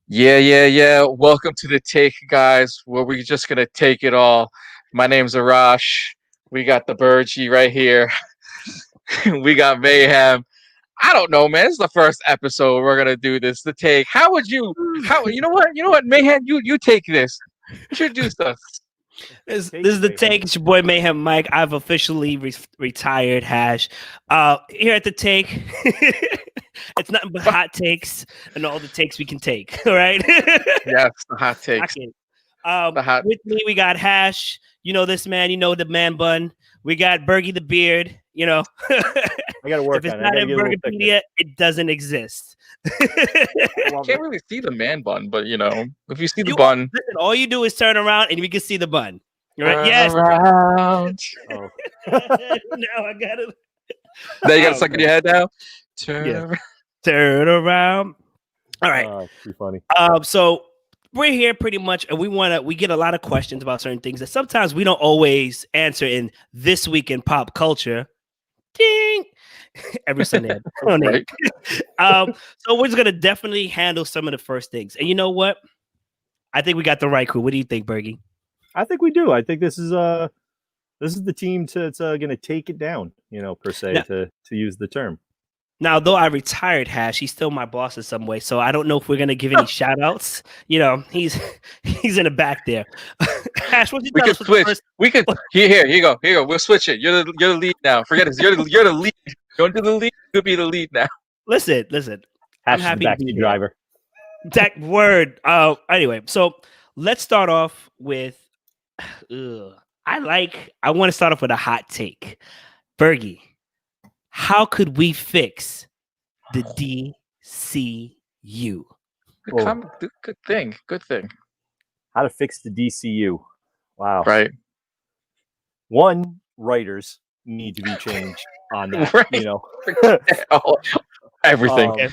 Yeah. Welcome to the take, guys, where we're just gonna take it all. My name's Arash. We got the Bergy right here. We got Mayhem. I don't know, man. This is the first episode we're gonna do this. The take. How would you? How you know what? You know what, Mayhem? You take this. Introduce us. This is the take. It's your boy Mayhem Mike. I've officially retired. Hash. Here at the take, it's nothing but hot takes and all the takes we can take. All right. Yes, the hot takes. With me, we got Hash. You know this man. You know the man bun. We got Bergy the beard. You know. I got to work if on it's not in Burgerpedia, it doesn't exist. You can't really see the man bun, but you know, if you see the bun, listen, all you do is turn around and we can see the bun. Right? Yes. Around. Oh. Now I got it. Now you got to suck in your head now. Turn around. All right. Pretty funny. So we're here pretty much, and we get a lot of questions about certain things that sometimes we don't always answer in This Week in Pop Culture. Ding. Every Sunday. Right. So we're just gonna definitely handle some of the first things. And you know what? I think we got the right crew. What do you think, Bergy? I think we do. I think this is the team that's gonna take it down, per se, now, to use the term. Now, though I retired Hash, he's still my boss in some way. So I don't know if we're gonna give any shout outs. He's in the back there. Hash, what you we could switch. We could here you go. We'll switch it. You're the lead now. Forget it. You're the lead. Going to the lead. You'll be the lead now. Listen. Hash I'm happy back to be driver. That word. Anyway, so let's start off with I want to start off with a hot take. Bergy, how could we fix the DCU? Good thing. How to fix the DCU? Wow. Right. One, writers need to be changed on that. Right. Everything.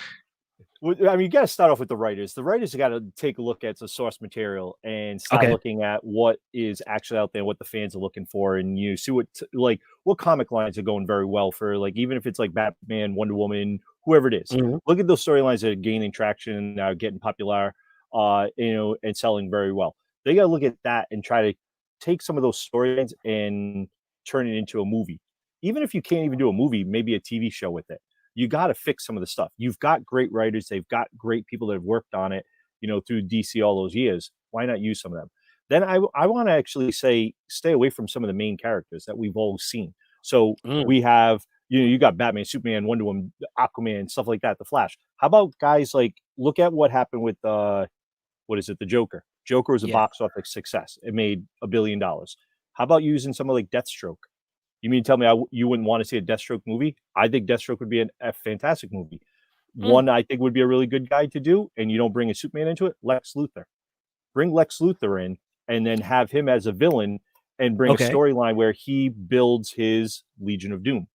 You got to start off with the writers. The writers got to take a look at the source material and start looking at what is actually out there, what the fans are looking for, and you see what comic lines are going very well for, even if it's like Batman, Wonder Woman, whoever it is. Mm-hmm. Look at those storylines that are gaining traction, getting popular, and selling very well. They got to look at that and try to take some of those storylines and turn it into a movie. Even if you can't even do a movie, maybe a TV show with it. You got to fix some of the stuff. You've got great writers. They've got great people that have worked on it, through DC all those years. Why not use some of them? Then I want to actually say, stay away from some of the main characters that we've all seen. So we have, you got Batman, Superman, Wonder Woman, Aquaman, stuff like that, The Flash. How about guys look at what happened with, the Joker? Joker was a box office success. It made $1 billion. How about using someone like Deathstroke? You mean tell me you wouldn't want to see a Deathstroke movie? I think Deathstroke would be a fantastic movie. One I think would be a really good guy to do, and you don't bring a Superman into it, Lex Luthor. Bring Lex Luthor in, and then have him as a villain, and bring a storyline where he builds his Legion of Doom.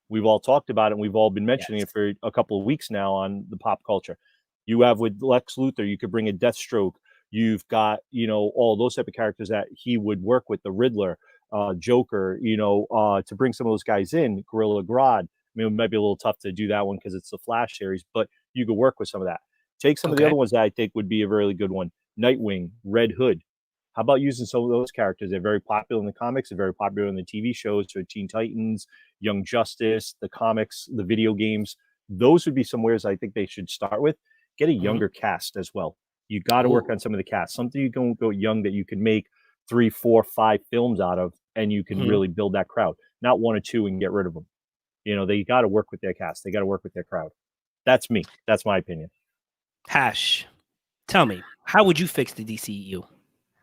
We've all talked about it, and we've all been mentioning it for a couple of weeks now on the pop culture. You have with Lex Luthor, you could bring a Deathstroke. You've got, all those type of characters that he would work with, the Riddler, Joker, to bring some of those guys in, Gorilla Grodd. It might be a little tough to do that one because it's the Flash series, but you could work with some of that. Take some of the other ones that I think would be a really good one. Nightwing, Red Hood. How about using some of those characters? They're very popular in the comics. They're very popular in the TV shows. So Teen Titans, Young Justice, the comics, the video games. Those would be some ways I think they should start with. Get a younger cast as well. You got to work on some of the cast. Something you can go young that you can make 3, 4, 5 films out of, and you can really build that crowd. Not 1 or 2 and get rid of them. They got to work with their cast. They got to work with their crowd. That's me. That's my opinion. Hash, tell me, how would you fix the DCU?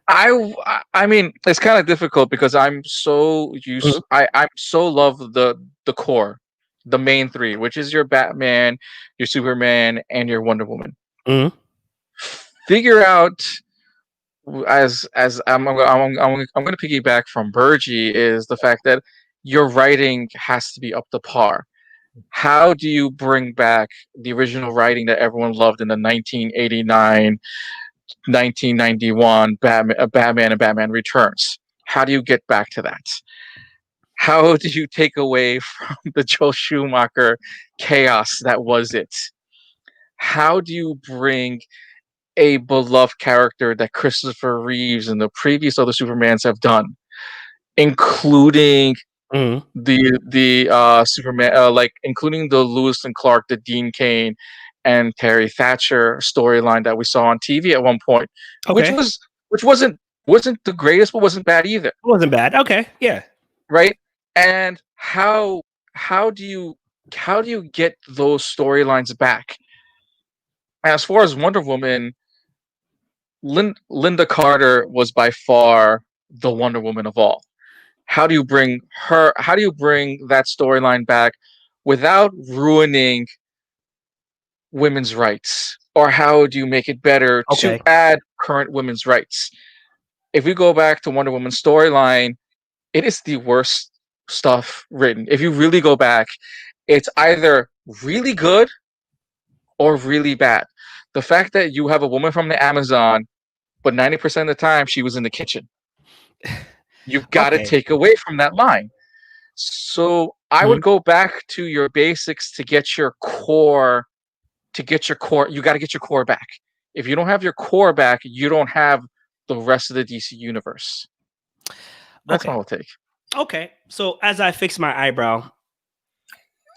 I mean, it's kind of difficult because I'm so used. I'm so love the core, the main 3, which is your Batman, your Superman, and your Wonder Woman. Figure out, as I'm going to piggyback from Bergy, is the fact that your writing has to be up to par. How do you bring back the original writing that everyone loved in the 1989, 1991 Batman and Batman Returns? How do you get back to that? How do you take away from the Joel Schumacher chaos that was it? how do you bring a beloved character that Christopher Reeves and the previous other Supermans have done, including the Superman, like including the Lewis and Clark, the Dean Cain, and Terry Thatcher storyline that we saw on TV at one point, which wasn't the greatest, but wasn't bad either. It wasn't bad. Okay, yeah, right. And how do you get those storylines back? As far as Wonder Woman, Linda Carter was by far the Wonder Woman of all. How do you bring that storyline back without ruining women's rights? Or how do you make it better to add current women's rights? If we go back to Wonder Woman's storyline, it is the worst stuff written. If you really go back, it's either really good or really bad. The fact that you have a woman from the Amazon, but 90% of the time she was in the kitchen. You've got to take away from that line. So I would go back to your basics to get your core. You got to get your core back. If you don't have your core back, you don't have the rest of the DC universe. That's my whole take. Okay. So as I fix my eyebrow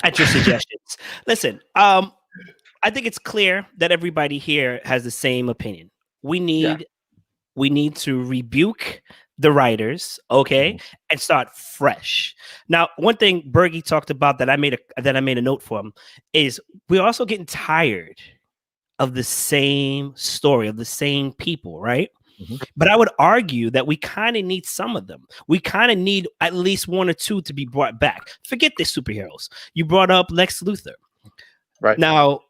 at your suggestions, listen, I think it's clear that everybody here has the same opinion. We need to rebuke the writers, and start fresh. Now, one thing Bergy talked about that I made a note for him is we're also getting tired of the same story, of the same people, right? But I would argue that we kind of need some of them. We kind of need at least one or two to be brought back. Forget the superheroes. You brought up Lex Luthor. Right. Now,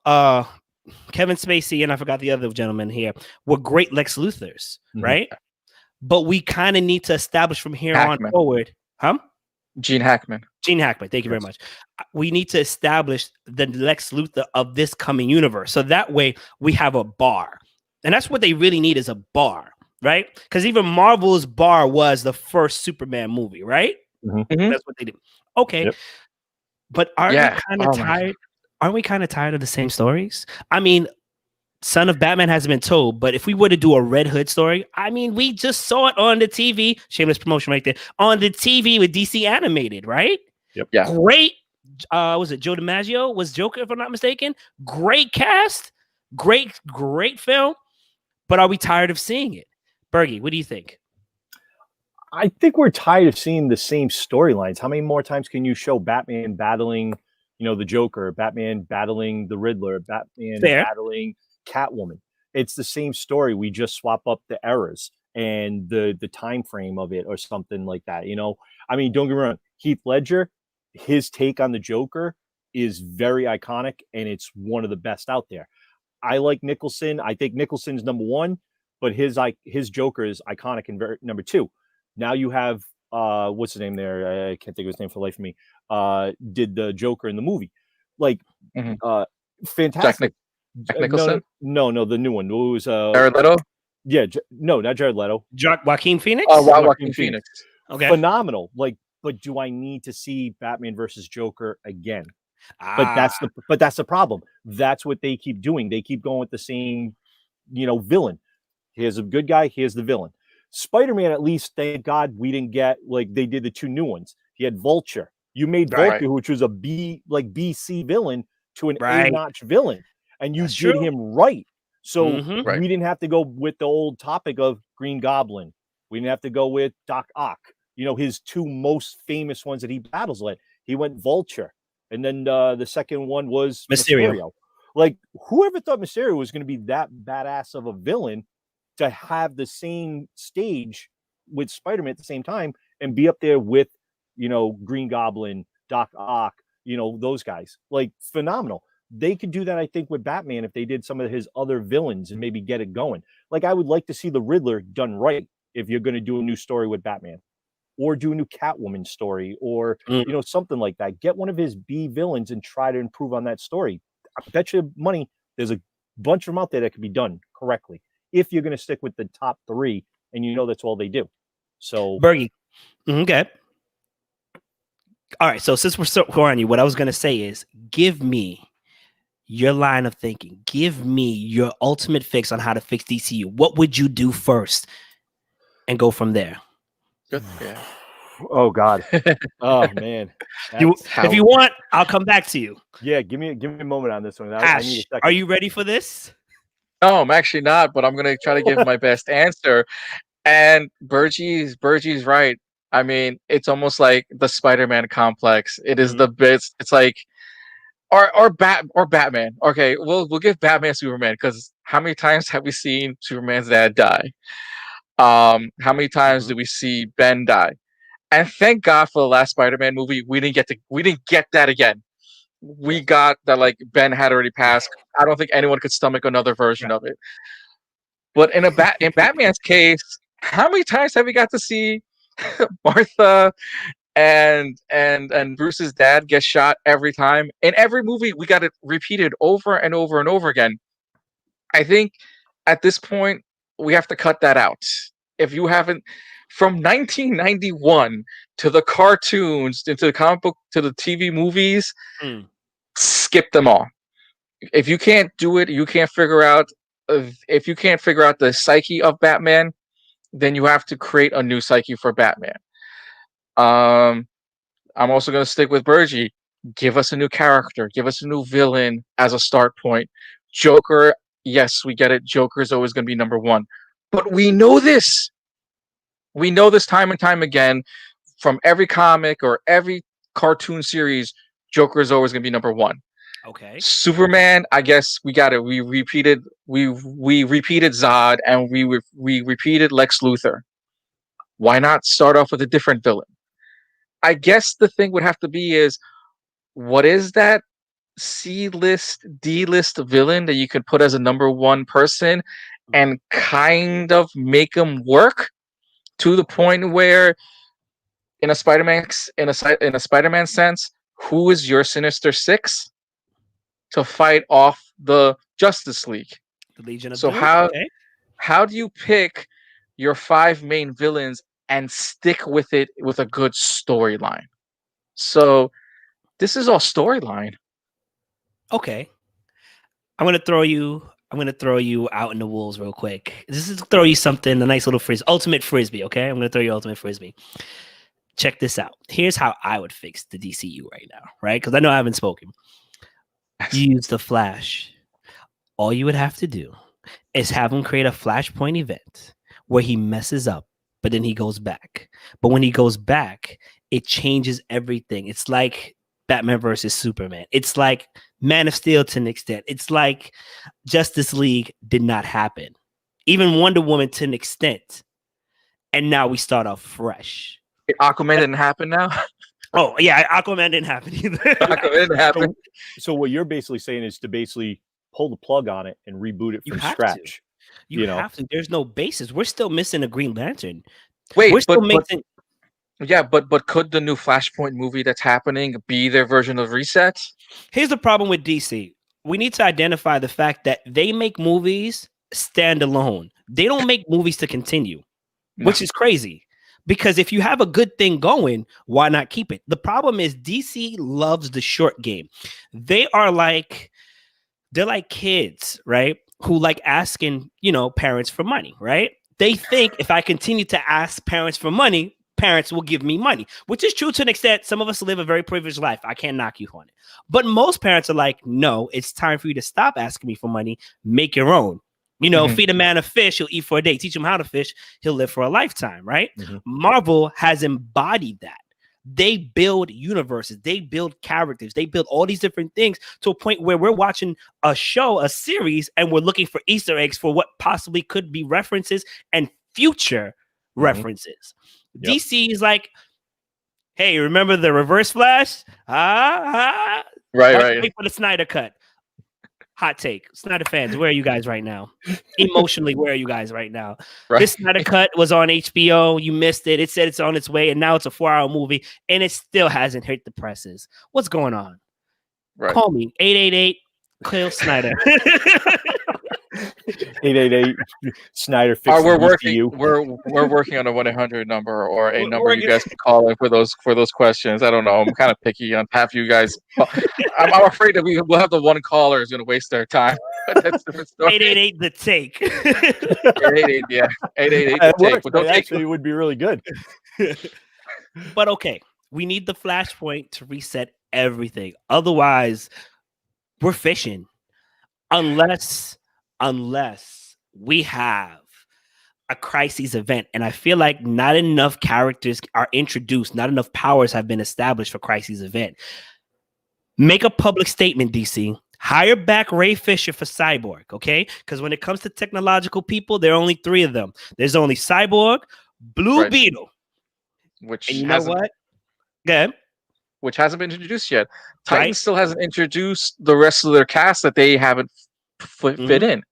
Kevin Spacey and I forgot the other gentleman here were great Lex Luthors, right? But we kind of need to establish from here on forward. Gene Hackman. Thank you very much. We need to establish the Lex Luthor of this coming universe. So that way we have a bar. And that's what they really need, is a bar, right? Because even Marvel's bar was the first Superman movie, right? That's what they did. Okay. Yep. But aren't we kind of tired? Aren't we kind of tired of the same stories? I mean, Son of Batman hasn't been told, but if we were to do a Red Hood story, I mean, we just saw it on the TV. Shameless promotion right there. On the TV with DC Animated, right? Yep. Yeah. Great. Was it Joe DiMaggio was Joker, if I'm not mistaken? Great cast. Great film. But are we tired of seeing it? Bergy, what do you think? I think we're tired of seeing the same storylines. How many more times can you show Batman battling, the Joker, Batman battling the Riddler, Batman battling Catwoman? It's the same story. We just swap up the eras and the time frame of it or something like that. I mean, don't get me wrong. Heath Ledger, his take on the Joker is very iconic, and it's one of the best out there. I like Nicholson. I think Nicholson's number one, but his Joker is iconic and number two. Now you have what's his name there? I can't think of his name for the life of me. Did the Joker in the movie? Fantastic. Jack Nicholson? No, the new one. It was Jared Leto? Yeah, no, not Jared Leto. Joaquin Phoenix? Joaquin Phoenix. Okay. Phenomenal. But do I need to see Batman versus Joker again? But that's the problem. That's what they keep doing. They keep going with the same, villain. Here's a good guy. Here's the villain. Spider-Man, at least, thank God we didn't get like they did the two new ones. He had Vulture. You made Vulture, which was a BC villain, to an A-notch villain, and you did him right. So we didn't have to go with the old topic of Green Goblin. We didn't have to go with Doc Ock. His two most famous ones that he battles with. He went Vulture. And then the second one was Mysterio. Like, whoever thought Mysterio was going to be that badass of a villain to have the same stage with Spider-Man at the same time and be up there with, Green Goblin, Doc Ock, those guys. Like, phenomenal. They could do that, I think, with Batman if they did some of his other villains and maybe get it going. Like, I would like to see the Riddler done right if you're going to do a new story with Batman. Or do a new Catwoman story, or something like that. Get one of his B villains and try to improve on that story. I bet you money there's a bunch of them out there that can be done correctly if you're going to stick with the top three, and that's all they do. So, Bergy, okay. All right. So since we're on you, what I was going to say is, give me your line of thinking. Give me your ultimate fix on how to fix DCU. What would you do first? And go from there. Good. Yeah. Oh God. Oh man. If you want, I'll come back to you. Yeah, give me a moment on this one. Ash, I need a second. are you ready for this? No, I'm actually not, but I'm gonna try to give my best answer. And Bergy's right. I mean, it's almost like the Spider-Man complex. It is the bits. It's like, or Batman. Okay, we'll give Batman Superman, because how many times have we seen Superman's dad die? How many times do we see Ben die? And thank God for the last Spider-Man movie, we didn't get that again. We got that, like, Ben had already passed. I don't think anyone could stomach another version of it. But in Batman's case, how many times have we got to see Martha and Bruce's dad get shot every time? In every movie, we got it repeated over and over and over again. I think at this point, we have to cut that out. If you haven't, from 1991 to the cartoons, into the comic book, to the TV movies, skip them all. If you can't do it, you can't figure out. If you can't figure out the psyche of Batman, then you have to create a new psyche for Batman. I'm also going to stick with Bergy. Give us a new character. Give us a new villain as a start point. Joker, yes, we get it. Joker is always going to be number one. But we know this. We know this time and time again from every comic or every cartoon series. Joker is always going to be number one. Okay. Superman, I guess we got it. We repeated Zod, and we repeated Lex Luthor. Why not start off with a different villain? I guess the thing would have to be is, what is that C-list, D-list villain that you could put as a number one person and kind of make him work to the point where, in a Spider-Man sense, who is your Sinister Six to fight off the Justice League? The Legion of So Doom? how do you pick your 5 main villains and stick with it with a good storyline? So this is all storyline. Okay. I'm gonna throw you out in the wolves real quick. This is throw you something, a nice little frisbee, ultimate frisbee. Okay, I'm gonna throw you ultimate frisbee. Check this out. Here's how I would fix the DCU right now, right? Because I know I haven't spoken. You use the Flash. All you would have to do is have him create a Flashpoint event where he messes up, but then he goes back. But when he goes back, it changes everything. It's like Batman versus Superman. It's like Man of Steel to an extent. It's like Justice League did not happen. Even Wonder Woman to an extent. And now we start off fresh. Aquaman didn't happen now? Oh, yeah, Aquaman didn't happen either. Aquaman didn't happen. So what you're basically saying is to basically pull the plug on it and reboot it from scratch. You have to. There's no basis. We're still missing a Green Lantern. Wait, but could the new Flashpoint movie that's happening be their version of Reset? Here's the problem with DC. We need to identify the fact that they make movies standalone. They don't make movies to continue, which is crazy. Because if you have a good thing going, why not keep it? The problem is DC loves the short game. They're like kids, right? Who like asking, parents for money, right? They think if I continue to ask parents for money, parents will give me money, which is true to an extent. Some of us live a very privileged life. I can't knock you on it. But most parents are like, no, it's time for you to stop asking me for money. Make your own. Feed a man a fish, he'll eat for a day. Teach him how to fish, he'll live for a lifetime, right? Marvel has embodied that. They build universes, they build characters, they build all these different things to a point where we're watching a show, a series, and we're looking for Easter eggs for what possibly could be references and future references. Yep. DC is like, hey, remember the Reverse Flash? Right. Wait for the Snyder Cut. Hot take. Snyder fans, where are you guys right now? Emotionally, where are you guys right now? Right. This Snyder Cut was on HBO. You missed it. It said it's on its way, and now it's a 4-hour movie, and it still hasn't hit the presses. What's going on? Right. Call me 888 Kill Snyder. 888 Snyder fix we're the working. DCU. We're working on a 1-800 number or a We're number working- you guys can call in for those questions. I don't know. I'm kind of picky on half you guys. I'm afraid that we'll have the one caller is going to waste their time. But that's a different story. 888 the take. 888, yeah, 888 That the take. works. But don't It take. actually would be really good. But okay, we need the flashpoint to reset everything. Otherwise, we're fishing. Unless we have a crisis event. And I feel like not enough characters are introduced, not enough powers have been established for crisis event. Make a public statement, DC. Hire back Ray Fisher for Cyborg, okay? Because when it comes to technological people, there are only 3 of them. There's only Cyborg, Blue Beetle. Which and you know what? Good. Which hasn't been introduced yet. Titan still hasn't introduced the rest of their cast that they haven't fit in.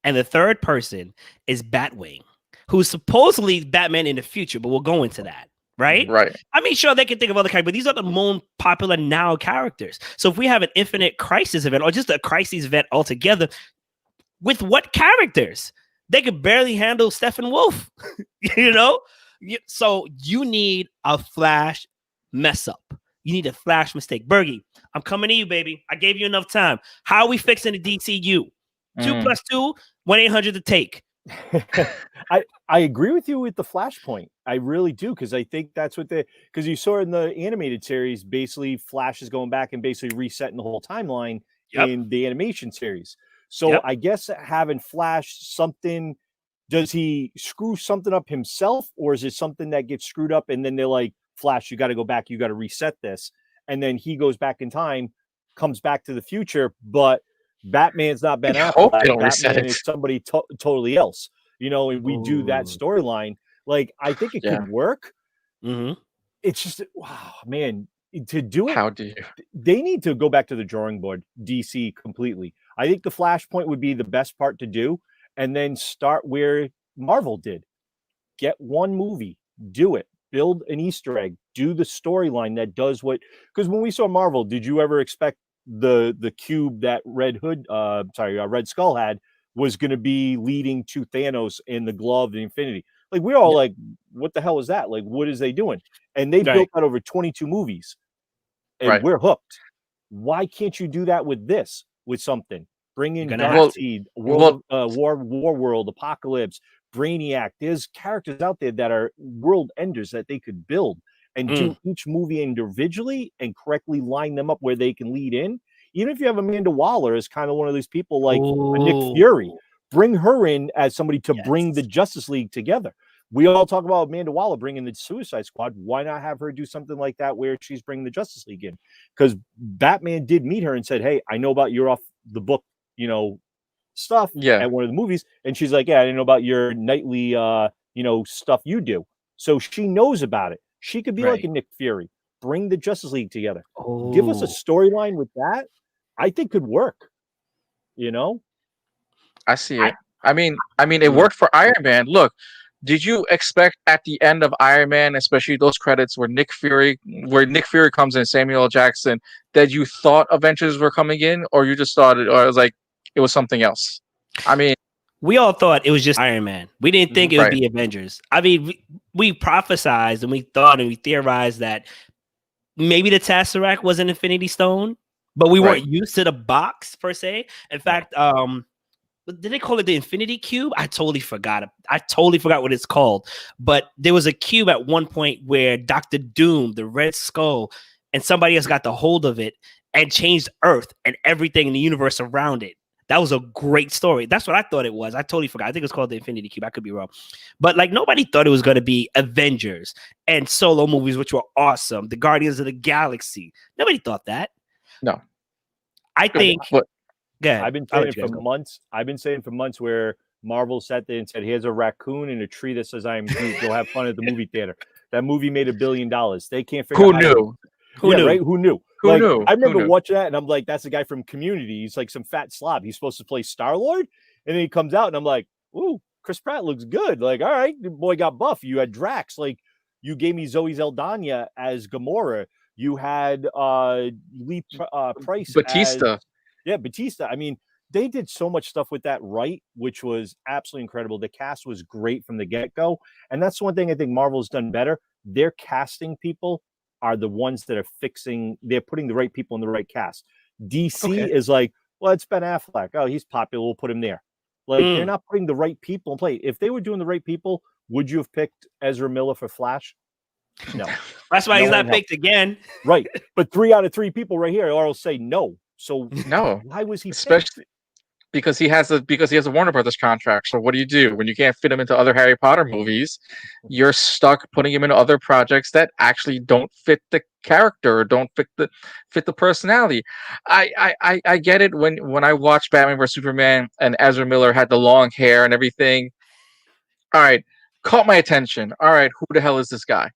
And the third person is Batwing, who's supposedly Batman in the future, but we'll go into that, right? Right. I mean, sure, they can think of other characters, but these are the most popular now characters. So if we have an infinite crisis event or just a crisis event altogether, with what characters? They could barely handle Steppenwolf, you know? So you need a Flash mess up. You need a Flash mistake. Bergy, I'm coming to you, baby. I gave you enough time. How are we fixing the DCU? 2 plus 2, 1-800 to take. I agree with you with the Flashpoint. I really do, because I think that's what because you saw in the animated series, basically Flash is going back and basically resetting the whole timeline in the animation series. So I guess having Flash something, does he screw something up himself, or is it something that gets screwed up and then they're like, Flash, you got to go back, you got to reset this, and then he goes back in time, comes back to the future, but Batman's not Ben Affleck. Batman is somebody totally else, you know, and we do that storyline. Like, I think it could work. It's just, wow, man, to do it. How do you? They need to go back to the drawing board, DC, completely. I think the Flashpoint would be the best part to do, and then start where Marvel did. Get one movie, do it, build an Easter egg, do the storyline that does what. Because when we saw Marvel, did you ever expect the cube that Red Skull had was going to be leading to Thanos and the glove of Infinity? Like, we're all like, what the hell is that? Like, what is they doing? And they built that over 22 movies, and we're hooked. Why can't you do that with this? With something, bring in Darkseid, War World, Apocalypse, Brainiac. There's characters out there that are world enders that they could build and do each movie individually and correctly line them up where they can lead in. Even if you have Amanda Waller as kind of one of those people like Nick Fury, bring her in as somebody to bring the Justice League together. We all talk about Amanda Waller bringing the Suicide Squad. Why not have her do something like that where she's bringing the Justice League in? Because Batman did meet her and said, hey, I know about your off the book, you know, stuff at one of the movies. And she's like, yeah, I didn't know about your nightly, you know, stuff you do. So she knows about it. She could be like a Nick Fury. Bring the Justice League together. Give us a storyline with that. I think could work. You know? I see it. I mean, it worked for Iron Man. Look, did you expect at the end of Iron Man, especially those credits where Nick Fury comes in, Samuel L. Jackson, that you thought Avengers were coming in, or you just thought it was like it was something else? I mean, we all thought it was just Iron Man. We didn't think it would be Avengers. I mean, we prophesized and we thought and we theorized that maybe the Tesseract was an Infinity Stone, but we weren't used to the box per se. In fact, did they call it the Infinity Cube? I totally forgot what it's called. But there was a cube at one point where Dr. Doom, the Red Skull, and somebody else got the hold of it and changed Earth and everything in the universe around it. That was a great story. That's what I thought it was. I totally forgot. I think it was called the Infinity Cube. I could be wrong. But like, nobody thought it was going to be Avengers and solo movies, which were awesome. The Guardians of the Galaxy. Nobody thought that. No. I think... I've been saying for months where Marvel sat there and said, here's a raccoon and a tree that says I am Groot. Go have fun at the movie theater. That movie made $1 billion. They can't figure out Who knew? Right? Who knew? Who knew? I remember watching that and I'm like, that's the guy from Community. He's like some fat slob. He's supposed to play Star-Lord. And then he comes out and I'm like, ooh, Chris Pratt looks good. Like, all right, the boy got buff. You had Drax. Like, you gave me Zoe Saldana as Gamora. You had Lee Price. Batista. Batista. I mean, they did so much stuff with that, right? Which was absolutely incredible. The cast was great from the get-go. And that's one thing I think Marvel's done better. Their casting people are the ones that are they're putting the right people in the right cast. DC is like, well, it's Ben Affleck. Oh, he's popular. We'll put him there. Like, they're not putting the right people in play. If they were doing the right people, would you have picked Ezra Miller for Flash? No. That's why he's not picked again. Right. But 3 out of 3 people right here will say no. So no. Why was he especially picked? Because he has a Warner Brothers contract. So what do? When you can't fit him into other Harry Potter movies, you're stuck putting him in other projects that actually don't fit the character or don't fit the personality. I get it when I watched Batman vs Superman and Ezra Miller had the long hair and everything. All right, caught my attention. All right, who the hell is this guy?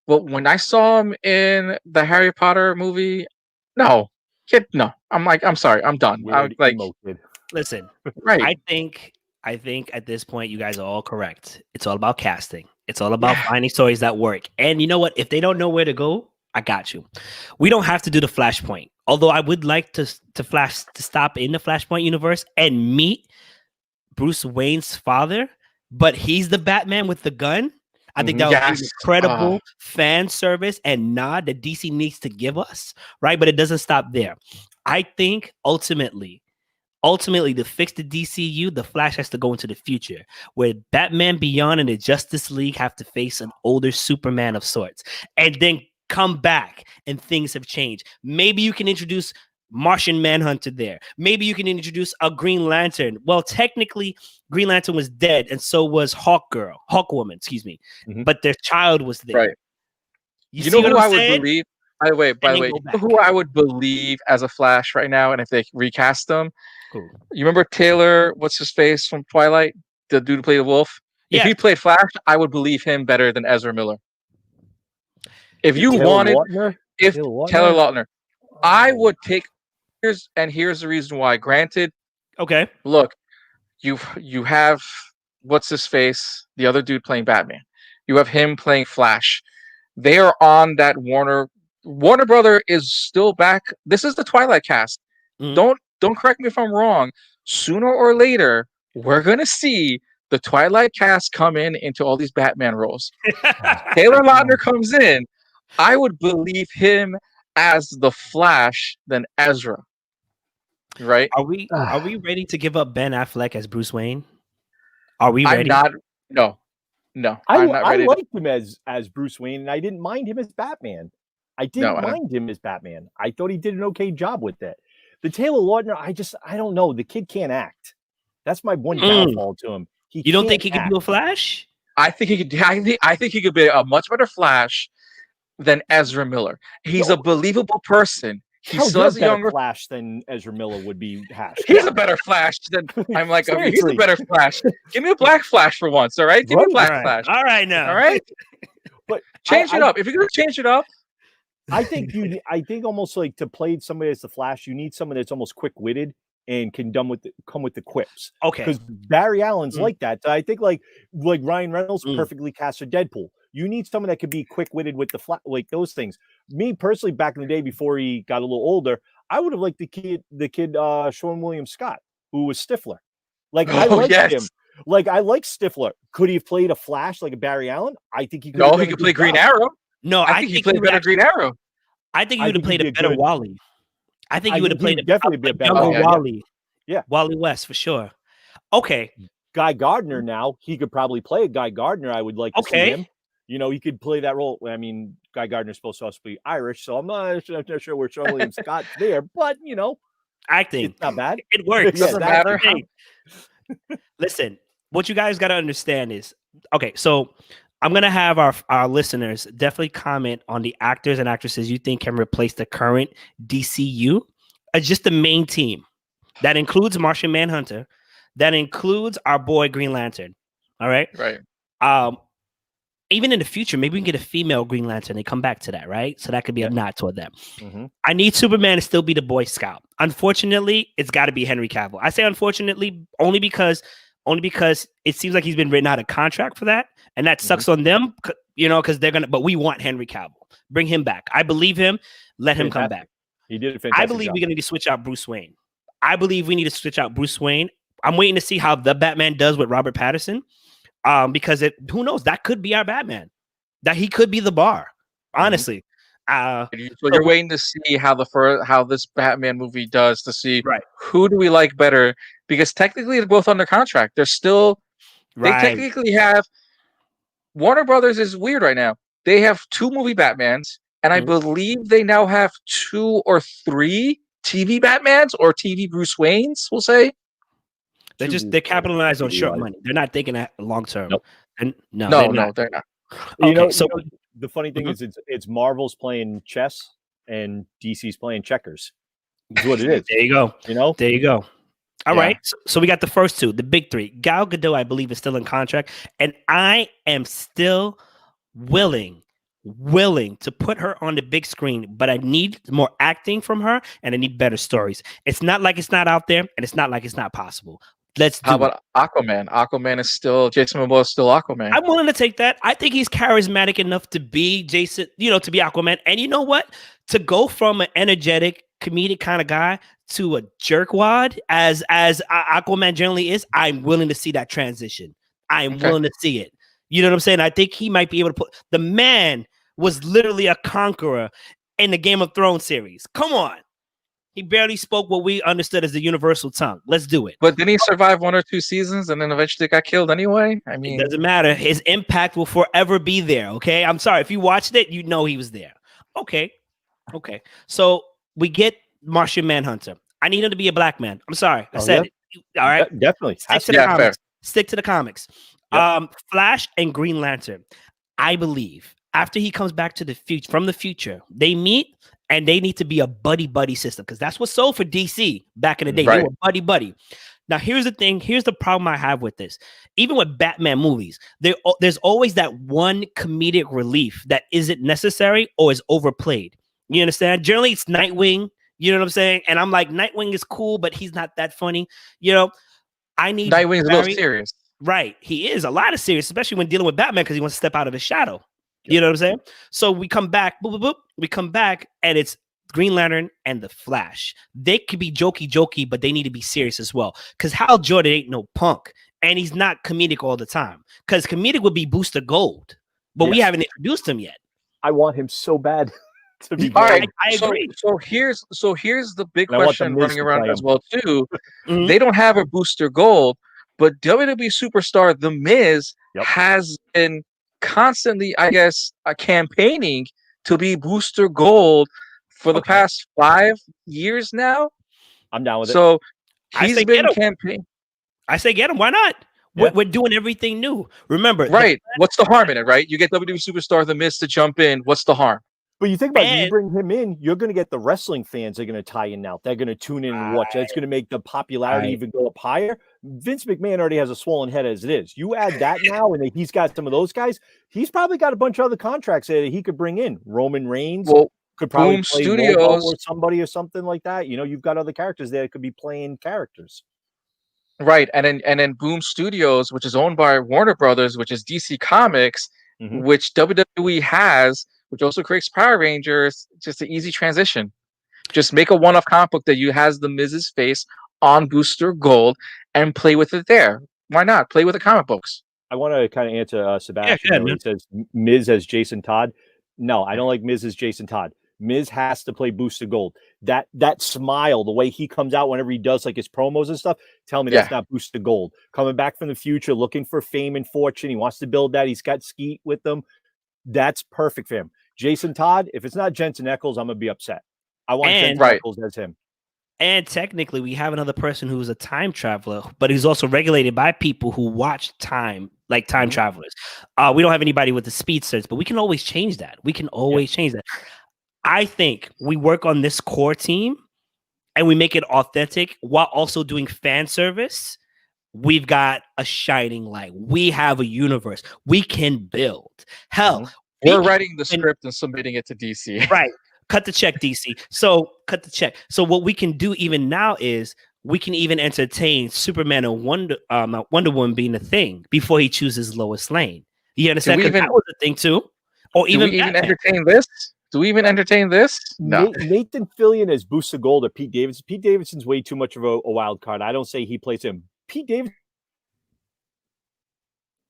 But when I saw him in the Harry Potter movie, no. I'm like, I'm sorry, I'm done. I'm like, listen, right. I think at this point you guys are all correct. It's all about casting. It's all about finding stories that work. And you know what? If they don't know where to go, I got you. We don't have to do the Flashpoint. Although I would like to stop in the Flashpoint universe and meet Bruce Wayne's father, but he's the Batman with the gun. I think that would be incredible fan service and nod that DC needs to give us, right? But it doesn't stop there. I think ultimately to fix the DCU, the Flash has to go into the future where Batman Beyond and the Justice League have to face an older Superman of sorts and then come back and things have changed. Maybe you can introduce Martian Manhunter there. Maybe you can introduce a Green Lantern. Well, technically, Green Lantern was dead, and so was Hawkwoman, excuse me. But their child was there. Right. You know who I would believe? By the way, you know who I would believe as a Flash right now, and if they recast them, you remember Taylor, what's his face from Twilight? The dude who played the wolf? If he played Flash, I would believe him better than Ezra Miller. If you wanted, Taylor Lautner, I would take. Here's the reason why. Granted, look, you have what's his face, the other dude playing Batman. You have him playing Flash. They are on that Warner Brother is still back. This is the Twilight cast. Don't correct me if I'm wrong. Sooner or later, we're gonna see the Twilight cast come into all these Batman roles. Taylor Lautner comes in. I would believe him as the Flash than Ezra. Right? Are we ready to give up Ben Affleck as Bruce Wayne? Are we ready? No. I'm not ready. I liked him as Bruce Wayne, and I didn't mind him as Batman. I thought he did an okay job with it. The Taylor Lautner, I don't know. The kid can't act. That's my one downfall to him. You don't think he could do a Flash? I think he could. I think he could be a much better Flash than Ezra Miller. He's a believable person. He still has a younger Flash than Ezra Miller would be. He's a better Flash than I'm like. Okay, he's a better Flash. Give me a black Flash for once, all right? Give me a black Flash. All right now. All right. But change it up. If you're gonna change it up, I think almost like to play somebody as the Flash, you need someone that's almost quick-witted and can come with the quips. Okay. Because Barry Allen's like that. I think like Ryan Reynolds perfectly cast for Deadpool. You need someone that could be quick-witted with like those things. Me personally, back in the day before he got a little older, I would have liked the kid Sean William Scott, who was Stifler. Like I liked him. Like I like Stifler. Could he have played a Flash like a Barry Allen? I think he could. No, he could play Green Arrow. No, I think he played better Green Arrow. I think he would have played a better Wally. I think he would have played definitely be a better Wally. Yeah, Wally West for sure. Okay, Guy Gardner. Now he could probably play a Guy Gardner. I would like to see him. You know, he could play that role. I mean, Guy Gardner's supposed to also be Irish, so I'm not sure where Sean William Scott's there, but you know, acting, it's not bad. It works. Doesn't matter. Listen, what you guys got to understand is, okay, so I'm going to have our listeners definitely comment on the actors and actresses you think can replace the current DCU as just the main team. That includes Martian Manhunter. That includes our boy Green Lantern. All right? Right. Even in the future, maybe we can get a female Green Lantern. They come back to that, right? So that could be a nod toward them. Mm-hmm. I need Superman to still be the Boy Scout. Unfortunately, it's got to be Henry Cavill. I say unfortunately only because it seems like he's been written out of contract for that, and that sucks on them, you know, because they're gonna. But we want Henry Cavill. Bring him back. I believe him. Let him come back. He did a fantastic I believe job. we're gonna need to switch out Bruce Wayne. I believe we need to switch out Bruce Wayne. I'm waiting to see how the Batman does with Robert Pattinson, because who knows, that could be our Batman, that he could be the bar. Honestly, so you're waiting to see how this Batman movie does, to see right. who do we like better, because technically they're both under contract. They're still they technically have Warner Brothers is weird right now. They have 2 movie Batmans, and I believe they now have 2 or 3 TV Batmans or TV Bruce Waynes. We'll say they're capitalized on short money. They're not thinking that long term. Nope. And they're not. Okay, so the funny thing is, it's Marvel's playing chess and DC's playing checkers. That's what it is. There you go. There you go. All right. So we got the first 2, the big 3. Gal Gadot, I believe, is still in contract, and I am still willing to put her on the big screen, but I need more acting from her, and I need better stories. It's not like it's not out there, and it's not like it's not possible. How about Aquaman? Aquaman is still Jason Momoa is still Aquaman. I'm willing to take that. I think he's charismatic enough to be Jason, to be Aquaman. And you know what? To go from an energetic, comedic kind of guy to a jerkwad as Aquaman generally is, I'm willing to see that transition. I'm willing to see it. You know what I'm saying? I think he might be able to put. The man was literally a conqueror in the Game of Thrones series. Come on. He barely spoke what we understood as the universal tongue. Let's do it. But didn't he survive 1 or 2 seasons and then eventually got killed anyway? I mean, it doesn't matter. His impact will forever be there. Okay. I'm sorry. If you watched it, you know he was there. Okay. So we get Martian Manhunter. I need him to be a black man. I'm sorry. I said it. All right. Definitely. Stick to the comics. Yep. Flash and Green Lantern. I believe after he comes back to the future, from the future, they meet. And they need to be a buddy system, because that's what sold for DC back in the day. Right. They were buddy. Now, here's the thing. Here's the problem I have with this. Even with Batman movies, there's always that one comedic relief that isn't necessary or is overplayed. You understand? Generally, it's Nightwing. You know what I'm saying? And I'm like, Nightwing is cool, but he's not that funny. I need Nightwing's a little serious. Right. He is a lot of serious, especially when dealing with Batman, because he wants to step out of his shadow. You know what I'm saying? So we come back, we come back, and it's Green Lantern and the Flash. They could be jokey, but they need to be serious as well. Because Hal Jordan ain't no punk, and he's not comedic all the time. Because comedic would be Booster Gold, but we haven't introduced him yet. I want him so bad to be. All right, I agree. So here's the big question running around as well too. They don't have a Booster Gold, but WWE superstar The Miz has been constantly, I guess, campaigning to be Booster Gold for the past 5 years now. I'm down with it. So he's been campaigning. I say get him. Why not? Yeah. We're doing everything new. Remember, right? What's the harm in it? Right? You get WWE superstar The Miz to jump in. What's the harm? But you think about it, you bring him in, you're going to get the wrestling fans that are going to tie in now. They're going to tune in and watch. That's going to make the popularity even go up higher. Vince McMahon already has a swollen head as it is. You add that now, and he's got some of those guys. He's probably got a bunch of other contracts that he could bring in. Roman Reigns could probably Boom play Studios or somebody or something like that. You've got other characters there that could be playing characters. Right, and then Boom Studios, which is owned by Warner Brothers, which is DC Comics, which WWE has, which also creates Power Rangers. Just an easy transition. Just make a one-off comic book that has the Miz's face on Booster Gold and play with it there. Why not? Play with the comic books. I want to kind of answer Sebastian. He says Miz as Jason Todd. No, I don't like Miz as Jason Todd. Miz has to play Booster Gold. That smile, the way he comes out whenever he does like his promos and stuff, tell me that's not Booster Gold. Coming back from the future, looking for fame and fortune. He wants to build that. He's got Skeet with them. That's perfect for him. Jason Todd, if it's not Jensen Ackles, I'm going to be upset. I want Jensen Ackles as him. And technically, we have another person who's a time traveler, but he's also regulated by people who watch time, like time travelers. We don't have anybody with the speedsters, but we can always change that. We can always change that. I think we work on this core team and we make it authentic while also doing fan service. We've got a shining light. We have a universe. We can build. Hell, we're writing the script and submitting it to DC. Right. Cut the check, DC. So cut the check. So what we can do even now is we can even entertain Superman and Wonder Woman being a thing before he chooses Lois Lane. You understand? That was a thing too. Or even entertain this? Do we even entertain this? No. Nathan Fillion as Booster Gold or Pete Davidson. Pete Davidson's way too much of a wild card. I don't say he plays him. Pete Davidson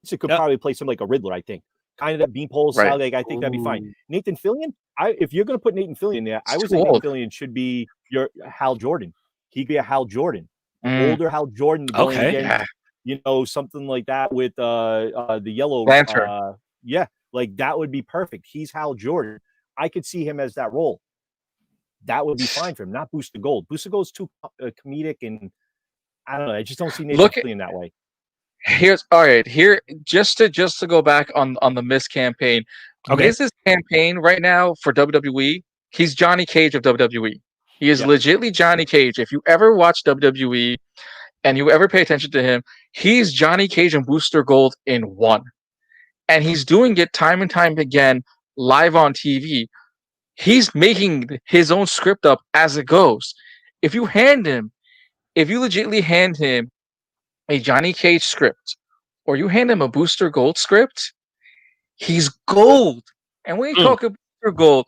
could probably play some like a Riddler, I think. Kind of that beanpole style. Like, I think that'd be fine. Nathan Fillion, if you're going to put Nathan Fillion there, I would say Nathan Fillion should be your Hal Jordan. He'd be a Hal Jordan. Older Hal Jordan going against, something like that with the Yellow Lantern. Like that would be perfect. He's Hal Jordan. I could see him as that role. That would be fine for him, not Booster Gold. Booster Gold's too comedic, and I don't know. I just don't see Nathan Fillion that way. Here, just to go back on the Miz campaign. Miz's campaign right now for WWE, he's Johnny Cage of WWE. He is legitimately Johnny Cage. If you ever watch WWE and you ever pay attention to him, he's Johnny Cage and Booster Gold in one. And he's doing it time and time again live on TV. He's making his own script up as it goes. If you legitimately hand him a Johnny Cage script, or you hand him a Booster Gold script, he's gold. And when you talk about Booster Gold,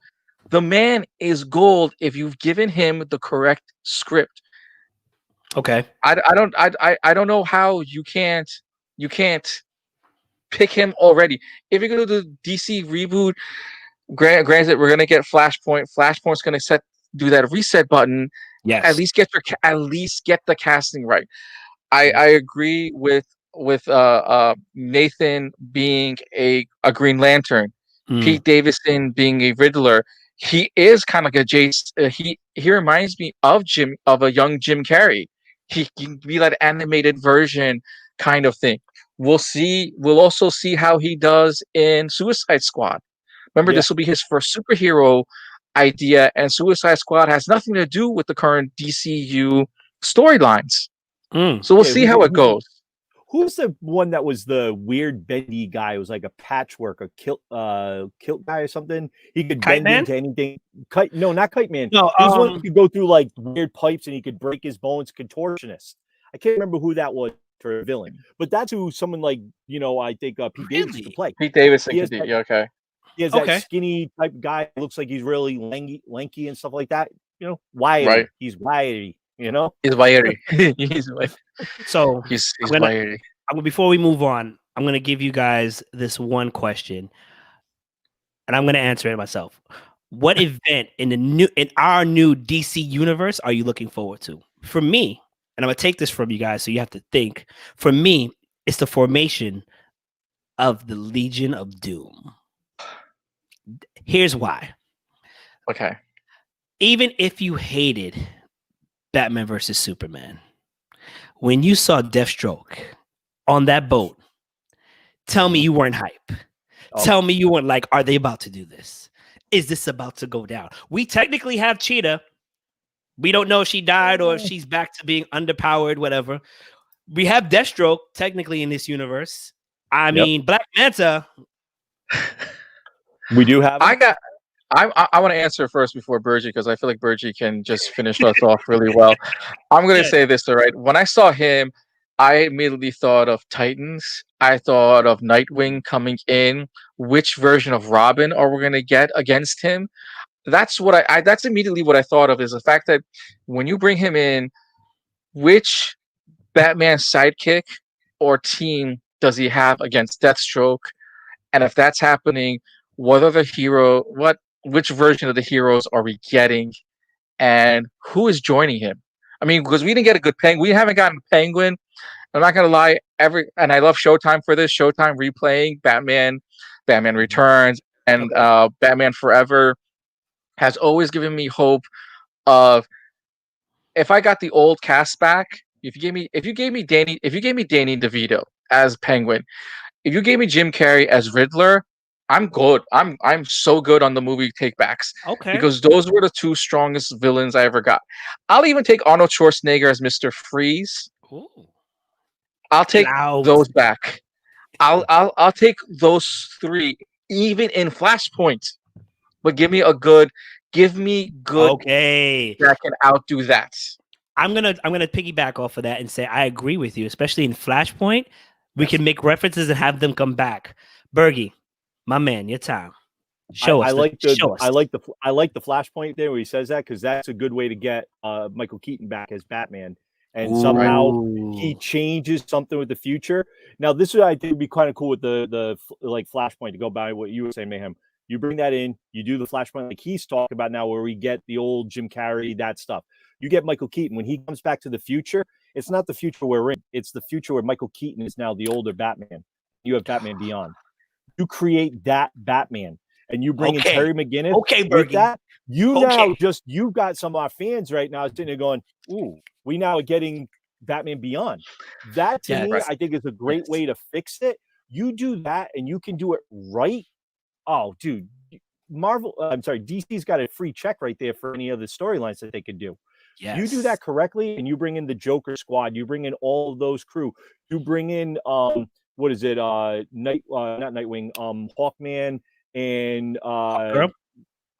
the man is gold if you've given him the correct script. Okay. I don't know how you can't pick him already. If you're gonna do the DC reboot, granted we're gonna get Flashpoint. Flashpoint's gonna do that reset button. Yes. At least get the casting right. I agree with Nathan being a Green Lantern, Pete Davidson being a Riddler. He is kind of like a Jason. He reminds me of a young Jim Carrey. He can be that animated version kind of thing. We'll see. We'll also see how he does in Suicide Squad. Remember, this will be his first superhero idea, and Suicide Squad has nothing to do with the current DCU storylines. So we'll see how it goes. Who's the one that was the weird bendy guy? It was like a patchwork, a kilt guy or something. He could bend into anything. Not Kite Man. No, he was one who could go through like weird pipes and he could break his bones. Contortionist. I can't remember who that was for a villain, but that's who someone like I think Pete Davidson could play. Pete Davidson could be okay. He has that skinny type guy. Looks like he's really lanky and stuff like that. Wiry. Right. He's wiry. He's wiry. So he's wiry. Before we move on, I'm gonna give you guys this one question, and I'm gonna answer it myself. What event in our new DC universe are you looking forward to? For me, and I'm gonna take this from you guys, so you have to think. For me, it's the formation of the Legion of Doom. Here's why. Okay. Even if you hated Batman versus Superman, when you saw Deathstroke on that boat, tell me you weren't hype. Tell me you weren't like, are they about to do this? Is this about to go down? We technically have Cheetah. We don't know if she died or if she's back to being underpowered, whatever. We have Deathstroke technically in this universe. I mean, Black Manta. We do have. I want to answer first before Bergy, because I feel like Bergy can just finish us off really well. I'm going to say this, all right? When I saw him, I immediately thought of Titans. I thought of Nightwing coming in. Which version of Robin are we going to get against him? That's what that's immediately what I thought of, is the fact that when you bring him in, which Batman sidekick or team does he have against Deathstroke? And if that's happening, which version of the heroes are we getting, and who is joining him? I mean, because we didn't get a good Penguin. We haven't gotten Penguin. I'm not gonna lie. And I love Showtime for this. Showtime replaying Batman Returns, and Batman Forever has always given me hope of, if I got the old cast back. If you gave me Danny DeVito as Penguin, if you gave me Jim Carrey as Riddler, I'm good. I'm so good on the movie takebacks. Okay. Because those were the two strongest villains I ever got. I'll even take Arnold Schwarzenegger as Mr. Freeze. Ooh. I'll take those back. I'll take those three, even in Flashpoint. But give me good okay that can outdo that. I'm gonna piggyback off of that and say I agree with you, especially in Flashpoint. We can make references and have them come back. Bergy, my man, your time. Show I us. like Show us. I like the flashpoint there where he says that, because that's a good way to get Michael Keaton back as Batman, and somehow he changes something with the future. Now, this is I think would be kind of cool with the like flashpoint, to go by what you were saying, Mayhem. You bring that in, you do the flashpoint like he's talking about now, where we get the old Jim Carrey, that stuff. You get Michael Keaton when he comes back to the future. It's not the future we're in; it's the future where Michael Keaton is now the older Batman. You have Batman Beyond. You create that Batman, and you bring in Terry McGinnis. Okay, with Bergy. that, you've got some of our fans right now sitting there going, "Ooh, we now are getting Batman Beyond." That to me, I think is a great way to fix it. You do that, and you can do it right. Oh, dude, DC's got a free check right there for any of the storylines that they could do. Yes. You do that correctly, and you bring in the Joker squad. You bring in all of those crew. You bring in what is it? Not Nightwing, Hawkman and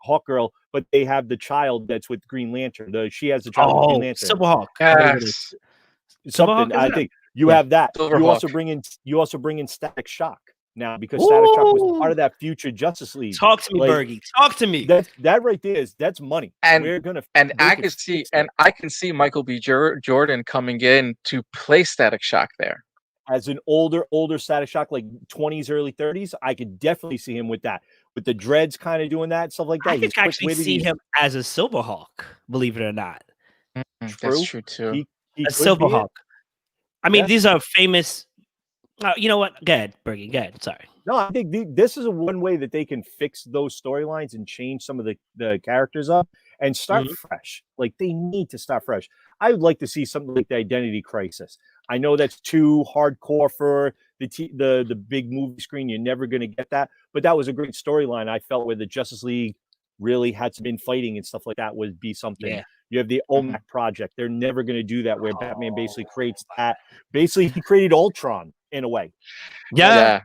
Hawkgirl, but they have the child that's with Green Lantern. She has the child with Green Lantern. Silverhawk. Yes. Something. I think you have that. Silverhawk. You also bring in Static Shock now, because Static Shock was part of that future Justice League. Talk to me, Bergy. Talk to me. That right there that's money. And we're gonna I can see Michael B. Jordan coming in to play Static Shock there. As an older Static Shock, like 20s, early 30s, I could definitely see him with that. With the dreads kind of doing that, stuff like that. I could actually see him as a Silverhawk, believe it or not. That's true too. A Silverhawk. I mean, these are famous. You know what? Go ahead, Bergy. Go ahead. Sorry. No, I think this is one way that they can fix those storylines and change some of the characters up and start fresh. Like, they need to start fresh. I would like to see something like the Identity Crisis. I know that's too hardcore for the big movie screen. You're never going to get that, but that was a great storyline. I felt where the Justice League really had some infighting and stuff like that would be something. Yeah. You have the OMAC project. They're never going to do that, where Batman basically creates that. Basically, he created Ultron in a way. Yeah.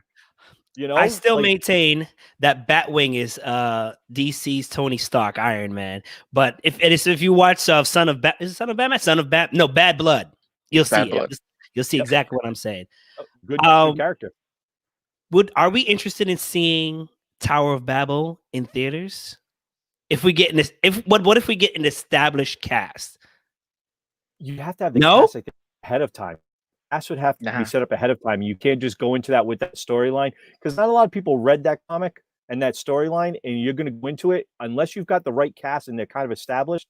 You know, I still maintain that Batwing is DC's Tony Stark, Iron Man. But if you watch Son of Bad Blood, you'll see it. You'll see exactly what I'm saying. Good character. Are we interested in seeing Tower of Babel in theaters? If we get what if we get an established cast? You have to have the cast, I think, ahead of time. Cast would have to be set up ahead of time. You can't just go into that with that storyline, because not a lot of people read that comic and that storyline, and you're going to go into it unless you've got the right cast and they're kind of established.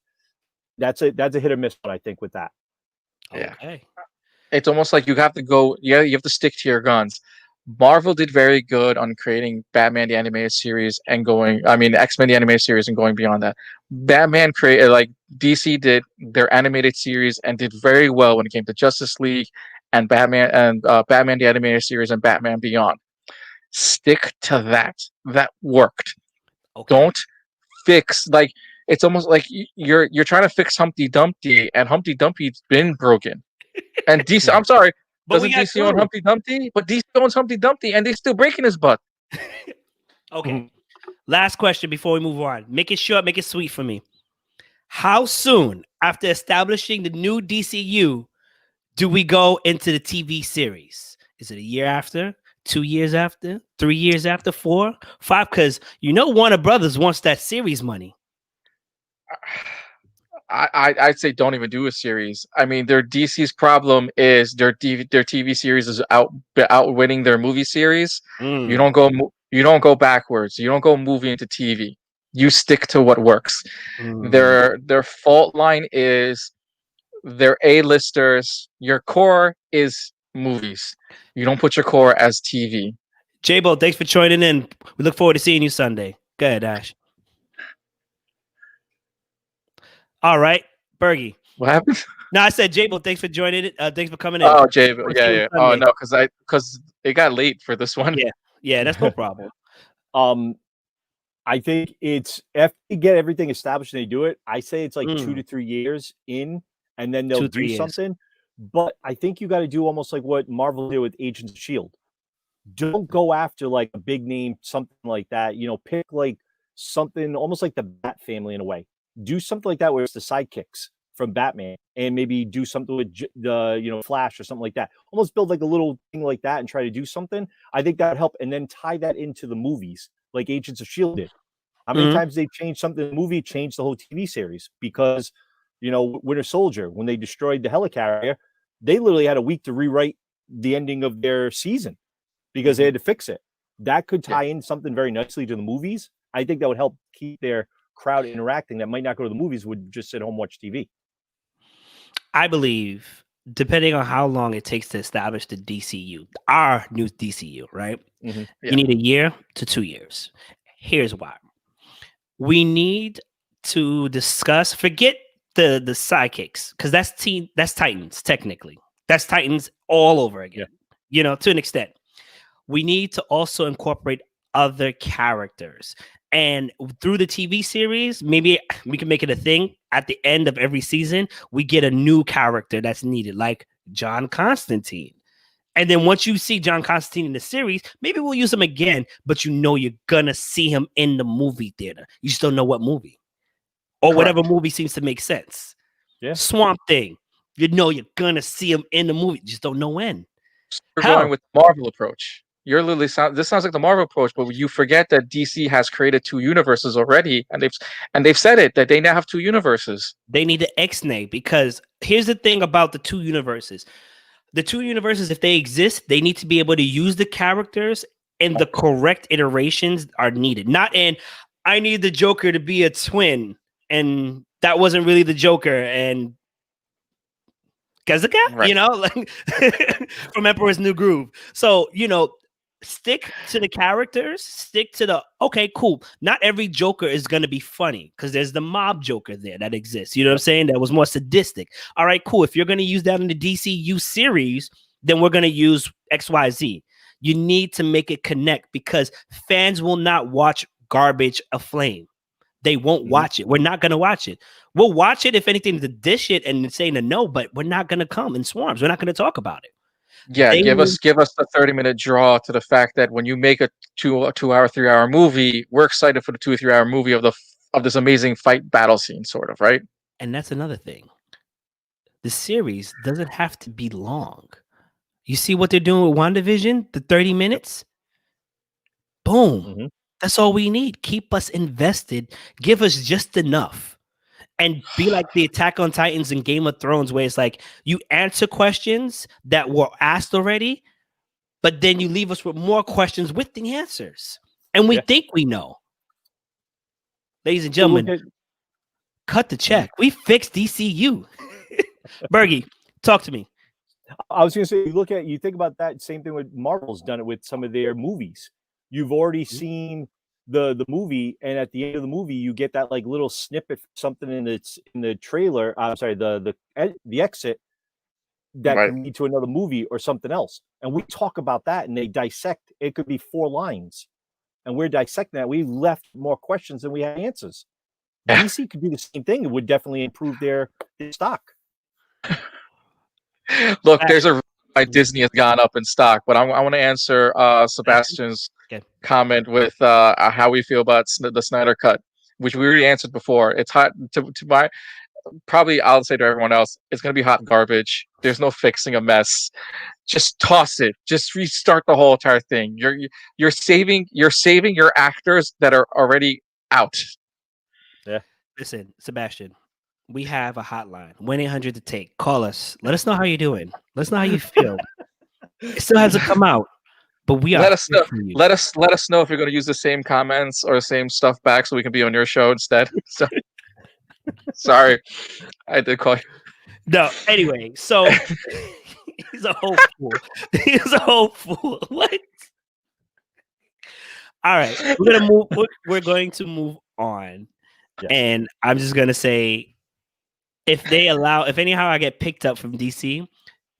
That's a hit or miss, I think, with that. Yeah. Okay. It's almost like you have to go. Yeah, you have to stick to your guns. Marvel did very good on creating Batman the animated series and X-Men the animated series and going beyond that. Batman created, like DC did their animated series and did very well when it came to Justice League and Batman the animated series and Batman Beyond. Stick to that. That worked. Okay. Don't fix, like, it's almost like you're trying to fix Humpty Dumpty, and Humpty Dumpty's been broken. And DC, I'm sorry, doesn't DC own Humpty Dumpty? But DC owns Humpty Dumpty, and they're still breaking his butt. Okay. Last question before we move on. Make it short, make it sweet for me. How soon after establishing the new DCU do we go into the TV series? Is it a year after? 2 years after? 3 years after? 4? 5? Because Warner Brothers wants that series money. I'd say don't even do a series. I mean, their DC's problem is their TV series is outwinning their movie series. You don't go backwards. You don't go movie into TV. You stick to what works. Their fault line is their A-listers. Your core is movies. You don't put your core as TV. J-Bo, thanks for joining in. We look forward to seeing you Sunday. Go ahead, Ash. All right, Bergy. What happened? No, I said J-Bo, thanks for joining it. Thanks for coming in. Oh, J-Bo, yeah. Oh no, because it got late for this one. Yeah, that's no problem. I think it's after you get everything established and they do it. I say it's like 2 to 3 years in, and then they'll do something. But I think you got to do almost like what Marvel did with Agents of S.H.I.E.L.D. Don't go after like a big name, something like that. Pick like something almost like the Bat family in a way. Do something like that where it's the sidekicks from Batman, and maybe do something with the Flash or something like that. Almost build like a little thing like that and try to do something. I think that would help, and then tie that into the movies like Agents of S.H.I.E.L.D. did. How many times they changed something in the movie, changed the whole TV series? Because, Winter Soldier, when they destroyed the helicarrier, they literally had a week to rewrite the ending of their season because they had to fix it. That could tie in something very nicely to the movies. I think that would help keep their crowd interacting that might not go to the movies, would just sit home, watch TV. I believe, depending on how long it takes to establish the DCU, our new DCU, right? Mm-hmm. You need a year to 2 years. Here's why. We need to discuss, forget the sidekicks, because that's Titans, technically. That's Titans all over again, to an extent. We need to also incorporate other characters. And through the TV series, maybe we can make it a thing. At the end of every season, we get a new character that's needed, like John Constantine. And then once you see John Constantine in the series, maybe we'll use him again, but you're going to see him in the movie theater. You just don't know what movie. Or whatever movie seems to make sense. Yeah. Swamp Thing. You're going to see him in the movie. You just don't know when. We're going with the Marvel approach. You're literally this sounds like the Marvel approach, but you forget that DC has created 2 universes already, and they've said it that they now have 2 universes. They need to X-nay, because here's the thing about the 2 universes. The 2 universes, if they exist, they need to be able to use the characters, and the correct iterations are needed. Not in, I need the Joker to be a twin, and that wasn't really the Joker, and Gazaga, like from Emperor's New Groove. So, stick to the characters, stick to the, okay, cool. Not every Joker is going to be funny, because there's the mob Joker there that exists. You know what I'm saying? That was more sadistic. All right, cool. If you're going to use that in the DCU series, then we're going to use XYZ. You need to make it connect, because fans will not watch garbage aflame. They won't watch it. We're not going to watch it. We'll watch it, if anything, to dish it and say no, but we're not going to come in swarms. We're not going to talk about it. Yeah, give us the 30-minute draw to the fact that when you make a 2-hour, 3-hour movie, we're excited for the 2 or 3 hour movie of this amazing fight battle scene, sort of, right? And that's another thing. The series doesn't have to be long. You see what they're doing with WandaVision, the 30 minutes? Boom. That's all we need. Keep us invested. Give us just enough. And be like the Attack on Titans and Game of Thrones, where it's like you answer questions that were asked already, but then you leave us with more questions with the answers. And we think we know. Ladies and gentlemen, cut the check. We fixed DCU. Bergy, talk to me. I was going to say, you think about that same thing with Marvel's done it with some of their movies. You've already seen the movie, and at the end of the movie you get that like little snippet, something in the trailer, I'm sorry, the exit that can lead to another movie or something else, and we talk about that, and they dissect. It could be 4 lines, and we're dissecting that. We left more questions than we had answers. DC could do the same thing. It would definitely improve their stock. Look, there's a reason why Disney has gone up in stock, but I want to answer Sebastian's comment with how we feel about the Snyder Cut, which we already answered before. It's hot to my, probably I'll say to everyone else, it's going to be hot garbage. There's no fixing a mess. Just toss it. Just restart the whole entire thing. You're saving your actors that are already out. Yeah. Listen, Sebastian, we have a hotline, 1-800 to take. Call us. Let us know how you're doing. Let us know how you feel. It still hasn't come out, but we are. Let us know. Let us know if you're going to use the same comments or the same stuff back, so we can be on your show instead. So, sorry, I did call you. No. Anyway, so he's a whole fool. He's a whole fool. What? All right, we're gonna move. We're going to move on, and I'm just gonna say, if anyhow I get picked up from DC,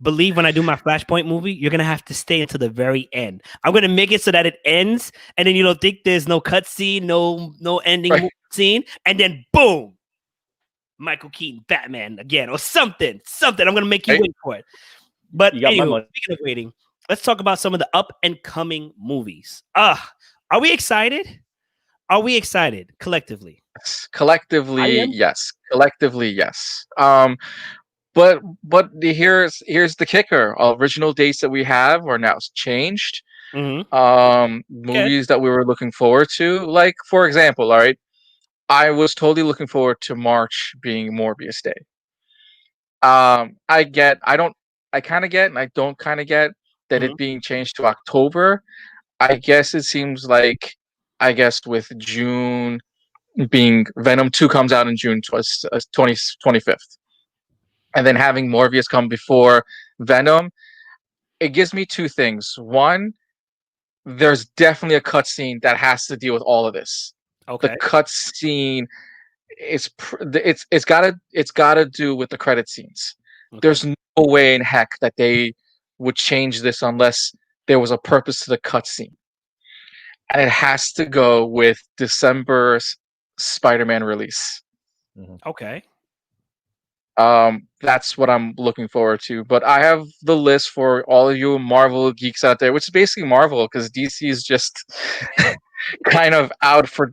believe when I do my Flashpoint movie, you're gonna have to stay until the very end. I'm gonna make it so that it ends, and then you don't think there's no cut scene, no ending scene, and then boom, Michael Keaton, Batman again, or something. I'm gonna make you wait for it. But anyway, speaking of waiting, let's talk about some of the up and coming movies. Are we excited? Are we excited collectively? Collectively, yes. Collectively, yes. But here's the kicker. Original dates that we have are now changed. movies that we were looking forward to. Like, for example, all right, I was totally looking forward to March being Morbius Day. I kind of get, and I don't kind of get that it being changed to October. I guess it seems like, I guess with June being Venom 2 comes out in June 25th. And then having Morbius come before Venom, it gives me two things. One, there's definitely a cutscene that has to deal with all of this. Okay. The cutscene it's gotta do with the credit scenes. Okay. There's no way in heck that they would change this unless there was a purpose to the cutscene. And it has to go with December's Spider-Man release. Okay. That's what I'm looking forward to. But I have the list for all of you Marvel geeks out there, which is basically Marvel because DC is just kind of out for.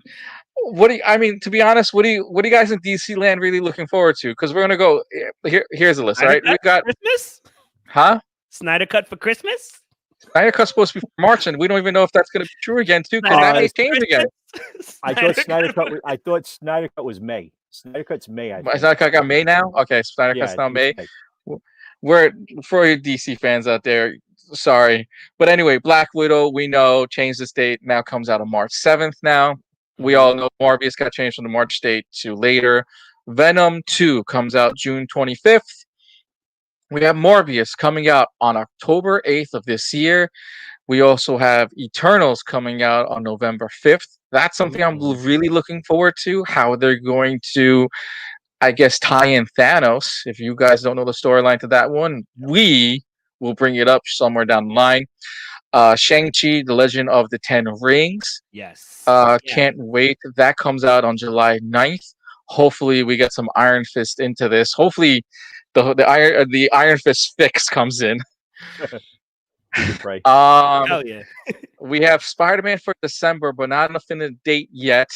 To be honest, what do you guys in DC land really looking forward to? Because we're gonna go here's the list, all right? We got Christmas, Snyder Cut for Christmas. Snyder Cut's supposed to be for March, and we don't even know if that's gonna be true again too, because that may change again. I thought Snyder Cut was May. Snyder Cut's May. Snyder Cut got May now. Okay, Snyder Cut's now May. We're for your DC fans out there. Sorry, but anyway, Black Widow, we know, changed this date. Now comes out on March 7th. Now we all know Morbius got changed from the March date to later. Venom 2 comes out June 25th. We have Morbius coming out on October 8th of this year. We also have Eternals coming out on November 5th. That's something I'm really looking forward to, how they're going to, I guess, tie in Thanos. If you guys don't know the storyline to that one, we will bring it up somewhere down the line. Shang-Chi, The Legend of the Ten Rings. Yes. Can't wait. That comes out on July 9th. Hopefully we get some Iron Fist into this. Hopefully the Iron Fist fix comes in. Hell yeah. We have Spider-Man for December, but not enough in the date yet.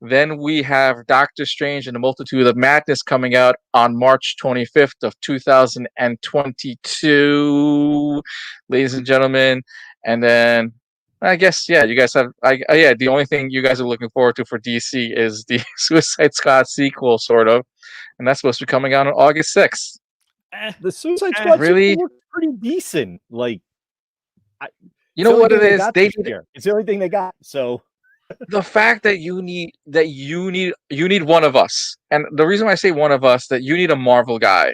Then we have Doctor Strange and the Multitude of Madness coming out on March 25th of 2022, ladies and gentlemen. And then I guess, you guys have, the only thing you guys are looking forward to for DC is the Suicide Squad sequel, sort of. And that's supposed to be coming out on August 6th. The Suicide Squad really looks pretty decent. Like, you know what it is? It's the only thing they got. So the fact that you need one of us, and the reason why I say one of us, that you need a Marvel guy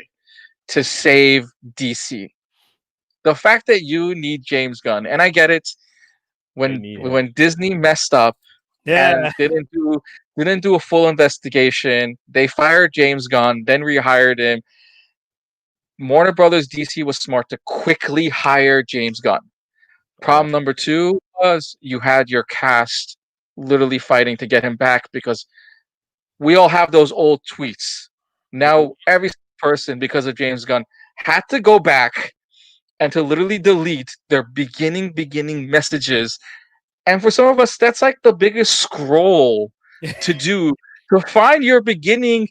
to save DC. The fact that you need James Gunn, and I get it, when Disney messed up and didn't do a full investigation, they fired James Gunn, then rehired him. Warner Brothers DC was smart to quickly hire James Gunn. Problem number 2 was you had your cast literally fighting to get him back because we all have those old tweets. Now every person, because of James Gunn, had to go back and to literally delete their beginning messages. And for some of us, that's like the biggest scroll to do, to find your beginning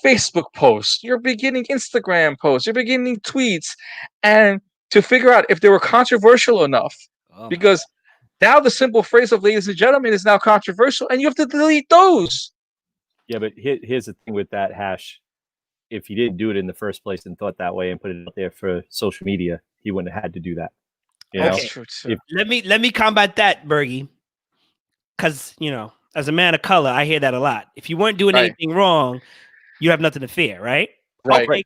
Facebook post, your beginning Instagram post, your beginning tweets, and to figure out if they were controversial enough. Because now the simple phrase of "ladies and gentlemen" is now controversial, and you have to delete those. Yeah, but here's the thing with that, Hash. If he didn't do it in the first place and thought that way and put it out there for social media, he wouldn't have had to do that. That's true too. Let me combat that, Bergy. Because, as a man of color, I hear that a lot. If you weren't doing anything wrong, you have nothing to fear, right? Right. Okay,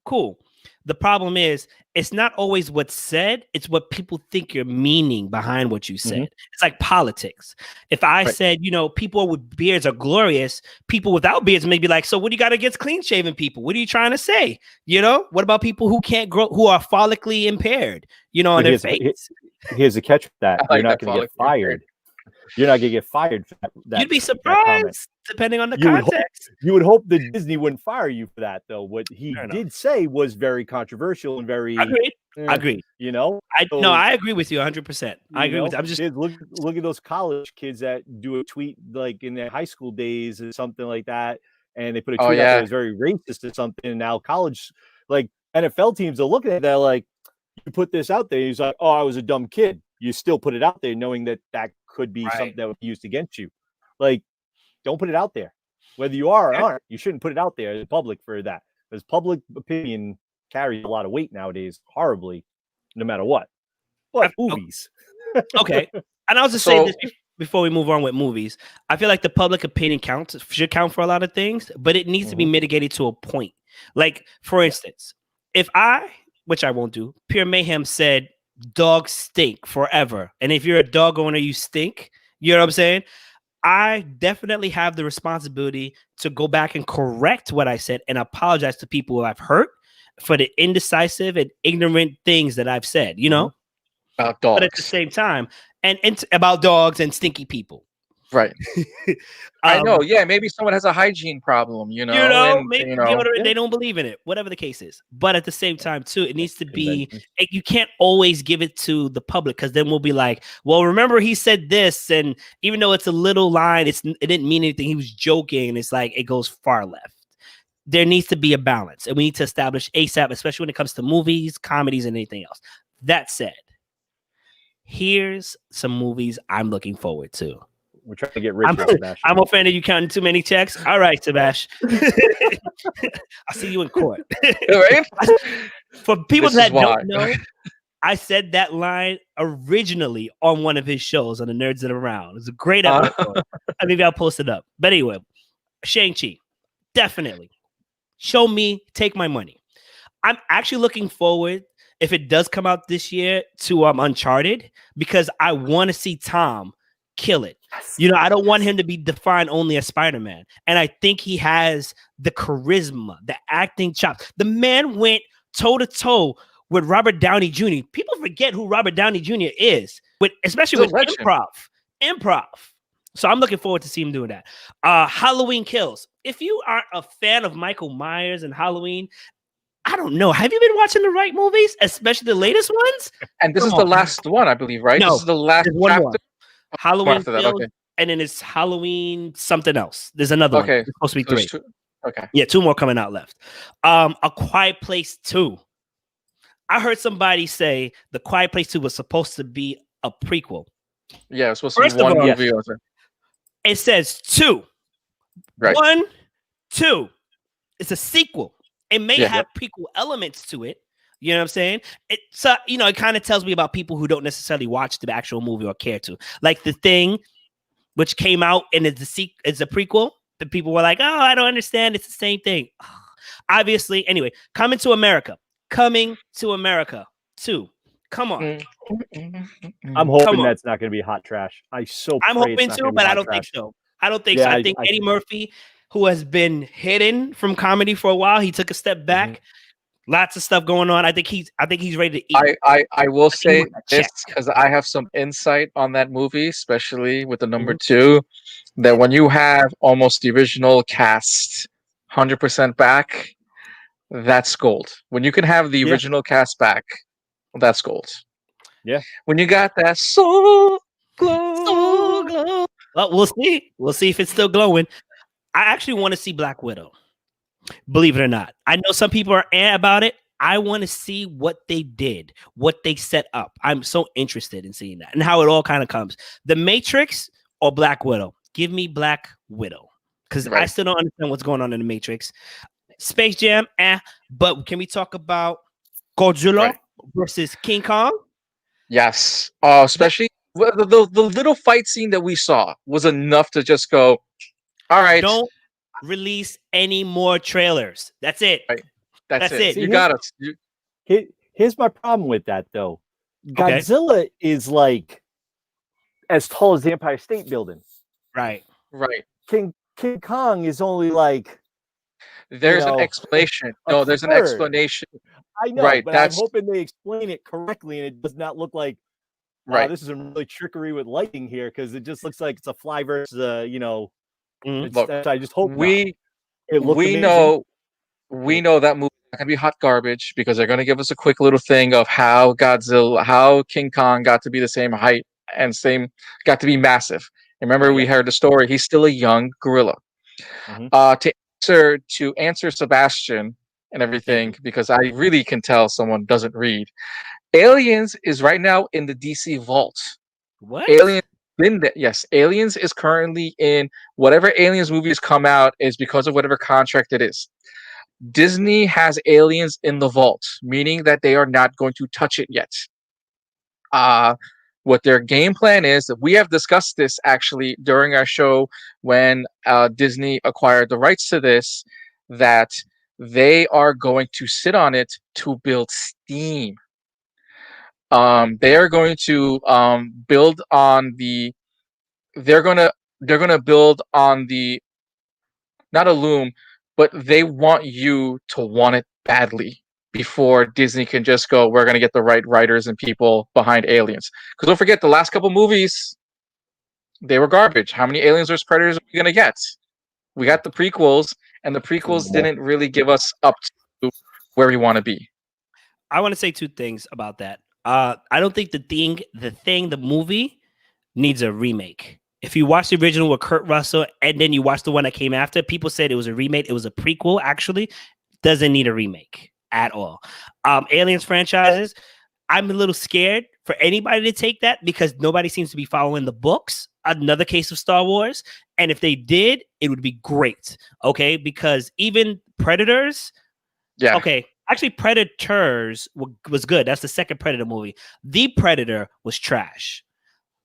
cool. The problem is, it's not always what's said, it's what people think you're meaning behind what you said. It's like politics. If I said, people with beards are glorious, people without beards may be like, so what do you got against clean shaven people? What are you trying to say? What about people who can't grow, who are follically impaired, on their face? Here's the catch with that. You're not going to get fired. You're not going to get fired for that. You'd be surprised, depending on the context. You would hope that Disney wouldn't fire you for that, though. What he did say was very controversial and very... Agreed. I agree with you 100%. I agree with you. I'm just... Look at those college kids that do a tweet like in their high school days or something like that, and they put a tweet out that was very racist or something, and now college, like NFL teams are looking at that like, you put this out there, he's like, oh, I was a dumb kid. you still put it out there knowing that that could be something that would be used against you. Like, don't put it out there. Whether you are or aren't, you shouldn't put it out there in public for that. Because public opinion carries a lot of weight nowadays, horribly, no matter what. But movies. Okay. And I'll just say this before we move on with movies. I feel like the public opinion should count for a lot of things, but it needs to be mitigated to a point. Like, for instance, if which I won't do, Pure Mayhem said dogs stink forever. And if you're a dog owner, you stink. You know what I'm saying? I definitely have the responsibility to go back and correct what I said and apologize to people who I've hurt for the indecisive and ignorant things that I've said, you know? About dogs. But at the same time, and about dogs and stinky people. Right. I know. Yeah, maybe someone has a hygiene problem, you know. Maybe they don't believe in it, whatever the case is. But at the same time, too, it needs to be, you can't always give it to the public, because then we'll be like, well, remember he said this, and even though it's a little line, it didn't mean anything. He was joking, and it's like it goes far left. There needs to be a balance, and we need to establish ASAP, especially when it comes to movies, comedies, and anything else. That said, here's some movies I'm looking forward to. We're trying to get rich. I'm offended you counting too many checks. All right, Sebastian. I'll see you in court. Right? For people that don't know, I said that line originally on one of his shows on the Nerds That Around. It's a great episode. Maybe I'll post it up. But anyway, Shang-Chi, definitely. Show me, take my money. I'm actually looking forward, if it does come out this year, to Uncharted, because I want to see Tom kill it. You know, I don't want him to be defined only as Spider-Man. And I think he has the charisma, the acting chops. The man went toe-to-toe with Robert Downey Jr. People forget who Robert Downey Jr. is, especially with improv. So I'm looking forward to see him doing that. Halloween Kills. If you aren't a fan of Michael Myers and Halloween, I don't know. Have you been watching the right movies, especially the latest ones? And this is the last one, I believe, right? No, this is the last chapter. Halloween Kills, and then it's Halloween something else. There's another one. It's supposed to be 3. Okay. Yeah, 2 more coming out left. A Quiet Place 2. I heard somebody say The Quiet Place 2 was supposed to be a prequel. Yeah, it's supposed to be one movie. It says 2. Right. 1, 2. It's a sequel. It may have prequel elements to it. You know what I'm saying? It kind of tells me about people who don't necessarily watch the actual movie or care to. Like The Thing, which came out and it's a prequel. The people were like, oh, I don't understand. It's the same thing. Obviously, anyway, Coming to America 2. Come on. I'm hoping that's not going to be hot trash. I'm hoping too, but I don't think so. I don't think so. I think Eddie Murphy, who has been hidden from comedy for a while, he took a step back. Lots of stuff going on. I think he's ready to eat. I will say this because I have some insight on that movie, especially with the number 2, that when you have almost the original cast 100% back, that's gold. When you can have the original cast back, that's gold. Yeah. When you got that soul glow. Well, we'll see. We'll see if it's still glowing. I actually want to see Black Widow. Believe it or not. I know some people are about it. I want to see what they did, what they set up. I'm so interested in seeing that and how it all kind of comes. The Matrix or Black Widow? Give me Black Widow, because I still don't understand what's going on in the Matrix. Space Jam, but can we talk about Godzilla versus King Kong? Yes. Especially the little fight scene that we saw was enough to just go, all right. Don't release any more trailers. That's it. Right. That's it. See, you got it. Here's my problem with that, though. Godzilla is like as tall as the Empire State Building. Right. King Kong is only like. There's an explanation. No, there's an explanation. I know, but I'm hoping they explain it correctly and it does not look like. Wow, this is a really trickery with lighting here, because it just looks like it's a fly versus Look, I just hope we know that movie is not gonna be hot garbage, because they're gonna give us a quick little thing of how King Kong got to be the same height and got to be massive. Remember, we heard the story. He's still a young gorilla. To answer Sebastian and everything, because I really can tell someone doesn't read. Aliens is right now in the DC vault. What? Aliens been there. Yes, Aliens is currently in whatever Aliens movies come out is because of whatever contract it is. Disney has Aliens in the vault, meaning that they are not going to touch it yet. What their game plan is, we have discussed this actually during our show when Disney acquired the rights to this, that they are going to sit on it to build steam. They are going to build on the. They're gonna build on the, not a loom, but they want you to want it badly before Disney can just go, we're gonna get the right writers and people behind Aliens. Because don't forget, the last couple movies, they were garbage. How many Aliens vs Predators are we gonna get? We got the prequels, and the prequels didn't really give us up to where we want to be. I want to say two things about that. I don't think the movie needs a remake. If you watch the original with Kurt Russell and then you watch the one that came after, people said it was a remake. It was a prequel, actually. Doesn't need a remake at all. Aliens franchises, I'm a little scared for anybody to take that because nobody seems to be following the books. Another case of Star Wars. And if they did, it would be great. Okay. Because even Predators. Yeah. Okay. Actually, Predators was good. That's the second Predator movie. The Predator was trash.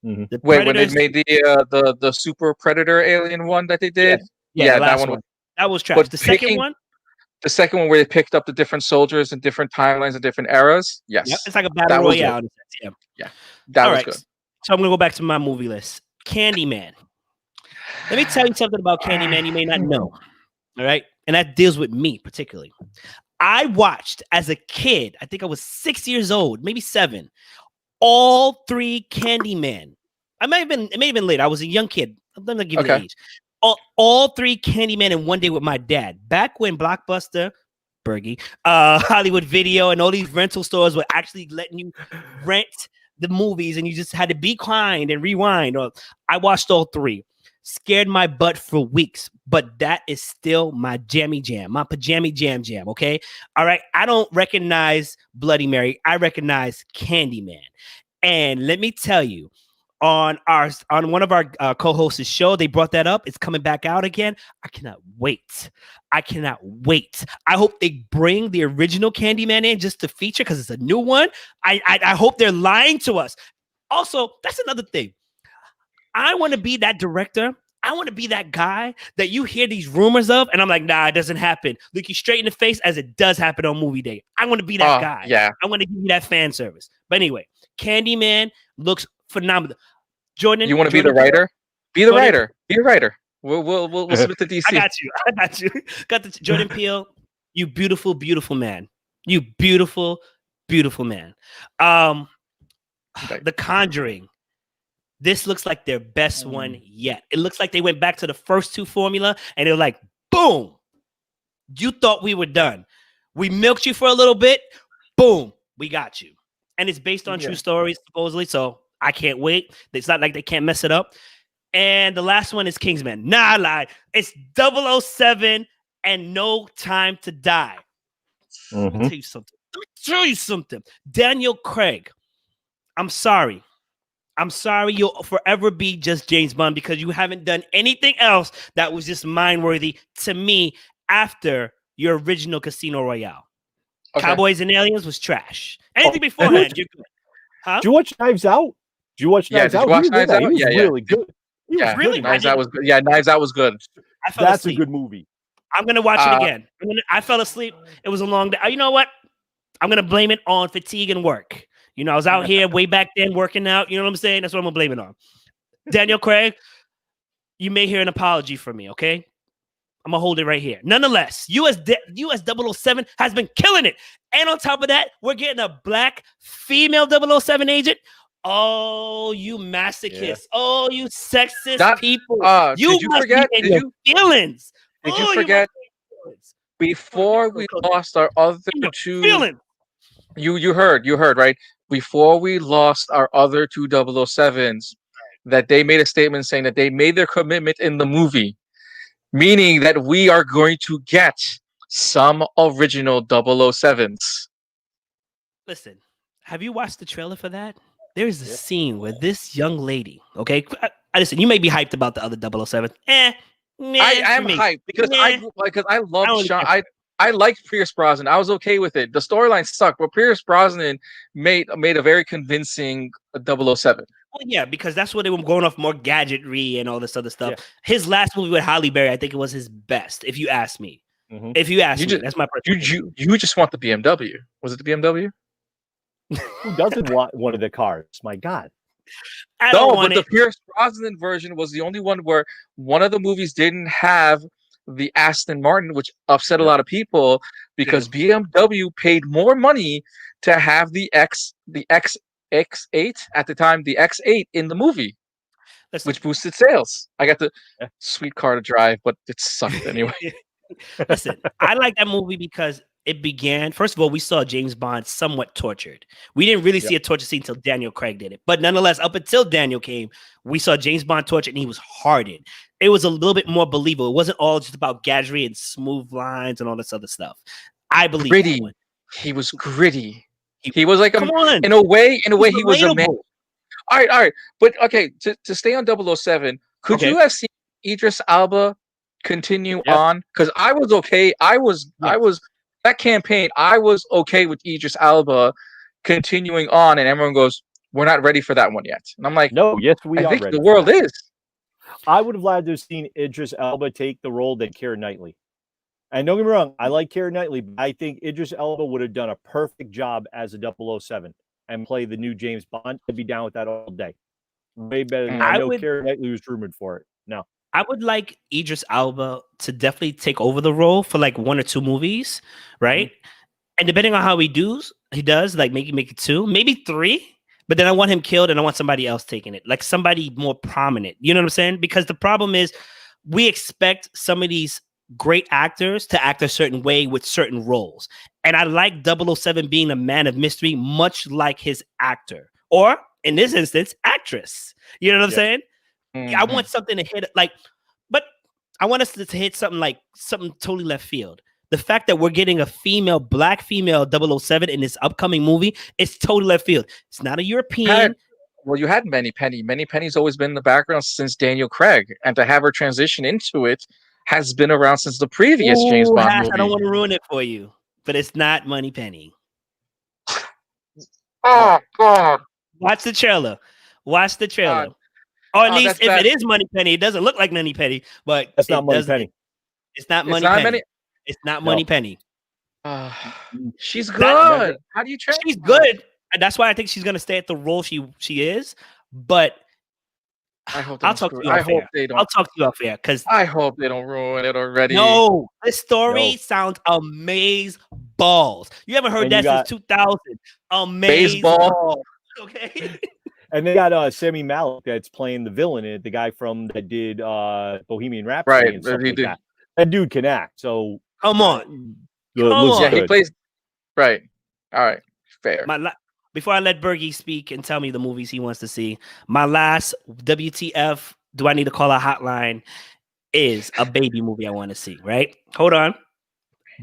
Mm-hmm. Wait, when they made the Super Predator Alien one that they did? Yeah, that one. That was trash. The second one where they picked up the different soldiers and different timelines and different eras. Yes. Yep, it's like a battle royale. Yeah. That was good. So I'm going to go back to my movie list. Candyman. Let me tell you something about Candyman you may not know. All right? And that deals with me particularly. I watched as a kid, I think I was 6 years old, maybe 7, all 3 Candyman. It may have been late. I was a young kid. I'm not giving the age. All 3 Candyman in one day with my dad. Back when Blockbuster, Bergy, Hollywood Video, and all these rental stores were actually letting you rent the movies, and you just had to be kind and rewind. I watched all 3. Scared my butt for weeks, but that is still my jammy jam, my pajama jam, okay? All right, I don't recognize Bloody Mary. I recognize Candyman. And let me tell you, on one of our co-hosts' show, they brought that up. It's coming back out again. I cannot wait. I hope they bring the original Candyman in just to feature because it's a new one. I hope they're lying to us. Also, that's another thing. I want to be that director. I want to be that guy that you hear these rumors of, and I'm like, nah, it doesn't happen. Look you straight in the face as it does happen on movie day. I want to be that guy. Yeah. I want to give you that fan service. But anyway, Candyman looks phenomenal. Jordan, you want to be the writer? Be the writer. Be a writer. We'll submit to DC. I got you. Got the Jordan Peele. You beautiful, beautiful man. You beautiful, beautiful man. The Conjuring. This looks like their best one yet. It looks like they went back to the first 2 formula and they're like, boom. You thought we were done. We milked you for a little bit. Boom. We got you. And it's based on true stories, supposedly. So I can't wait. It's not like they can't mess it up. And the last one is Kingsman. Nah, I lied. It's 007 and No Time to Die. Let me tell you something. Daniel Craig. I'm sorry. You'll forever be just James Bond because you haven't done anything else that was just mind-worthy to me after your original Casino Royale. Okay. Cowboys and Aliens was trash. Anything beforehand, you're good. Huh? Did you watch Knives Out? Did you watch Knives Out? He was really good. Knives Out was good. Yeah, Knives Out was good. That's a good movie. I'm going to watch it again. I fell asleep. It was a long day. You know what? I'm going to blame it on fatigue and work. You know, I was out here way back then working out. You know what I'm saying? That's what I'm going to blame it on. Daniel Craig, you may hear an apology from me, okay? I'm going to hold it right here. Nonetheless, US 007 has been killing it. And on top of that, we're getting a black female 007 agent. Oh, you masochists. Yeah. Oh, you sexist people. You must forget, be in your feelings. Did you forget? Before we lost our other 2... Feelings. You heard, right? Before we lost our other 2 007s, that they made a statement saying that they made their commitment in the movie, meaning that we are going to get some original 007s. Listen, Have you watched the trailer for that? There is a scene where this young lady, okay, listen, you may be hyped about the other 007. I am hyped because I loved Sean. I liked Pierce Brosnan. I was okay with it. The storyline sucked, but Pierce Brosnan made a very convincing 007. Well, yeah, because that's what they were going off more gadgetry and all this other stuff. Yeah. His last movie with Halle Berry, I think it was his best, if you ask me. Mm-hmm. If you ask me, that's my personal you just want the BMW. Was it the BMW? Who doesn't want one of the cars? My God. The Pierce Brosnan version was the only one where one of the movies didn't have the Aston Martin, which upset a lot of people because BMW paid more money to have the X8 at the time, the X8 in the movie, which boosted sales. I got the sweet car to drive, but it sucked anyway. Listen, I like that movie because it began. First of all, we saw James Bond somewhat tortured. We didn't really see a torture scene until Daniel Craig did it. But nonetheless, up until Daniel came, we saw James Bond tortured and he was hardened. It was a little bit more believable. It wasn't all just about gadgetry and smooth lines and all this other stuff. I believe gritty. He was gritty. He was like in a way he was a man. All right. But okay, to stay on 007, could you have seen Idris Elba continue on? Because I was okay. I was that campaign, I was okay with Idris Elba continuing on, and everyone goes, "We're not ready for that one yet." And I'm like, "No, yes, we are." I think ready the world is. I would have liked to have seen Idris Elba take the role than Keira Knightley. And don't get me wrong, I like Keira Knightley, but I think Idris Elba would have done a perfect job as a 007 and play the new James Bond. I'd be down with that all day. Way better than I know Keira Knightley was rumored for it. No. I would like Idris Elba to definitely take over the role for like 1 or 2 movies, right? Mm-hmm. And depending on how he does like make it 2, maybe 3. But then I want him killed and I want somebody else taking it, like somebody more prominent. You know what I'm saying? Because the problem is we expect some of these great actors to act a certain way with certain roles. And I like 007 being a man of mystery, much like his actor, or in this instance, actress. You know what I'm saying? Mm-hmm. I want something to hit but I want us to hit something totally left field. The fact that we're getting a black female 007 in this upcoming movie is totally left field. It's not a European. You had Manny Penny. Manny Penny's always been in the background since Daniel Craig, and to have her transition into it has been around since the previous James Bond movie. I don't want to ruin it for you, but it's not Money Penny. Oh God! Watch the trailer. Or at least if it is Money Penny, it doesn't look like Money Penny, but that's not Money Penny. It's not Money Penny. It's not Money Penny. She's good. How do you train? She's good. And that's why I think she's gonna stay at the role she is. But I'll talk to you off air. I'll talk to you off air because I hope they don't ruin it already. No, this story sounds amazing balls. You haven't heard that since 2000. Amazing baseball. Okay. And they got Sami Malek that's playing the villain in it, the guy that did Bohemian Rhapsody. Right. And stuff like that. That dude can act. So come on. Yeah, he plays. Right. All right. Fair. Before I let Bergy speak and tell me the movies he wants to see, my last WTF, do I need to call a hotline, is a baby movie I want to see, right? Hold on.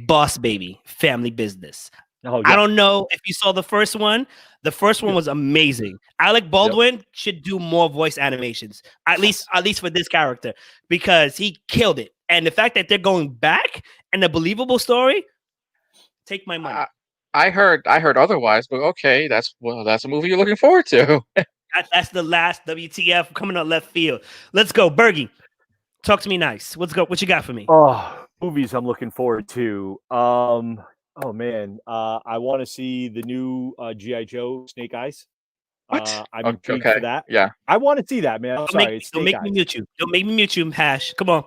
Boss Baby, Family Business. Oh, yeah. I don't know if you saw the first one. The first one was amazing. Alec Baldwin should do more voice animations, at least for this character, because he killed it. And the fact that they're going back and a believable story, take my money. I heard otherwise, but okay, that's a movie you're looking forward to. That's the last WTF coming up left field. Let's go, Bergy. Talk to me nice. Let's go. What you got for me? Oh, movies I'm looking forward to. Oh man, I want to see the new G.I. Joe Snake Eyes. I'm intrigued for that. Yeah, I want to see that, man. Don't make me mute you. Don't make me mute you, Hash. Come on.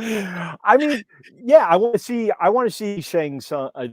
I mean, yeah, I want to see Shang Tsung. I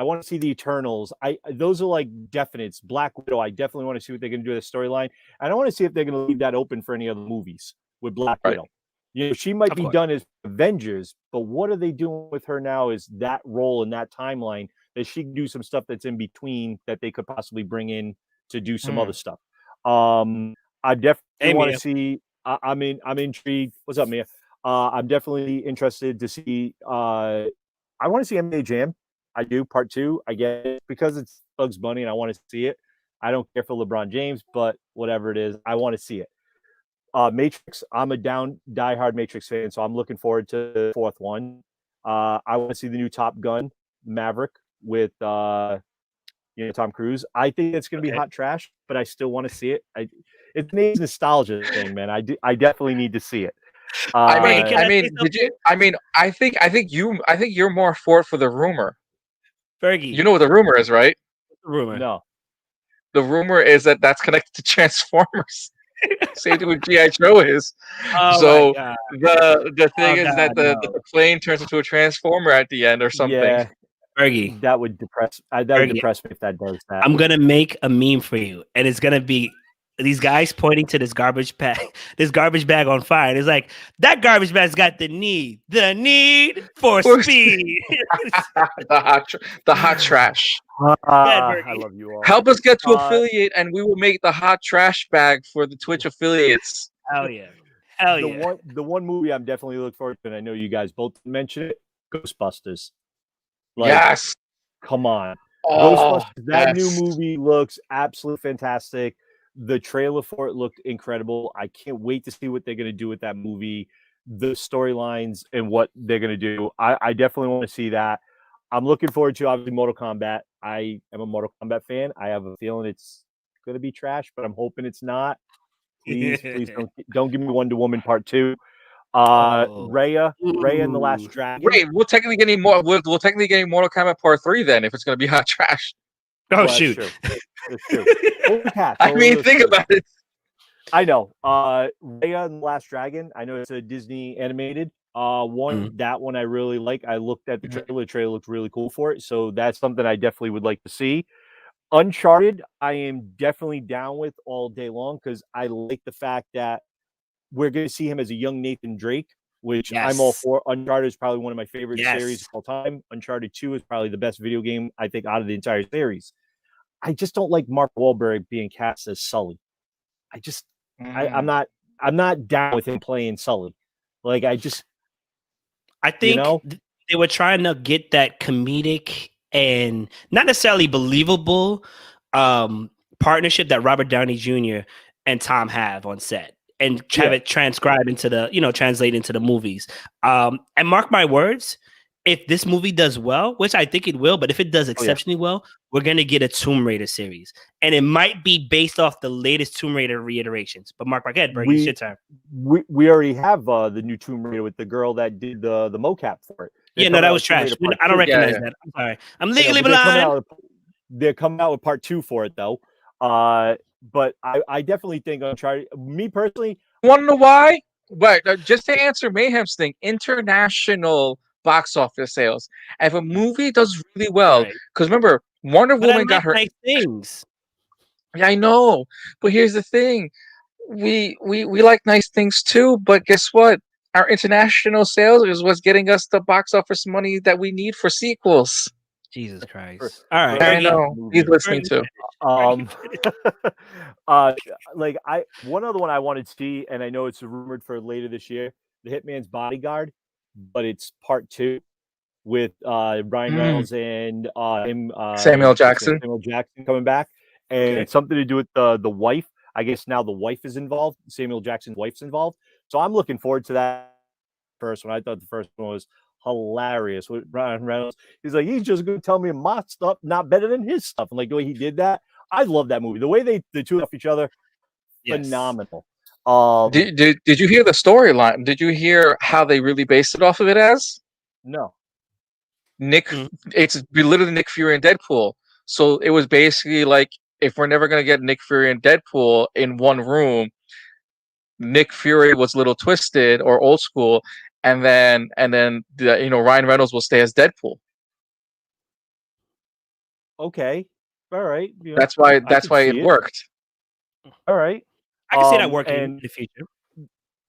want to see the Eternals. Those are like definites. Black Widow. I definitely want to see what they're going to do with the storyline, and I want to see if they're going to leave that open for any other movies with Black Widow. You know, she might be done as Avengers, but what are they doing with her now? Is that role in that timeline that she can do some stuff that's in between that they could possibly bring in to do some other stuff? I definitely want to see. I'm intrigued. What's up, Mia? I'm definitely interested to see. I want to see NBA Jam. I do. Part 2, I get it because it's Bugs Bunny and I want to see it. I don't care for LeBron James, but whatever it is, I want to see it. Matrix, I'm a diehard Matrix fan, so I'm looking forward to the 4th one. I want to see the new Top Gun Maverick with Tom Cruise. I think it's going to be hot trash, but I still want to see it. It's an age nostalgia thing, man. I definitely need to see it. I think you're more for it for the rumor. Bergy, you know what the rumor is, right? Rumor. No. The rumor is that's connected to Transformers. Same thing with G.I. Joe is. Oh so the thing is that the plane turns into a Transformer at the end or something. Yeah. Bergy, that would depress me if that does that. I'm gonna make a meme for you, and it's gonna be these guys pointing to this garbage bag on fire. And it's like, that garbage bag's got the need for speed. the hot trash. I love you all. Help us get to affiliate, and we will make the hot trash bag for the Twitch affiliates. Hell yeah. The one movie I'm definitely looking forward to, and I know you guys both mentioned it, Ghostbusters. Yes. Come on. Oh, Ghostbusters, that new movie looks absolutely fantastic. The trailer for it looked incredible. I can't wait to see what they're going to do with that movie, the storylines, and what they're going to do. I definitely want to see that. I'm looking forward to, obviously, Mortal Kombat. I am a Mortal Kombat fan. I have a feeling it's going to be trash, but I'm hoping it's not. Please don't give me Wonder Woman Part 2. Raya and the Last Dragon. Wait, we'll technically get any more. We'll technically get Mortal Kombat Part 3 then, if it's going to be hot trash. Oh, shoot. That's true. I mean, think about it. I know. Raya and the Last Dragon. I know it's a Disney animated one. That one I really like. I looked at the trailer. The trailer looked really cool for it. So that's something I definitely would like to see. Uncharted, I am definitely down with all day long because I like the fact that we're going to see him as a young Nathan Drake, which I'm all for. Uncharted is probably one of my favorite series of all time. Uncharted 2 is probably the best video game, I think, out of the entire series. I just don't like Mark Wahlberg being cast as Sully. I'm not down with him playing Sully. I think they were trying to get that comedic and not necessarily believable partnership that Robert Downey Jr. and Tom have on set, and have it transcribed into translate into the movies. And mark my words, if this movie does well, which I think it will, but if it does exceptionally well, we're going to get a Tomb Raider series. And it might be based off the latest Tomb Raider reiterations. But Mark, go ahead, Bergy, it's your turn. We already have the new Tomb Raider with the girl that did the mocap for it. That was trash. I don't recognize that. I'm sorry. I'm legally blind. They're coming out with part 2 for it, though. But I definitely think Uncharted, me personally. Want to know why? But just to answer Mayhem's thing, international box office sales. If a movie does really well, because remember, Wonder Woman got her nice things. Yeah, I know, but here's the thing: we like nice things too. But guess what? Our international sales is what's getting us the box office money that we need for sequels. Jesus Christ! All right, I know he's listening too. One other one I wanted to see, and I know it's rumored for later this year, The Hitman's Bodyguard, but it's part 2 with Ryan Reynolds and Samuel Jackson. Samuel Jackson coming back, and it's something to do with the wife. I guess now the wife is involved. Samuel Jackson's wife's involved, so I'm looking forward to that. First one, I thought the first one was hilarious with Ryan Reynolds. He's like, he's just going to tell me my stuff not better than his stuff, and like the way he did that, I love that movie. The way the two off each other, phenomenal. Did you hear the storyline? Did you hear how they really based it off of it as? No. It's literally Nick Fury and Deadpool. So it was basically like, if we're never going to get Nick Fury and Deadpool in one room, Nick Fury was a little twisted or old school, and then Ryan Reynolds will stay as Deadpool. Okay. All right. That's why it worked. All right. I can see that working in the future.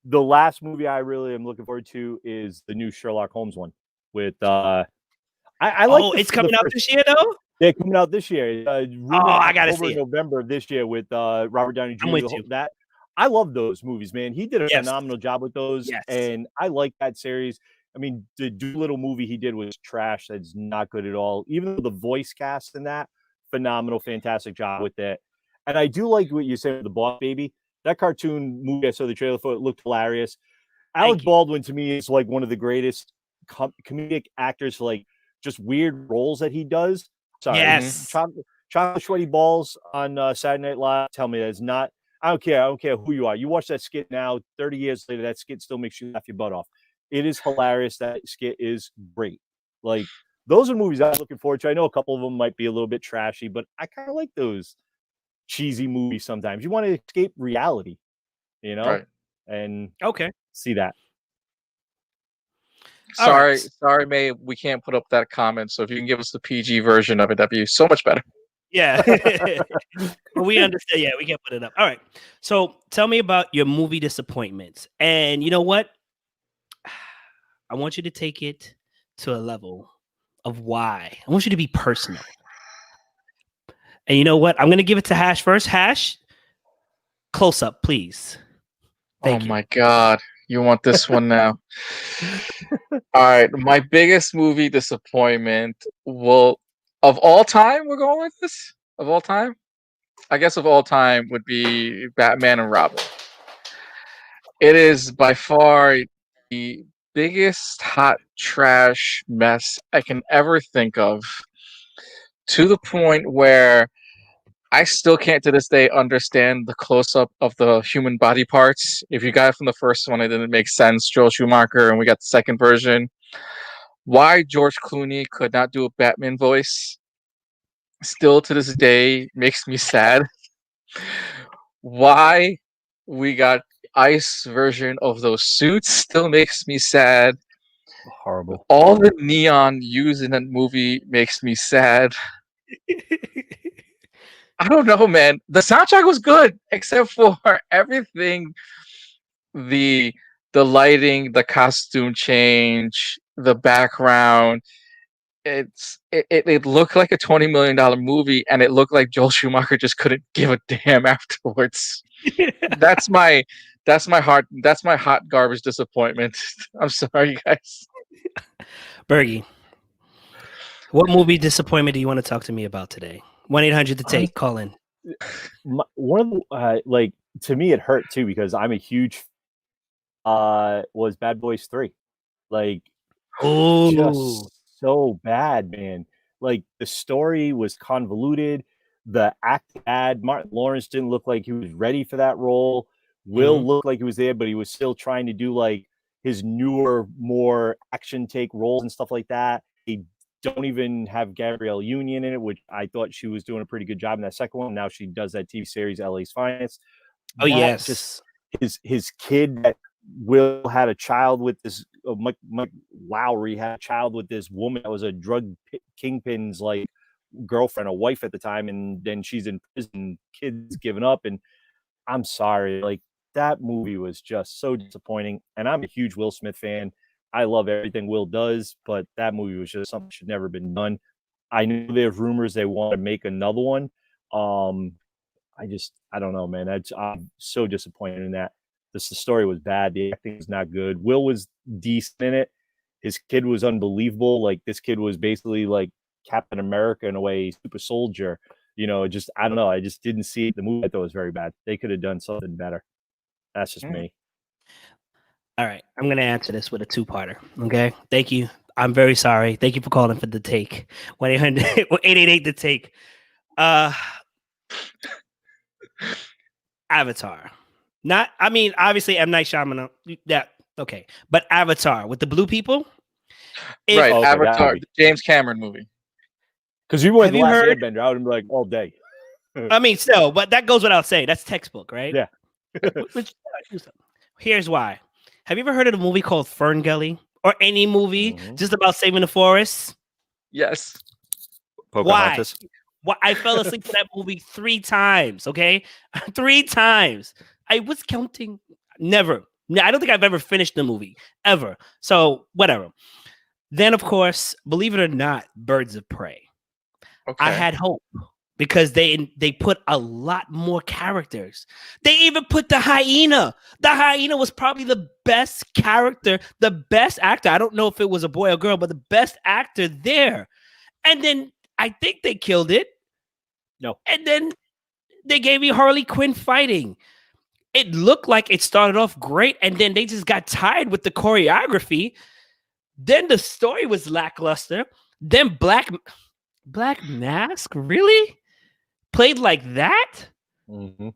The last movie I really am looking forward to is the new Sherlock Holmes one with it's coming out this year though? They're coming out this year. I gotta see it. November this year with Robert Downey Jr. I'm with you. I love those movies, man. He did a phenomenal job with those, and I like that series. mean, the Doolittle movie he did was trash. That's not good at all. Even though the voice cast in that, phenomenal, fantastic job with it. And I do like what you said with the Boss Baby. That cartoon movie I saw the trailer for, it looked hilarious. Alec Baldwin to me is like one of the greatest comedic actors for like just weird roles that he does. Sorry, yes, chocolate sweaty balls on Saturday Night Live. Tell me that's not. I don't care who you are. You watch that skit now, 30 years later, that skit still makes you laugh your butt off. It is hilarious. That skit is great. Like, those are movies I'm looking forward to. I know a couple of them might be a little bit trashy, but I kind of like those cheesy movies sometimes. You want to escape reality, you know? Right. And okay. see that. Sorry, right. sorry, May, we can't put up that comment. So if you can give us the PG version of it, that'd be so much better. Yeah. We understand. Yeah, we can't put it up. All right. So tell me about your movie disappointments. And you know what? I want you to take it to a level of why. I want you to be personal. And you know what? I'm going to give it to Hash first. Hash, close up, please. Thank you. My God. You want this one now? All right. My biggest movie disappointment of all time, we're going like this? Of all time? I guess of all time would be Batman and Robin. It is by far the biggest hot trash mess I can ever think of, to the point where I still can't to this day understand the close-up of the human body parts. If you got it from the first one, it didn't make sense. Joel Schumacher, and we got the second version. Why George Clooney could not do a Batman voice, still to this day makes me sad. Why we got ice version of those suits still makes me sad. Horrible. All the neon used in that movie makes me sad. I don't know, man. The soundtrack was good, except for everything. The lighting, the costume change, the background. It looked like a $20 million movie, and it looked like Joel Schumacher just couldn't give a damn afterwards. That's my hot garbage disappointment. I'm sorry, guys. Bergy, what movie disappointment do you want to talk to me about today? 1-800 to take. Call in. One of the like, to me it hurt too, because I'm a huge was Bad Boys 3. Like, just so bad, man. Like, the story was convoluted, the act bad. Martin Lawrence didn't look like he was ready for that role. Will looked like he was there, but he was still trying to do like his newer, more action take roles and stuff like that. He don't even have Gabrielle Union in it, which I thought she was doing a pretty good job in that second one. Now she does that TV series LA's Finest. Oh, yes. Just his kid that Will had a child with this Mike Lowry had a child with this woman that was a drug kingpin's like girlfriend, a wife at the time, and then she's in prison, kids giving up. And I'm sorry, like, that movie was just so disappointing. And I'm a huge Will Smith fan. I love everything Will does, but that movie was just something that should never been done. I know there's rumors they want to make another one. I don't know, man. I'm so disappointed in that. The story was bad. The acting was not good. Will was decent in it. His kid was unbelievable. Like, this kid was basically like Captain America in a way, super soldier. You know, just, I don't know. I just didn't see it. The movie I thought was very bad. They could have done something better. That's just me. All right. I'm going to answer this with a two-parter. Okay. Thank you. I'm very sorry. Thank you for calling for the take. 1-800-888 the take. Avatar. Not, I mean, obviously M. Night Shyamalan. That okay, but Avatar with the blue people. Right, okay, Avatar, the James Cameron movie. Because you went Last Airbender, I would be like all day. I mean, still, but that goes without saying. That's textbook, right? Yeah. Here's why. Have you ever heard of a movie called Fern Gully, or any movie just about saving the forest? Yes. Pocahontas. Why? I fell asleep to that movie 3 times. Okay, 3 times. I was counting. Never. I don't think I've ever finished the movie ever. So whatever. Then, of course, believe it or not, Birds of Prey. Okay. I had hope. because they put a lot more characters. They even put the hyena. The hyena was probably the best character, the best actor. I don't know if it was a boy or girl, but the best actor there. And then I think they killed it. No. And then they gave me Harley Quinn fighting. It looked like it started off great, and then they just got tired with the choreography. Then the story was lackluster. Then Black Mask, really? Played like that? Mm-hmm.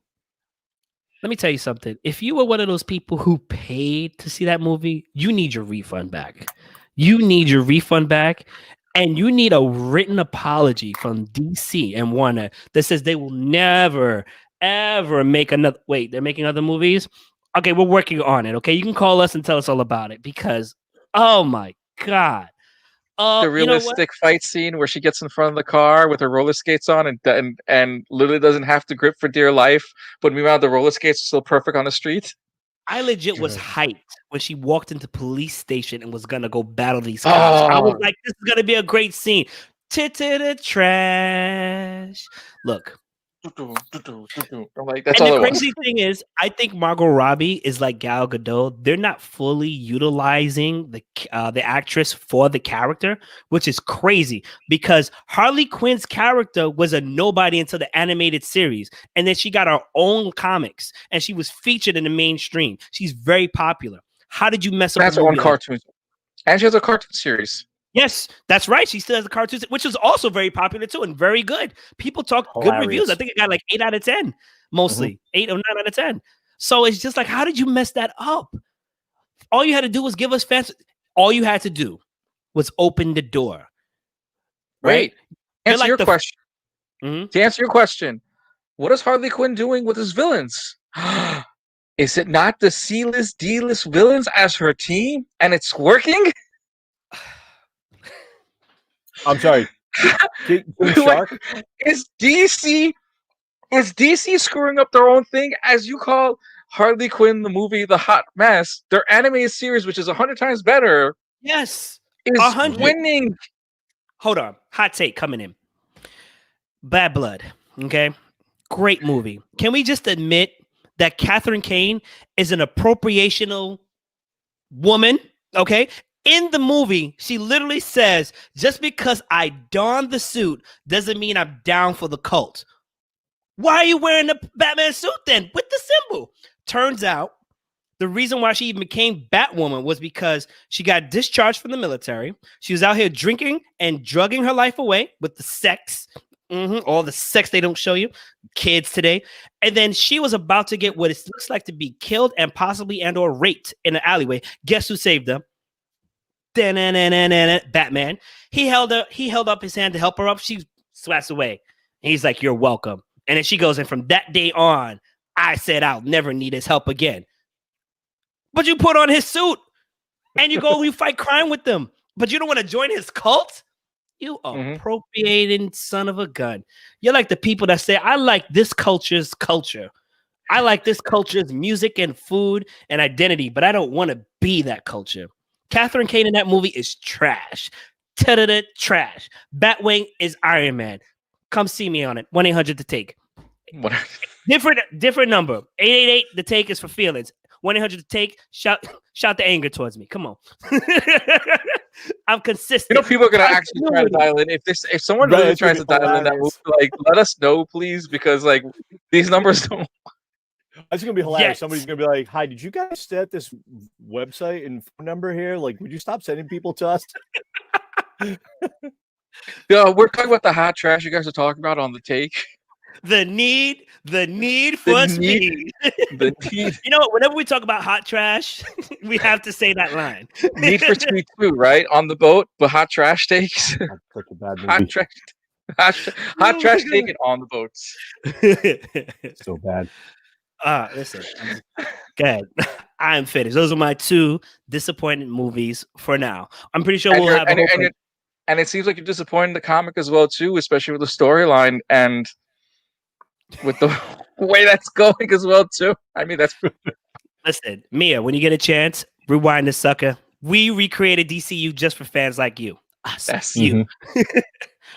Let me tell you something. If you were one of those people who paid to see that movie, you need your refund back. You need your refund back, and you need a written apology from DC and Warner that says they will never, ever make another. Wait, they're making other movies? Okay, we're working on it. Okay, you can call us and tell us all about it because, oh my God. The realistic fight scene where she gets in front of the car with her roller skates on and literally doesn't have to grip for dear life, but meanwhile the roller skates are still perfect on the street. I legit was hyped when she walked into police station and was gonna go battle these cops. I was like, this is gonna be a great scene. To trash. Look. I'm like, that's and all the crazy thing is, I think Margot Robbie is like Gal Gadot. They're not fully utilizing the actress for the character, which is crazy because Harley Quinn's character was a nobody until the animated series, and then she got her own comics, and she was featured in the mainstream. She's very popular. How did you mess up? That's her own cartoon, and she has a cartoon series. Yes, that's right. She still has a cartoon, which was also very popular too and very good. People talk good reviews. I think it got like 8 out of 10, mostly 8 or 9 out of 10. So it's just like, how did you mess that up? All you had to do was give us fans. All you had to do was open the door. Right? Answer your question. To answer your question, what is Harley Quinn doing with his villains? Is it not the C-list, D-list villains as her team, and it's working? I'm sorry. King Shark? Is DC screwing up their own thing? As you call Harley Quinn the movie the hot mess, their animated series, which is 100 times better, yes, is 100 winning. Hold on, hot take coming in. Bad Blood, okay, great movie. Can we just admit that Catherine Kane is an appropriational woman? Okay. In the movie, she literally says, just because I donned the suit doesn't mean I'm down for the cult. Why are you wearing the Batman suit then with the symbol? Turns out the reason why she even became Batwoman was because she got discharged from the military. She was out here drinking and drugging her life away with the sex. All the sex they don't show you. Kids today. And then she was about to get what it looks like to be killed and possibly and or raped in an alleyway. Guess who saved her? Batman. He held up his hand to help her up. She swats away. And he's like, "You're welcome." And then she goes, and from that day on, I said I'll never need his help again. But you put on his suit and you fight crime with them. But you don't want to join his cult? You appropriating son of a gun. You're like the people that say, I like this culture's culture. I like this culture's music and food and identity, but I don't want to be that culture. Catherine Kane in that movie is trash. Trash. Batwing is Iron Man. Come see me on it. 1-800 the take. Different number. 888 the take is for feelings. 1-800 the take. Shout the anger towards me. Come on. I'm consistent. You know, people are gonna actually try to dial in. If someone really tries to dial in that movie, like, let us know, please, because like these numbers don't. It's gonna be hilarious. Yes. Somebody's gonna be like, "Hi, did you guys set this website and phone number here? Like, would you stop sending people to us?" Yeah, we're talking about the hot trash you guys are talking about on the take. The need for speed. The need. You know what? Whenever we talk about hot trash, we have to say that line. Need for speed too, right? On the boat, but hot trash takes. Hot trash taken on the boats. So bad. Listen, good. I'm finished. Those are my 2 disappointing movies for now. I'm pretty sure we'll have. And it seems like you're disappointed in the comic as well too, especially with the storyline and with the way that's going as well too. I mean, that's. Listen, Mia, when you get a chance, rewind this sucker. We recreated DCU just for fans like you. Us, you.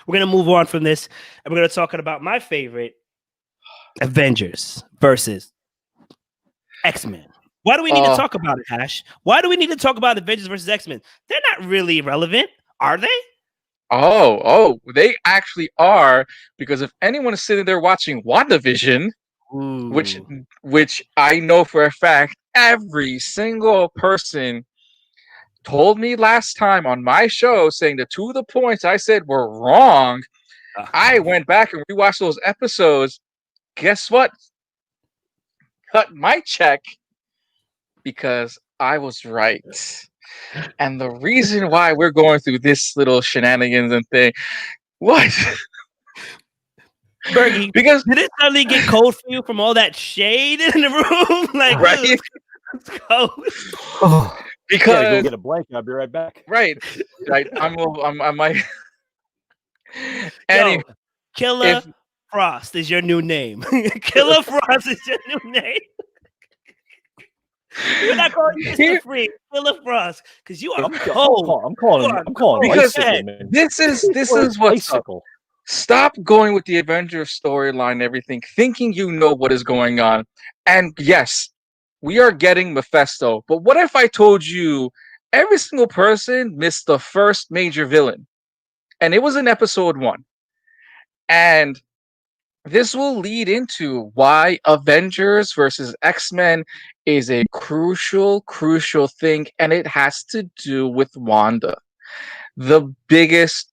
We're gonna move on from this, and we're gonna talk about my favorite, Avengers versus X-Men. Why do we need to talk about it, Hash? Why do we need to talk about Avengers versus X-Men? They're not really relevant, are they? Oh, they actually are, because if anyone is sitting there watching WandaVision, which I know for a fact every single person told me last time on my show, saying that two of the points I said were wrong. I went back and rewatched those episodes. Guess what? Cut my check because I was right. And the reason why we're going through this little shenanigans and thing, what? Bergy, because did it suddenly get cold for you from all that shade in the room? Like, right? Let's go. Because go get a blanket. I'll be right back. Right. I might. Yo, Killer Frost is your new name. Killer Frost is your new name. We're not calling you Mr. Free, Killer Frost, because you are cold. I'm calling because this is what's up. Stop going with the Avengers storyline and everything, thinking you know what is going on. And yes, we are getting Mephisto, but what if I told you every single person missed the first major villain? And it was in episode 1. And this will lead into why Avengers versus X-Men is a crucial thing, and it has to do with Wanda, the biggest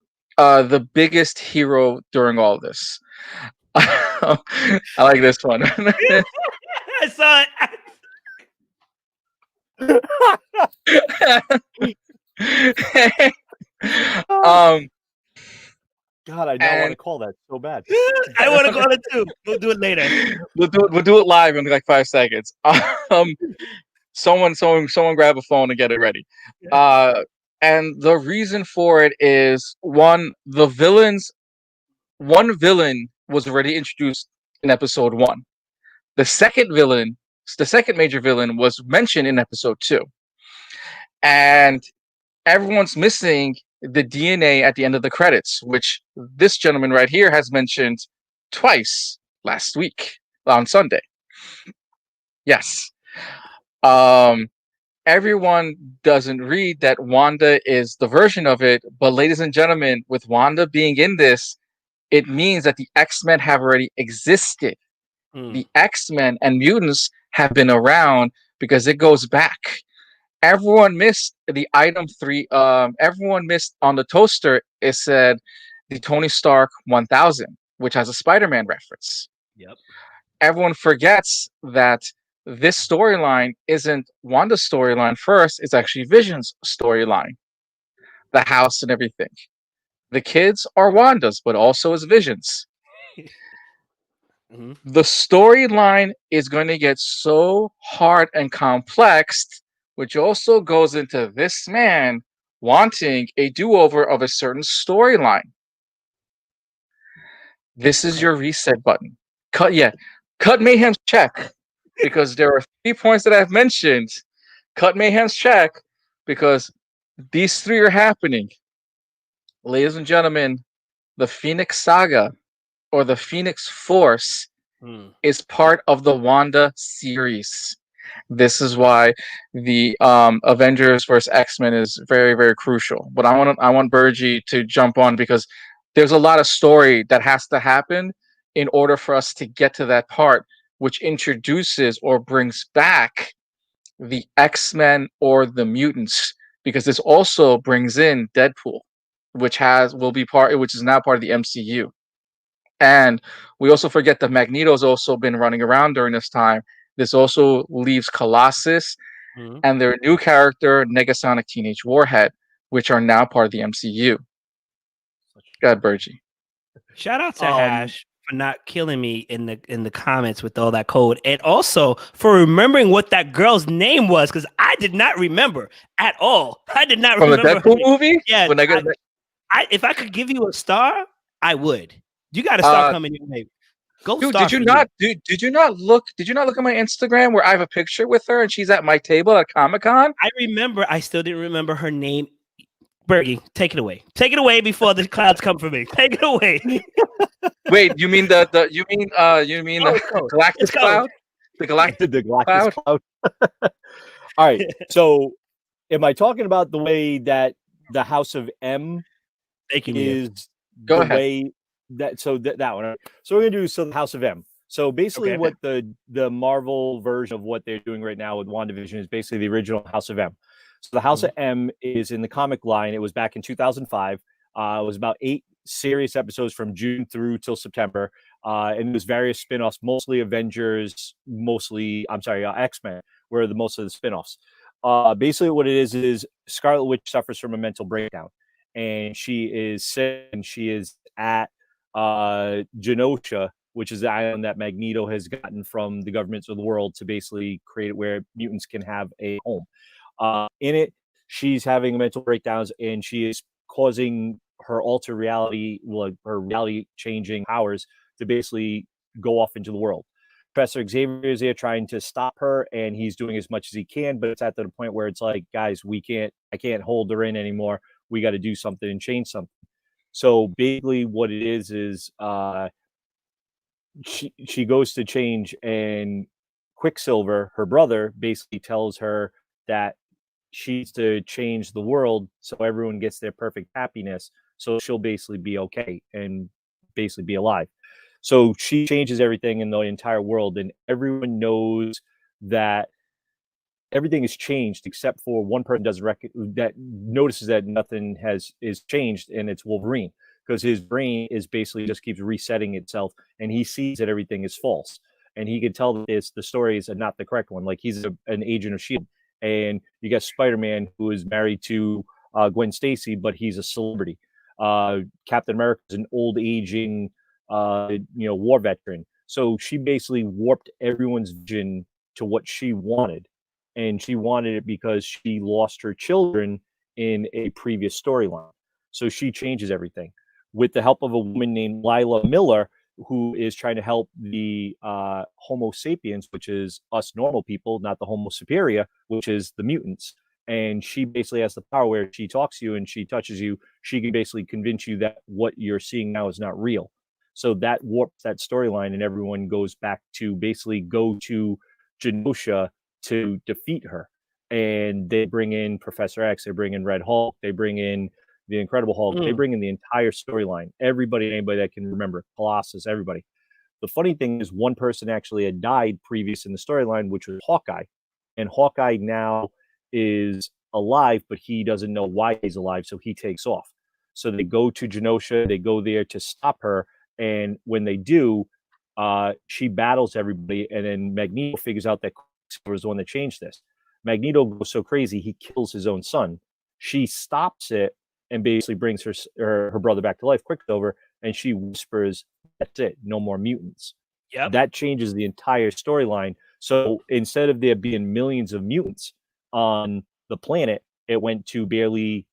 hero during all this. I like this one. I saw it. God, I don't want to call that so bad. I want to call it too. We'll do it later. We'll do it live in like 5 seconds. Someone grab a phone and get it ready. And the reason for it is one villain was already introduced in episode 1. The second major villain was mentioned in episode 2. And everyone's missing the DNA at the end of the credits, which this gentleman right here has mentioned twice last week on Sunday. Yes. Everyone doesn't read that Wanda is the version of it, but ladies and gentlemen, with Wanda being in this, it means that the X-Men have already existed. The X-Men and mutants have been around because it goes back. Everyone missed the item 3. Everyone missed on the toaster. It said the Tony Stark 1000, which has a Spider-Man reference. Yep. Everyone forgets that this storyline isn't Wanda's storyline first. It's actually Vision's storyline. The house and everything. The kids are Wanda's, but also is Vision's. The storyline is going to get so hard and complex, which also goes into this man wanting a do-over of a certain storyline. This is your reset button. Cut Mayhem's check, because there are 3 points that I've mentioned. Cut Mayhem's check, because these 3 are happening. Ladies and gentlemen, the Phoenix Saga, or the Phoenix Force, is part of the Wanda series. This is why the Avengers versus X-Men is very, very crucial. But I want Bergy to jump on, because there's a lot of story that has to happen in order for us to get to that part, which introduces or brings back the X-Men or the mutants, because this also brings in Deadpool, which is now part of the MCU. And we also forget that Magneto's also been running around during this time. This also leaves Colossus and their new character, Negasonic Teenage Warhead, which are now part of the MCU. Go ahead, Bergy. Shout out to Hash for not killing me in the comments with all that code, and also for remembering what that girl's name was, because I did not remember at all. I did not remember. From the Deadpool movie? Yeah. If I could give you a star, I would. You got to start coming your way. Dude, did you not look at my Instagram where I have a picture with her and she's at my table at Comic-Con? I remember. I still didn't remember her name Bergy, take it away. Take it away before the clouds come for me. Take it away. Wait, you mean the Galactus cloud? The Galactus Galactus cloud? All right. So, am I talking about the way that the House of M is Go the ahead. way that that one? Right? So we're gonna do the House of M. So basically, what the Marvel version of what they're doing right now with WandaVision is basically the original House of M. So the House of M is in the comic line. It was back in 2005. It was about 8 series episodes from June through till September. And there's various spin-offs, mostly Avengers, X-Men, were most of the spin-offs. Basically what it is Scarlet Witch suffers from a mental breakdown, and she is sick, and she is at Genosha, which is the island that Magneto has gotten from the governments of the world to basically create it where mutants can have a home. In it, she's having mental breakdowns, and she is causing her alter reality, her reality changing powers to basically go off into the world. Professor Xavier is there trying to stop her, and he's doing as much as he can, but it's at the point where it's like, guys, I can't hold her in anymore. We got to do something and change something. So basically what it is she goes to change, and Quicksilver, her brother, basically tells her that she needs to change the world so everyone gets their perfect happiness, so she'll basically be okay and basically be alive. So she changes everything in the entire world, and everyone knows that everything is changed except for one person that notices that nothing is changed, and it's Wolverine, because his brain is basically just keeps resetting itself, and he sees that everything is false, and he can tell that the story is not the correct one. Like, he's an agent of S.H.I.E.L.D., and you got Spider-Man, who is married to Gwen Stacy, but he's a celebrity. Captain America is an old aging war veteran. So she basically warped everyone's vision to what she wanted, and she wanted it because she lost her children in a previous storyline. So she changes everything with the help of a woman named Lila Miller, who is trying to help the Homo sapiens, which is us normal people, not the Homo superior, which is the mutants. And she basically has the power where she talks to you and she touches you. She can basically convince you that what you're seeing now is not real. So that warps that storyline, and everyone goes back to basically go to Genosha to defeat her. And they bring in Professor X, they bring in Red Hulk, they bring in the Incredible Hulk, they bring in the entire storyline. Anybody that can remember, Colossus, everybody. The funny thing is, one person actually had died previous in the storyline, which was Hawkeye. And Hawkeye now is alive, but he doesn't know why he's alive, so he takes off. So they go to Genosha, they go there to stop her, and when they do, she battles everybody, and then Magneto figures out that Quicksilver is the one that changed this. Magneto goes so crazy, he kills his own son. She stops it and basically brings her brother back to life, Quicksilver, and she whispers, "That's it, no more mutants." Yep. That changes the entire storyline. So instead of there being millions of mutants on the planet, it went to barely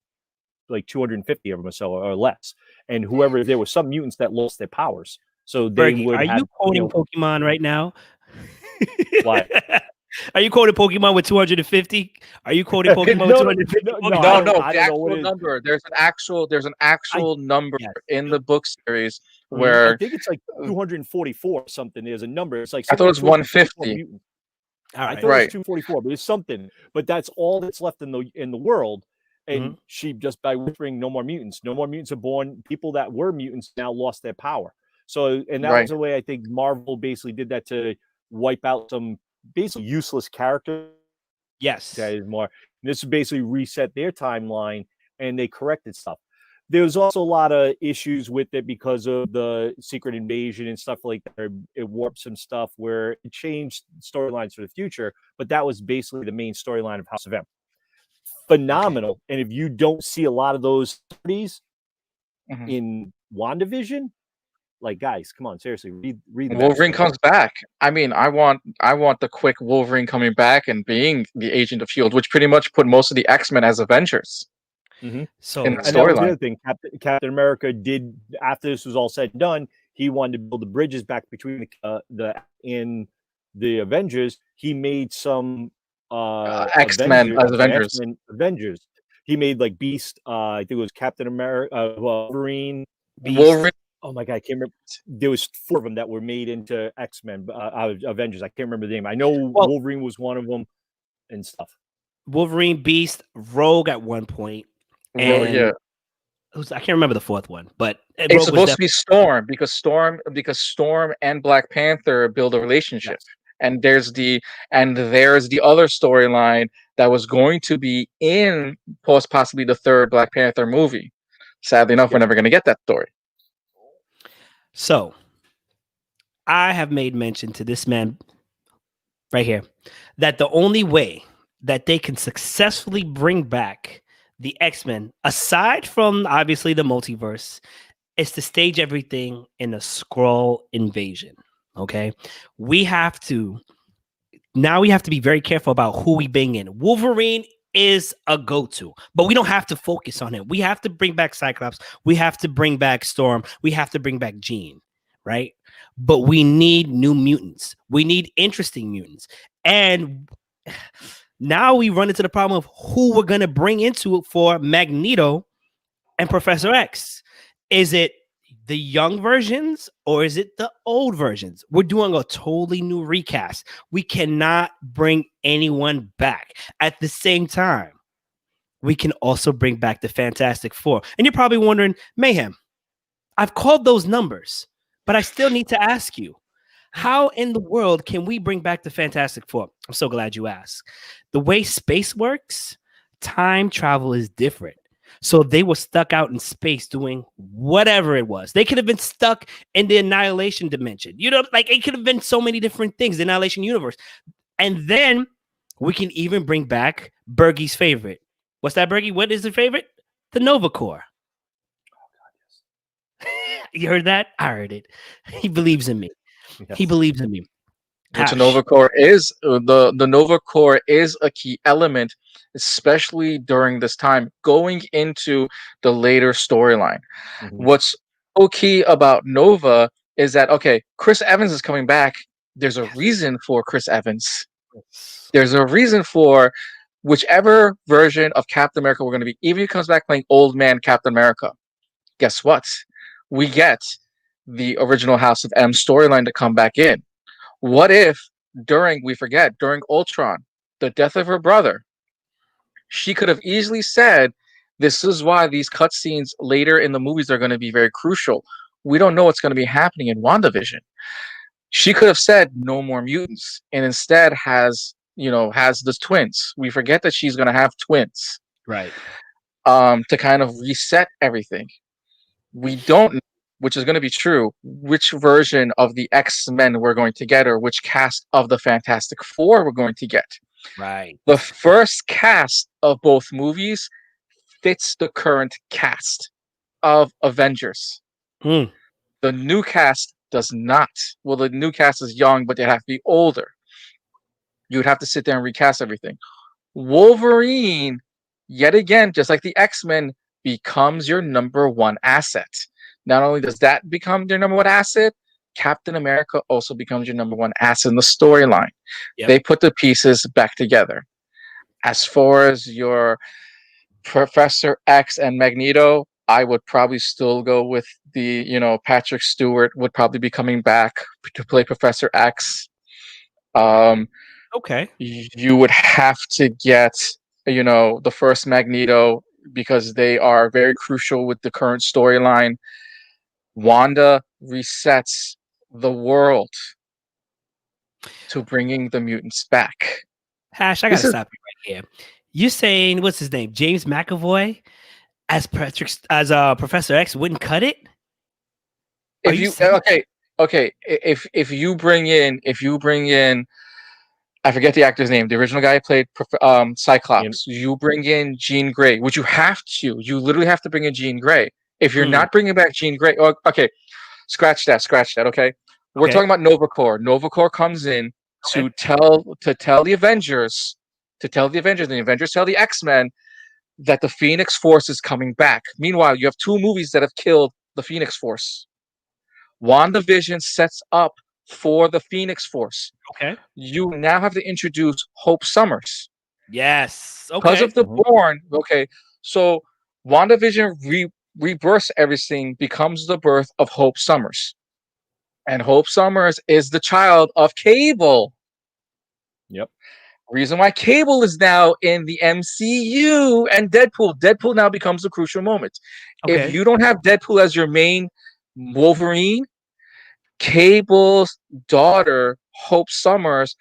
like 250 of them or so, or less. And there was some mutants that lost their powers. So they Bergy, would are have. you quoting Pokemon right now? Why? Are you quoting Pokemon with 250? Are you quoting Pokemon with 250? No, the actual number. There's an actual number in the book series where I think it's like 244 or something. There's a number. It's like I thought it was 150. All right. I thought it was 244, but it's something. But that's all that's left in the world. And she, just by whispering, "No more mutants. No more mutants are born." People that were mutants now lost their power. So, and that was the way I think Marvel basically did that, to wipe out some basically useless characters. Yes. That is more. This basically reset their timeline, and they corrected stuff. There's also a lot of issues with it because of the Secret Invasion and stuff like that. It warped some stuff where it changed storylines for the future, but that was basically the main storyline of House of M. Phenomenal. Okay. And if you don't see a lot of those stories in WandaVision, like, guys, come on, seriously, read Wolverine comes back. I mean, I want the quick Wolverine coming back and being the agent of S.H.I.E.L.D., which pretty much put most of the X-Men as Avengers. So, and that was the other thing. Captain America did, after this was all said and done, he wanted to build the bridges back between the Avengers. He made some X-Men as Avengers. Avengers. he made like Beast. I think it was Captain America, Wolverine, Beast. Wolverine. Oh my god, I can't remember. There was 4 of them that were made into X-Men, Avengers. I can't remember the name. I know Wolverine was one of them and stuff. Wolverine, Beast, Rogue at one point, and yeah. I can't remember the 4th one, but It's Rogue supposed to be Storm because Storm and Black Panther build a relationship. Yes. And there's the other storyline that was going to be in possibly the 3rd Black Panther movie. Sadly enough, we're never going to get that story. So, I have made mention to this man right here that the only way that they can successfully bring back the X-Men, aside from obviously the multiverse, is to stage everything in a Skrull invasion. Okay, we have to be very careful about who we bring in. Wolverine is a go-to, but we don't have to focus on him. We have to bring back Cyclops. We have to bring back Storm. We have to bring back Jean, right? But we need new mutants. We need interesting mutants. And now we run into the problem of who we're going to bring into it for Magneto and Professor X. Is it the young versions or is it the old versions? We're doing a totally new recast. We cannot bring anyone back. At the same time, we can also bring back the Fantastic Four. And you're probably wondering, Mayhem, I've called those numbers, but I still need to ask you, how in the world can we bring back the Fantastic Four? I'm so glad you asked. The way space works, time travel is different. So they were stuck out in space doing whatever it was. They could have been stuck in the Annihilation dimension. You know, like it could have been so many different things, the Annihilation universe. And then we can even bring back Bergy's favorite. What's that, Bergy? What is the favorite? The Nova Corps. You heard that? I heard it. He believes in me. Yes. He believes in me. Which Nova Corps is the Nova Corps is a key element, especially during this time, going into the later storyline. Mm-hmm. What's so key about Nova is that Chris Evans is coming back. There's a reason for Chris Evans. There's a reason for whichever version of Captain America we're going to be. Even if he comes back playing old man Captain America, guess what? We get the original House of M storyline to come back in. What if during Ultron, the death of her brother, she could have easily said, this is why these cutscenes later in the movies are going to be very crucial. We don't know what's going to be happening in WandaVision. She could have said no more mutants and instead has the twins. We forget that she's going to have twins. Right. To kind of reset everything. We don't know, which is going to be true, which version of the X-Men we're going to get or which cast of the Fantastic Four we're going to get. Right. The first cast of both movies fits the current cast of Avengers. The new cast does not. Well, the new cast is young, but they have to be older. You would have to sit there and recast everything. Wolverine, yet again, just like the X-Men, becomes your number one asset. Not only does that become your number one asset, Captain America also becomes your number one asset in the storyline. Yep. They put the pieces back together. As far as your Professor X and Magneto, I would probably still go with Patrick Stewart would probably be coming back to play Professor X. Okay. You would have to get, the first Magneto because they are very crucial with the current storyline. Wanda resets the world to bringing the mutants back. Hash, I gotta stop you right here. You saying what's his name? James McAvoy as Professor X wouldn't cut it? If you bring in I forget the actor's name. The original guy who played Cyclops. Yeah. You bring in Jean Grey, which you have to. You literally have to bring in Jean Grey. If you're not bringing back Jean Grey, scratch that. Okay, we're talking about Nova Corps. Nova Corps comes in to tell the Avengers, and the Avengers tell the X-Men that the Phoenix Force is coming back. Meanwhile, you have 2 movies that have killed the Phoenix Force. WandaVision sets up for the Phoenix Force. Okay. You now have to introduce Hope Summers. Yes. Okay. Because of the Bourne. Okay. So WandaVision rebirths everything, becomes the birth of Hope Summers. And Hope Summers is the child of Cable. Yep. Reason why Cable is now in the MCU and Deadpool now becomes a crucial moment. Okay. If you don't have Deadpool as your main Wolverine, Cable's daughter, Hope Summers,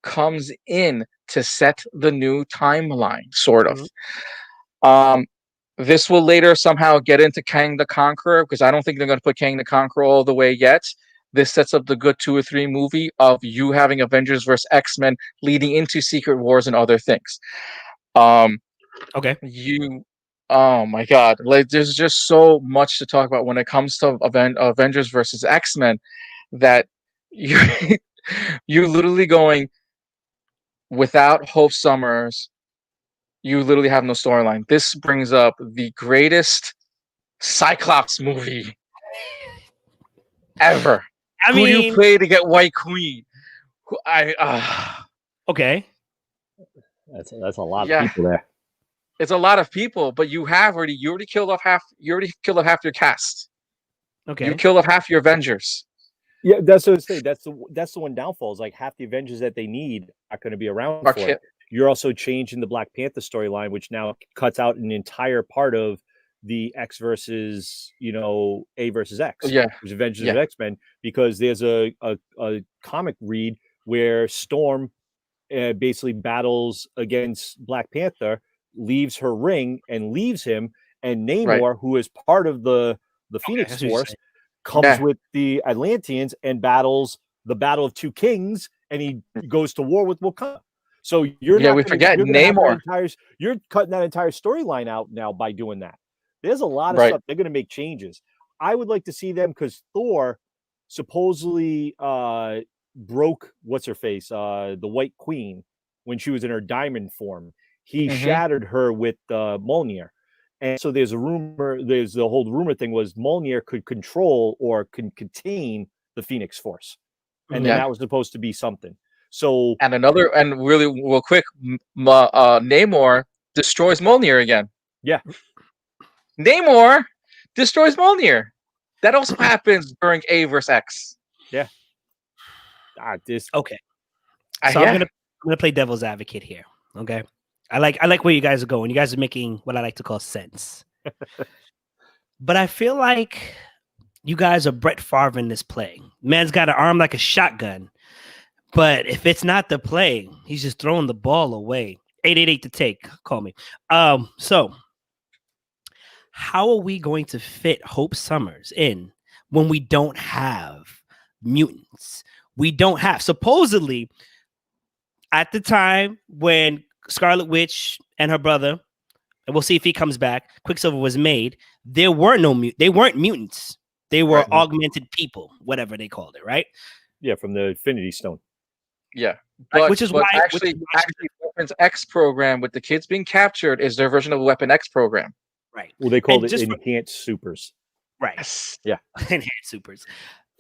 comes in to set the new timeline, sort of. This will later somehow get into Kang the Conqueror, because I don't think they're going to put Kang the Conqueror all the way yet. This sets up the good 2 or 3 movie of you having Avengers versus X-Men leading into Secret Wars and other things. Okay. Oh my God. Like, there's just so much to talk about when it comes to Avengers versus X-Men that you you're literally going, without Hope Summers, you literally have no storyline. This brings up the greatest Cyclops movie ever. I Who do you mean, play to get White Queen? okay. That's a lot Yeah. of people there. It's a lot of people, but you already killed off half your cast. Okay. You killed off half your Avengers. Yeah, that's what I say. That's the one downfall, is like half the Avengers that they need are going to be around for it. You're also changing the Black Panther storyline, which now cuts out an entire part of the X versus, A versus X. Yeah. Which is Avengers and X-Men, because there's a comic read where Storm basically battles against Black Panther, leaves her ring and leaves him, and Namor, who is part of the Phoenix Force, comes with the Atlanteans and battles the Battle of Two Kings, and he goes to war with Wakanda. So you're Namor. You're cutting that entire storyline out now by doing that. There's a lot of stuff. They're going to make changes. I would like to see them, because Thor supposedly broke what's her face, the White Queen, when she was in her diamond form. He shattered her with Mjolnir. And so there's the whole rumor thing was Mjolnir could control or can contain the Phoenix Force. And then that was supposed to be something. So and really real quick, Namor destroys Mjolnir again. Yeah. Namor destroys Mjolnir. That also happens during A versus X. Yeah. Okay. So I'm gonna play devil's advocate here. Okay. I like where you guys are going. You guys are making what I like to call sense. But I feel like you guys are Brett Favre in this play. Man's got an arm like a shotgun. But if it's not the play, he's just throwing the ball away. 888 to take. Call me. So how are we going to fit Hope Summers in when we don't have mutants? We don't have, supposedly, at the time when Scarlet Witch and her brother, and we'll see if he comes back, Quicksilver was made, they weren't mutants. They were augmented people, whatever they called it, right? Yeah, from the Infinity Stone. Yeah. Which is why actually Weapons X program, with the kids being captured, is their version of the Weapon X program. Right. Well, they called it Enhanced Supers. Right. Yeah. Enhanced Supers.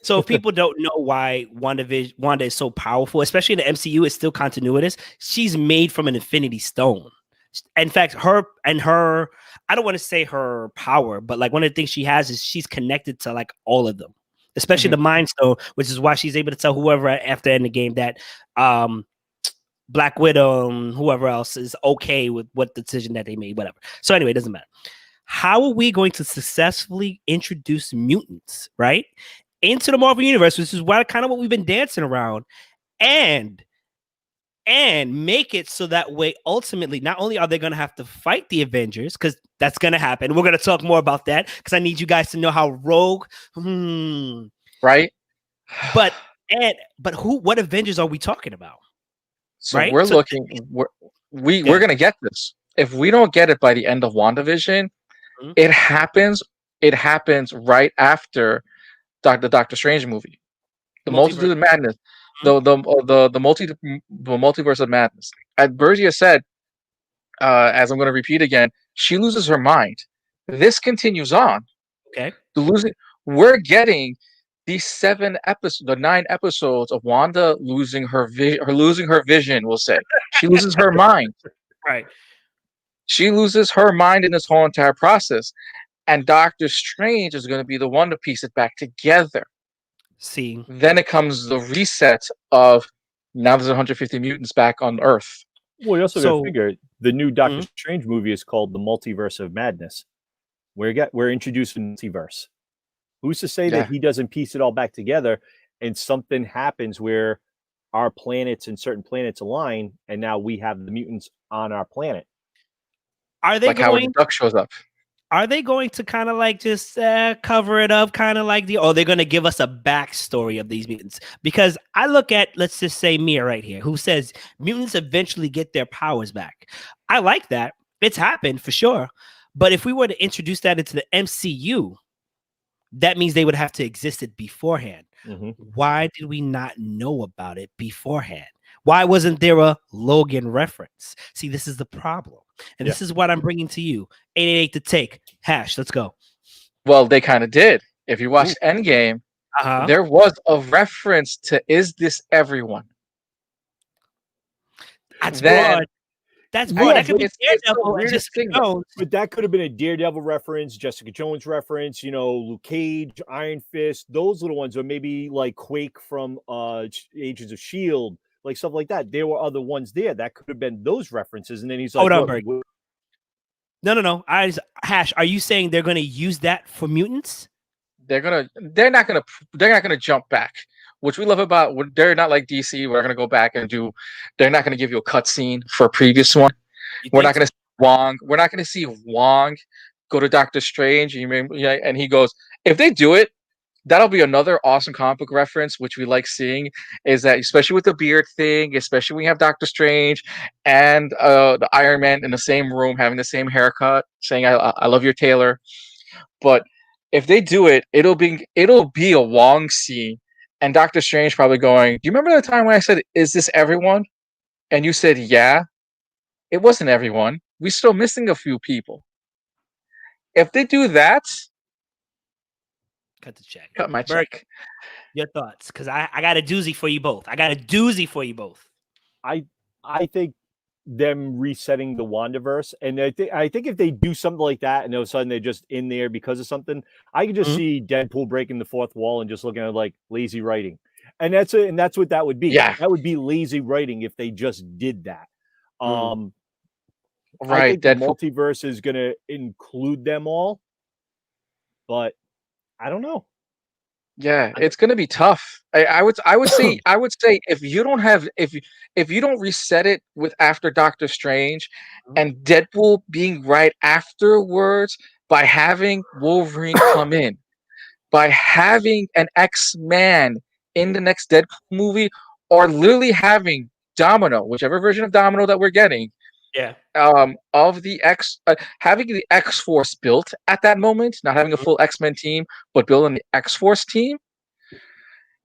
So if people don't know why Wanda is so powerful, especially in the MCU, it's still continuous. She's made from an Infinity Stone. In fact, her, I don't want to say her power, but like one of the things she has is she's connected to like all of them, especially the Mind Stone, which is why she's able to tell whoever after in the game that Black Widow and whoever else is okay with what decision that they made, whatever. So anyway, it doesn't matter. How are we going to successfully introduce mutants, right, into the Marvel Universe, which is what we've been dancing around, and make it so that way ultimately not only are they going to have to fight the Avengers, because that's going to happen. We're going to talk more about that because I need you guys to know how Rogue, right? But what Avengers are we talking about? So we're going to get this. If we don't get it by the end of WandaVision, it happens right after the Doctor Strange movie, the Multitude of Madness, the Multiverse of Madness. As Bergy has said, as I'm going to repeat again, she loses her mind. This continues on. Okay, we're getting these 9 episodes of Wanda losing her vision. We'll say she loses her mind. Right. She loses her mind in this whole entire process. And Doctor Strange is going to be the one to piece it back together. See, Then it comes the reset of now there's 150 mutants back on Earth. Well, you also got to So- figure the new Doctor Strange movie is called The Multiverse of Madness. We're introducing multiverse. Who's to say that he doesn't piece it all back together and something happens where our planets and certain planets align, and now we have the mutants on our planet? are they Like Howard going? the Duck shows up. Are they going to kind of like just cover it up, kind of like or they're going to give us a backstory of these mutants? Because I look at, let's just say Mia right here, who says mutants eventually get their powers back. I like that. It's happened for sure. But if we were to introduce that into the MCU, that means they would have to existed beforehand. Why did we not know about it beforehand? Why wasn't there a Logan reference? See, this is the problem. And this is what I'm bringing to you. 888 The Take. Hash, let's go. Well, they kind of did. If you watched Endgame, there was a reference to "Is this everyone?" That's broad. That's broad. That could be Daredevil and Jessica Jones. But that could have been a Daredevil reference, Jessica Jones reference, Luke Cage, Iron Fist, those little ones, or maybe like Quake from Agents of S.H.I.E.L.D., like stuff like that. There were other ones there that could have been those references. And then he's like, hold on, Bergy. No. Hash, are you saying they're going to use that for mutants? They're not gonna jump back. Which we love about, they're not like DC. We're gonna go back and they're not gonna give you a cutscene for a previous one. We're not gonna see Wong. We're not gonna see Wong go to Doctor Strange. And he goes, if they do it, that'll be another awesome comic book reference, which we like seeing, is that especially with the beard thing, especially when you have Doctor Strange and the Iron Man in the same room having the same haircut, saying I love your tailor. But if they do it, it'll be a Wong scene, and Doctor Strange probably going, "Do you remember the time when I said, 'Is this everyone?' And you said, 'Yeah.' It wasn't everyone. We're still missing a few people." If they do that, cut the check. Cut my check. Your thoughts, because I got a doozy for you both. I think them resetting the Wandaverse, and I think if they do something like that, and all of a sudden they're just in there because of something, I can just see Deadpool breaking the fourth wall and just looking at it like lazy writing, and that's it. And that's what that would be. Yeah, that would be lazy writing if they just did that. Right. I think the multiverse is going to include them all, but I don't know. Yeah, it's gonna be tough. I would say if you don't reset it with after Doctor Strange and Deadpool being right afterwards, by having Wolverine come in, by having an X-Man in the next Deadpool movie, or literally having Domino, whichever version of Domino that we're getting, of the having the X-Force built at that moment, not having a full X-Men team, but building the X-Force team,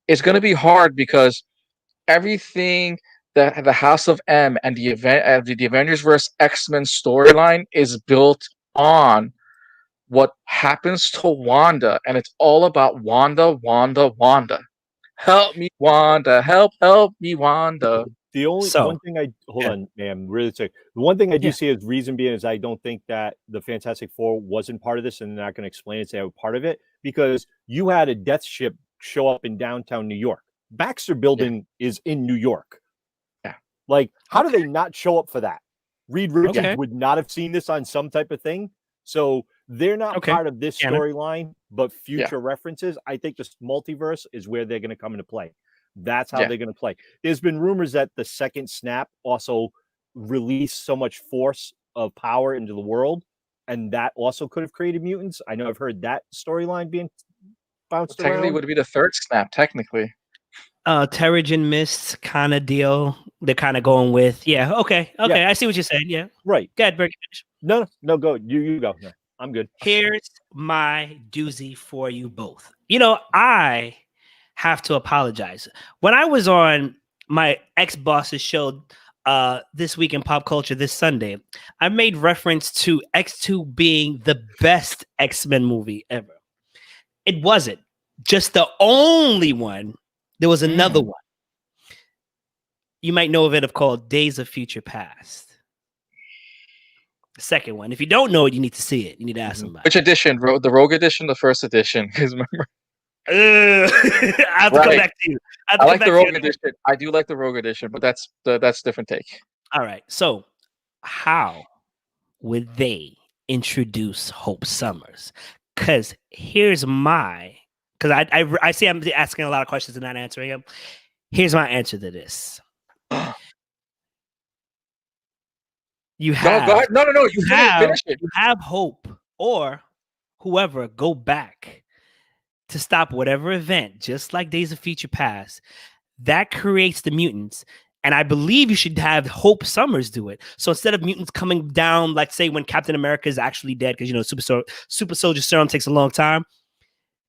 it's going to be hard because everything that the House of M and the Avengers vs. X-Men storyline is built on what happens to Wanda, and it's all about Wanda. Help me, Wanda. Help me, Wanda. The only one thing hold on, man, really quick. The one thing I do see as reason being is I don't think that the Fantastic Four wasn't part of this, and they're not going to explain it. Say they were part of it because you had a death ship show up in downtown New York. Baxter Building is in New York. Yeah, like how do they not show up for that? Reed Richards would not have seen this on some type of thing, so they're not part of this storyline. But future references, I think this multiverse is where they're going to come into play. That's how they're going to play. There's been rumors that the second snap also released so much force of power into the world, and that also could have created mutants. I know I've heard that storyline being bounced around. Technically, would be the third snap. Technically, Terrigen Mist kind of deal. They're kind of going with, okay. I see what you're saying. Yeah, right. Go ahead, Bergy. No, go. You go. No, I'm good. Here's my doozy for you both. I have to apologize. When I was on my ex-boss's show this week in pop culture this Sunday, I made reference to X2 being the best X-Men movie ever. It wasn't just the only one. There was another one. You might know of it, called Days of Future Past. The second one. If you don't know it, you need to see it. You need to ask somebody. Which edition? The Rogue edition, the first edition? Because remember, I have to come back to you. I like the Rogue edition. I do like the Rogue edition, but that's a different take. All right. So, how would they introduce Hope Summers? Because here's my. Because I see I'm asking a lot of questions and not answering them. Here's my answer to this. You have go ahead. No. You finish it. You have Hope or whoever go back to stop whatever event, just like Days of Future Past, that creates the mutants. And I believe you should have Hope Summers do it. So instead of mutants coming down, like say when Captain America is actually dead, because super soldier serum takes a long time.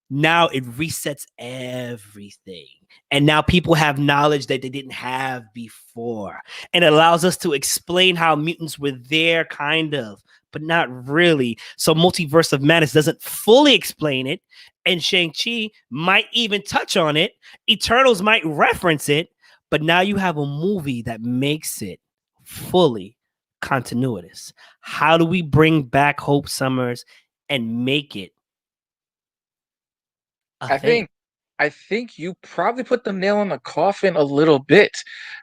Now it resets everything. And now people have knowledge that they didn't have before. And it allows us to explain how mutants were there, kind of, but not really. So Multiverse of Madness doesn't fully explain it. And Shang-Chi might even touch on it. Eternals might reference it. But now you have a movie that makes it fully continuous. How do we bring back Hope Summers and make it a thing? I think you probably put the nail on the coffin a little bit,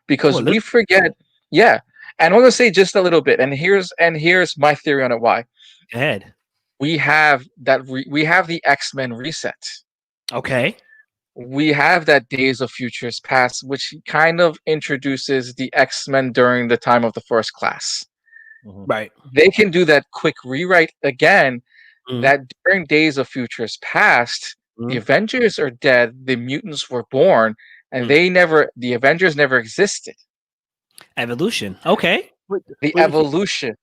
because we forget. Yeah, and I'm gonna say just a little bit. And here's my theory on it. Why? Go ahead. We have that. We have the X-Men reset. Okay. We have that Days of Futures Past, which kind of introduces the X-Men during the time of the First Class. Right. They can do that quick rewrite again. That during Days of Futures Past, the Avengers are dead, the mutants were born, and the Avengers never existed. Evolution. Okay. The evolution.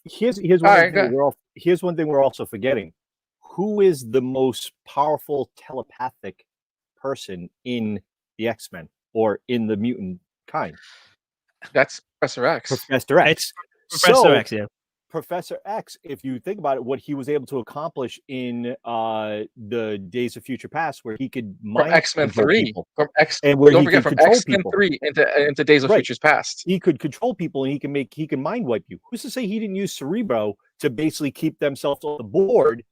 Here's one thing we're also forgetting. Who is the most powerful telepathic person in the X-Men or in the mutant kind? That's Professor X. Professor X. It's Professor X, yeah. Professor X, if you think about it, what he was able to accomplish in the Days of Future Past, where he could mind from X-Men 3, people, from X-Men 3 into Days of Futures Past, he could control people and he can mind wipe you. Who's to say he didn't use Cerebro to basically keep themselves on the board?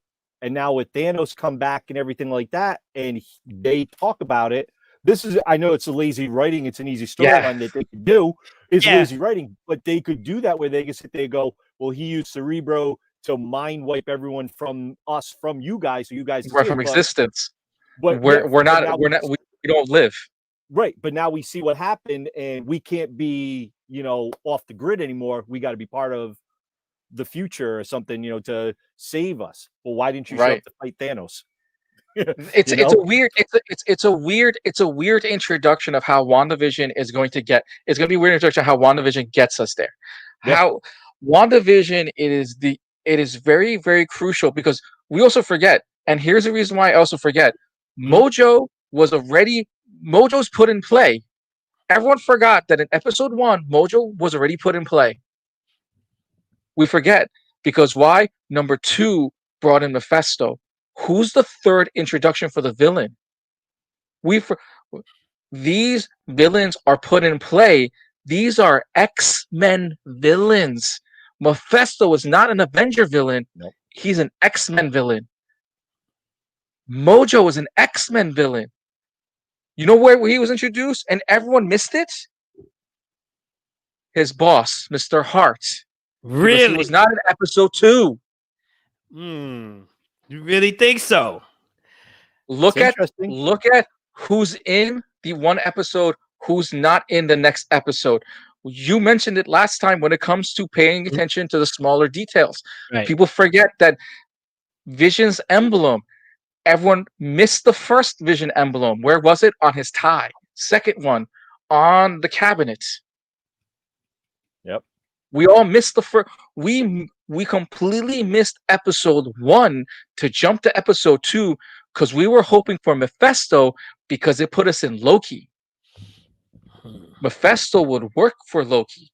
And now with Thanos come back and everything like that, and they talk about it. I know it's a lazy writing. It's an easy storyline that they could do. It's lazy writing, but they could do that where they can sit there and go, well, he used Cerebro to mind wipe everyone from us, from you guys, so you guys we're from existence. But we don't live. Right, but now we see what happened, and we can't be, off the grid anymore. We got to be part of the future or something, to save us. Well, why didn't you show up to fight Thanos? It's a weird introduction of how WandaVision is going to get. It's going to be a weird introduction of how WandaVision gets us there. Yep. How WandaVision it is very, very crucial, because we also forget, and here's the reason why I also forget. Mojo's put in play. Everyone forgot that in episode 1, Mojo was already put in play. We forget because why? Number 2 brought in Mephisto. Who's the third introduction for the villain? These villains are put in play. These are X-Men villains. Mephisto is not an Avenger villain. Nope. He's an X-Men villain. Mojo is an X-Men villain. You know where he was introduced and everyone missed it? His boss, Mr. Hart. Really? He was not in episode 2. You really think so? Look at who's in the one episode, who's not in the next episode. You mentioned it last time when it comes to paying attention to the smaller details. Right. People forget that Vision's emblem, everyone missed the first Vision emblem. Where was it? On his tie. Second one, on the cabinet. Yep. We all missed the first. We completely missed episode 1 to jump to episode 2 because we were hoping for Mephisto because it put us in Loki. Mephisto would work for Loki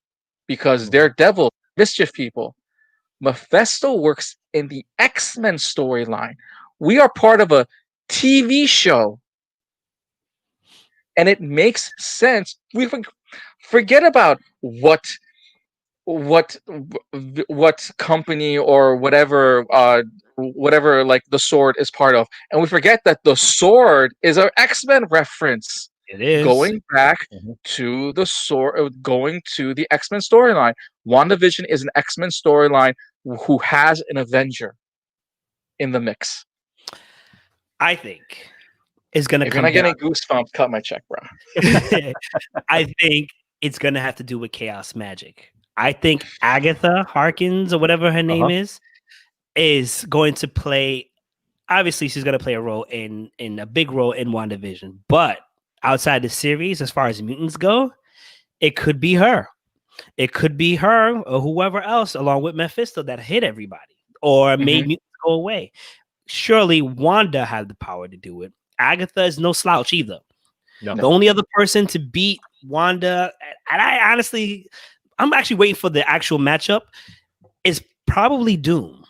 because they're devil, mischief people. Mephisto works in the X-Men storyline. We are part of a TV show. And it makes sense. We forget about what what company or whatever like the sword is part of, and we forget that the sword is an X-Men reference. It is Going back to the sword, going to the X-Men storyline. WandaVision is an X-Men storyline who has an Avenger in the mix. I think it's gonna If come you're not down. getting goosebumps, cut my check, bro. I think it's gonna have to do with chaos magic. I think Agatha Harkins or whatever her name is going to play. Obviously, she's gonna play a role in a big role in WandaVision, but outside the series, as far as mutants go, it could be her. It could be her or whoever else, along with Mephisto, that hit everybody or made mutants go away. Surely Wanda had the power to do it. Agatha is no slouch either. No. The only other person to beat Wanda, and I'm actually waiting for the actual matchup, is probably Doom.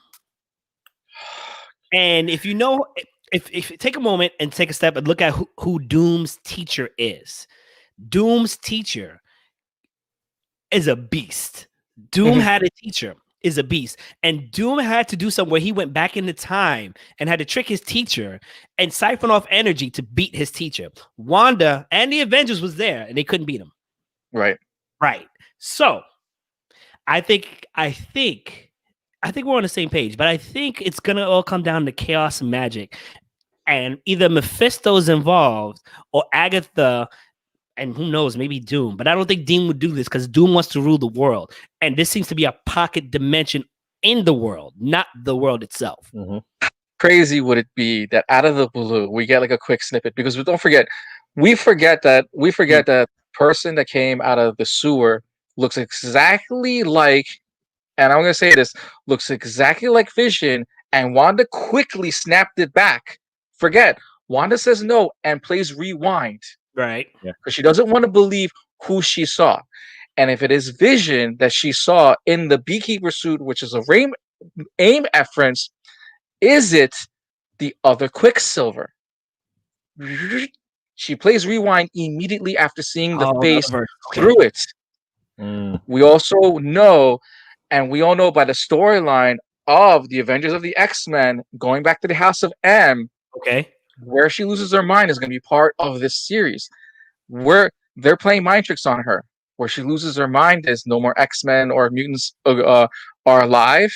And if you know, if you take a moment and take a step and look at who Doom's teacher is, Doom's teacher is a beast. Doom had a teacher, is a beast. And Doom had to do something where he went back into time and had to trick his teacher and siphon off energy to beat his teacher. Wanda and the Avengers was there and they couldn't beat him. Right. So I think we're on the same page, but I think it's gonna all come down to chaos magic. And either Mephisto's involved or Agatha, and who knows, maybe Doom. But I don't think Doom would do this because Doom wants to rule the world. And this seems to be a pocket dimension in the world, not the world itself. Crazy would it be that out of the blue we get like a quick snippet, because we forget that person that came out of the sewer looks exactly like, and I'm gonna say this, looks exactly like Vision, and Wanda quickly snapped it back. Forget. Wanda says no and plays rewind. Right. Because she doesn't want to believe who she saw. And if it is Vision that she saw in the beekeeper suit, which is a AIM reference, is it the other Quicksilver? She plays rewind immediately after seeing the face through it. We also know, and we all know by the storyline of the Avengers of the X-Men going back to the House of M, where she loses her mind is going to be part of this series. Where they're playing mind tricks on her, where she loses her mind is no more X-Men or mutants are alive,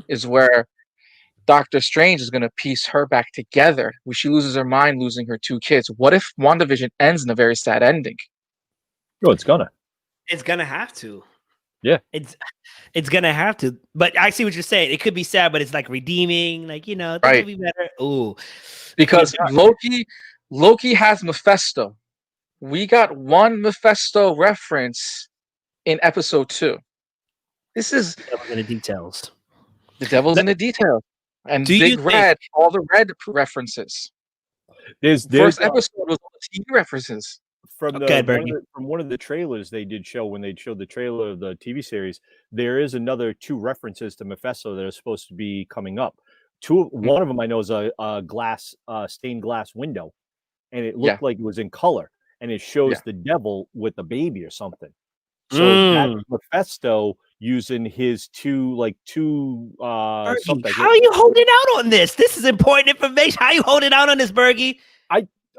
is where Doctor Strange is going to piece her back together. When she loses her mind, losing her two kids. What if WandaVision ends in a very sad ending? Oh, it's gonna have to. Yeah, it's gonna have to. But I see what you're saying. It could be sad, but it's like redeeming. Like, things will be better. Ooh, because Loki has Mephisto. We got one Mephisto reference in episode 2. This is the devil's in the details. The devil's in the details. And Big Red, all the red references. First episode was all the TV references. From one of the trailers they did show, when they showed the trailer of the TV series, there is another 2 references to Mephisto that are supposed to be coming up. One of them I know is a stained glass window, and it looked like it was in color, and it shows the devil with the baby or something. So that's Mephisto using his two something. How are you holding out on this? This is important information. How are you holding out on this, Bergy?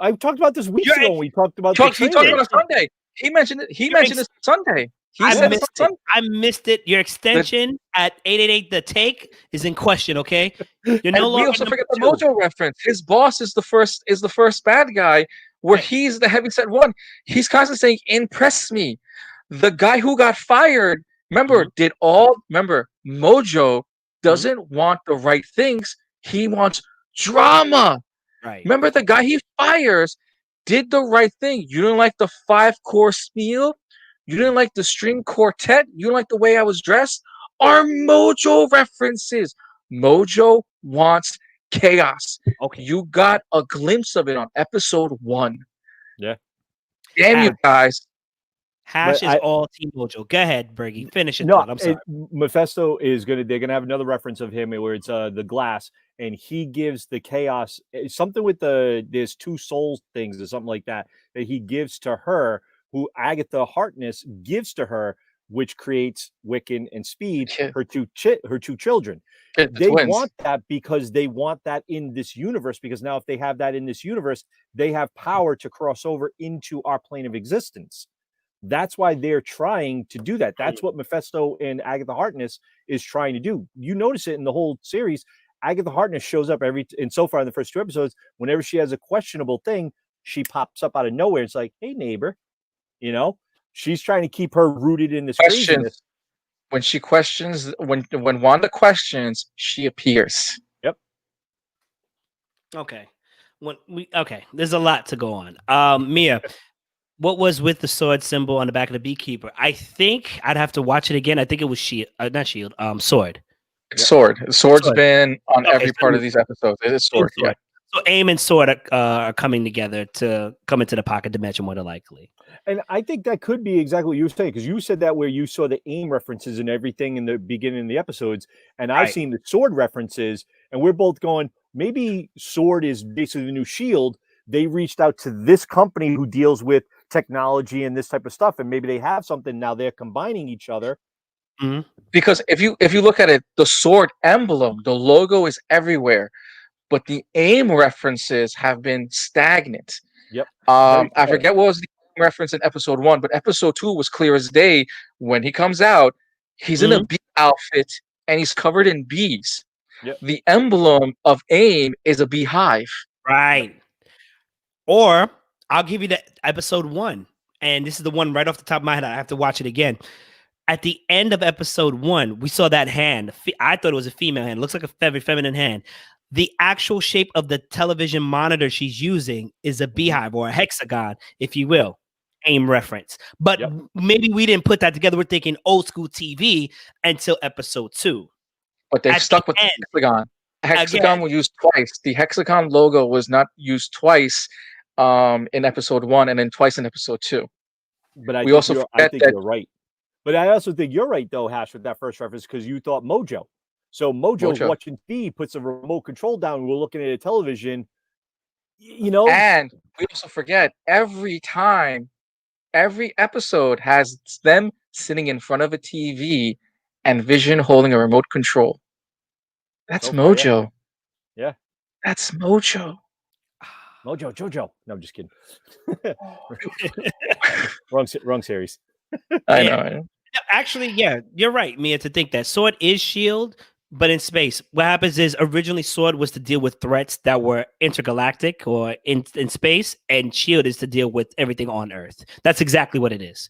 I talked about this weeks ago when we talked about he talked about it Sunday. He mentioned it Sunday. I missed it. Your extension at 888 The Take is in question, okay? You're no longer. We also forget the Mojo reference. His boss is the first bad guy, where he's the heavyset one. He's constantly saying, "Impress me." The guy who got fired, remember, Mojo doesn't want the right things. He wants drama. Right. Remember, the guy he fires did the right thing. You didn't like the 5-course meal. You didn't like the string quartet. You didn't like the way I was dressed. Are Mojo references. Mojo wants chaos. Okay. You got a glimpse of it on episode 1. Yeah. Damn you guys. Hash is all Team Mojo. Go ahead, Bergy. Finish it. I'm sorry. Mephisto is they're gonna have another reference of him where it's the glass, and he gives the chaos something with there's 2 souls things or something like that he gives to her, who Agatha Harkness gives to her which creates Wiccan and Speed, Yeah. her two children. The They twins. want that because they want that in this universe, because now if they have that in this universe, they have power to cross over into our plane of existence. That's why they're trying to do that. That's what Mephisto and Agatha Harkness is trying to do. You notice it in the whole series. Agatha Harkness shows up and so far in the first 2 episodes, whenever she has a questionable thing, she pops up out of nowhere. It's like, hey, neighbor, she's trying to keep her rooted in this craziness. When she questions, when Wanda questions, she appears. Yep. Okay. There's a lot to go on. Mia, what was with the sword symbol on the back of the Beekeeper? I think I'd have to watch it again. I think it was not Shield, Sword. It's Sword. Sword's Sword. been on Okay, every part of these episodes. It is Sword. Yeah. So AIM and Sword are coming together to come into the pocket dimension more than likely. And I think that could be exactly what you were saying, because you said that where you saw the AIM references and everything in the beginning of the episodes, and I've seen the Sword references, and we're both going, maybe Sword is basically the new Shield. They reached out to this company who deals with technology and this type of stuff, and maybe they have something now. They're combining each other. Mm-hmm. Because if you look at it, the Sword emblem, the logo is everywhere, but the AIM references have been stagnant. Yep. I forget what was the reference in episode 1, but episode 2 was clear as day. When he comes out, he's in a bee outfit and he's covered in bees. Yep. The emblem of AIM is a beehive. Right. Or I'll give you the episode 1, and this is the one right off the top of my head. I have to watch it again. At the end of episode 1, we saw that hand. I thought it was a female hand. It looks like a very feminine hand. The actual shape of the television monitor she's using is a beehive or a hexagon, if you will. AIM reference. But maybe we didn't put that together. We're thinking old school TV until episode 2. But they've stuck with the hexagon. Hexagon was used twice. The hexagon logo was not used twice in episode 1 and then twice in episode 2. But I think you're right. But I also think you're right, though, Hash, with that first reference, because you thought Mojo. So Mojo's watching TV, puts a remote control down. We're looking at a television, And we also forget every episode has them sitting in front of a TV and Vision holding a remote control. That's Mojo. Yeah. That's Mojo. Mojo, Jojo. No, I'm just kidding. wrong series. I know. Actually, yeah, you're right, Mia, to think that Sword is Shield, but in space. What happens is originally Sword was to deal with threats that were intergalactic or in space, and Shield is to deal with everything on Earth. That's exactly what it is.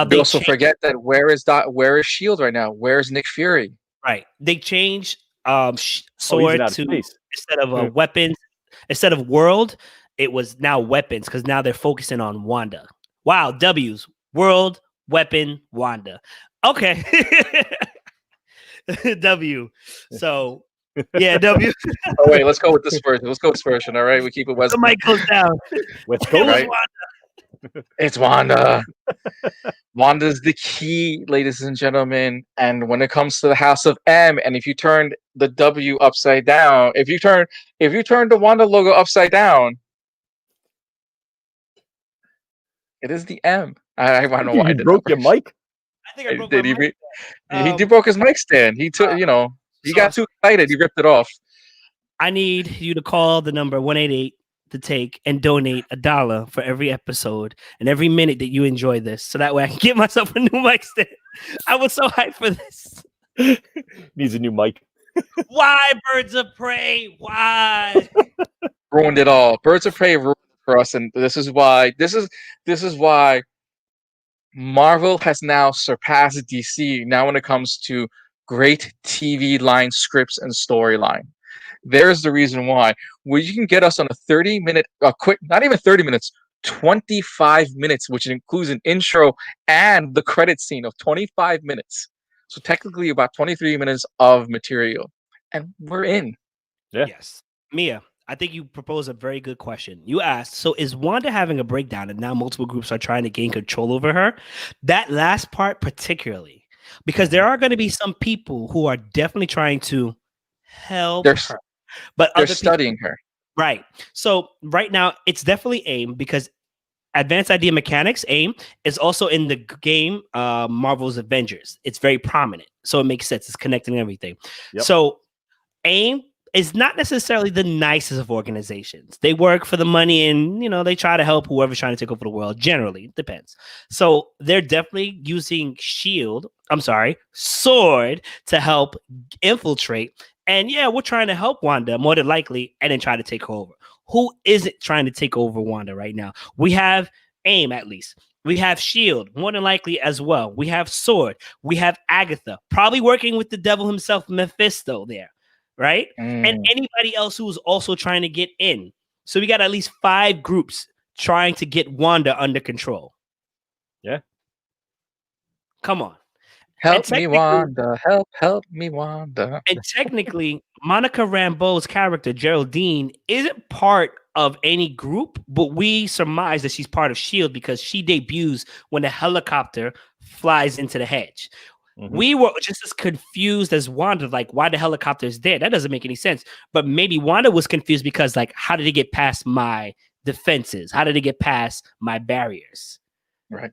They also forget that where is Shield right now? Where's Nick Fury? Right. They changed Sword to space. Instead of weapons, instead of world, it was now weapons, because now they're focusing on Wanda. Wow, W's. World, weapon, Wanda. Okay. W. So, yeah, W. Oh, wait, let's go with this version. All right, we keep it West. The mic goes down. Let's go. Right? It's Wanda. Wanda's the key, ladies and gentlemen. And when it comes to the House of M, and if you turn the W upside down, if you turn the Wanda logo upside down, it is the M. I don't know why I did broke your mic. I think I broke my mic. He broke his mic stand. He took, he got too excited. He ripped it off. I need you to call the number 188 to take and donate $1 for every episode and every minute that you enjoy this, so that way I can get myself a new mic stand. I was so hyped for this. Needs a new mic. Why, Birds of Prey? Why? Ruined it all. Birds of Prey ruined it for us, and this is why Marvel has now surpassed DC now when it comes to great TV line scripts and storyline. There's the reason why. Where you can get us on a 30-minute, not even 30 minutes, 25 minutes, which includes an intro and the credit scene of 25 minutes. So technically about 23 minutes of material. And we're in. Yeah. Yes. Mia, I think you proposed a very good question. You asked, so is Wanda having a breakdown and now multiple groups are trying to gain control over her? That last part particularly, because there are going to be some people who are definitely trying to help her. But they're studying her. Right. So right now, it's definitely AIM, because Advanced Idea Mechanics, AIM, is also in the game Marvel's Avengers. It's very prominent. So it makes sense. It's connecting everything. Yep. So AIM is not necessarily the nicest of organizations. They work for the money and, they try to help whoever's trying to take over the world. Generally, it depends. So they're definitely using Sword to help infiltrate. And yeah, we're trying to help Wanda more than likely and then try to take her over. Who isn't trying to take over Wanda right now? We have AIM, at least. We have S.H.I.E.L.D., more than likely as well. We have Sword. We have Agatha, probably working with the devil himself, Mephisto there, right? And anybody else who's also trying to get in. So we got at least 5 groups trying to get Wanda under control. Yeah. Come on. Help me, Wanda. Help me, Wanda. And technically, Monica Rambeau's character, Geraldine, isn't part of any group, but we surmise that she's part of S.H.I.E.L.D. because she debuts when the helicopter flies into the hedge. Mm-hmm. We were just as confused as Wanda, like, why the helicopter is there? That doesn't make any sense. But maybe Wanda was confused because, like, how did it get past my defenses? How did it get past my barriers? Right.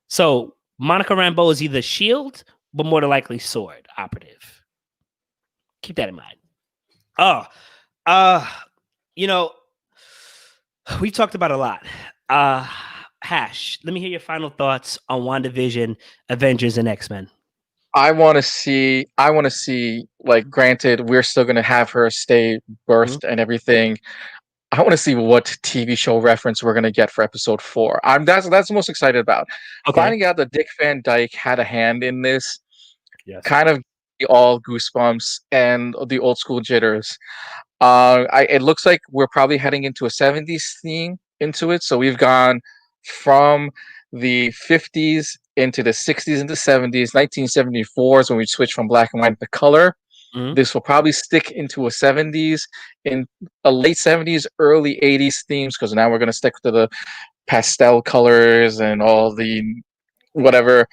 So Monica Rambeau is either S.H.I.E.L.D., but more than likely Sword operative. Keep that in mind. We've talked about a lot. Hash, let me hear your final thoughts on WandaVision, Avengers, and X-Men. I want to see, like, granted, we're still going to have her stay burst and everything. I want to see what TV show reference we're going to get for episode 4. That's the most excited about. Okay. Finding out that Dick Van Dyke had a hand in this, kind of all goosebumps and the old school jitters. It looks like we're probably heading into a 70s theme into it. So we've gone from the 50s into the 60s into 70s. 1974 is when we switched from black and white to color. This will probably stick into a 70s, in a late 70s, early 80s themes, because now we're going to stick to the pastel colors and all the whatever.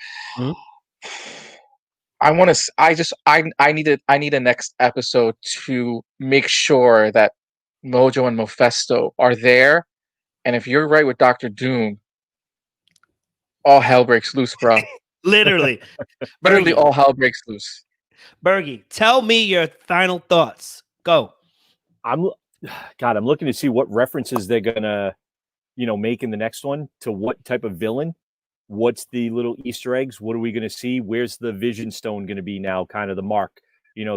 I need a next episode to make sure that Mojo and Mephisto are there. And if you're right with Dr. Doom, all hell breaks loose, bro. Literally. Literally all hell breaks loose. Bergy, tell me your final thoughts. Go. I'm looking to see what references they're gonna, make in the next one to what type of villain. What's the little Easter eggs? What are we gonna see? Where's the Vision Stone gonna be now? Kind of the mark,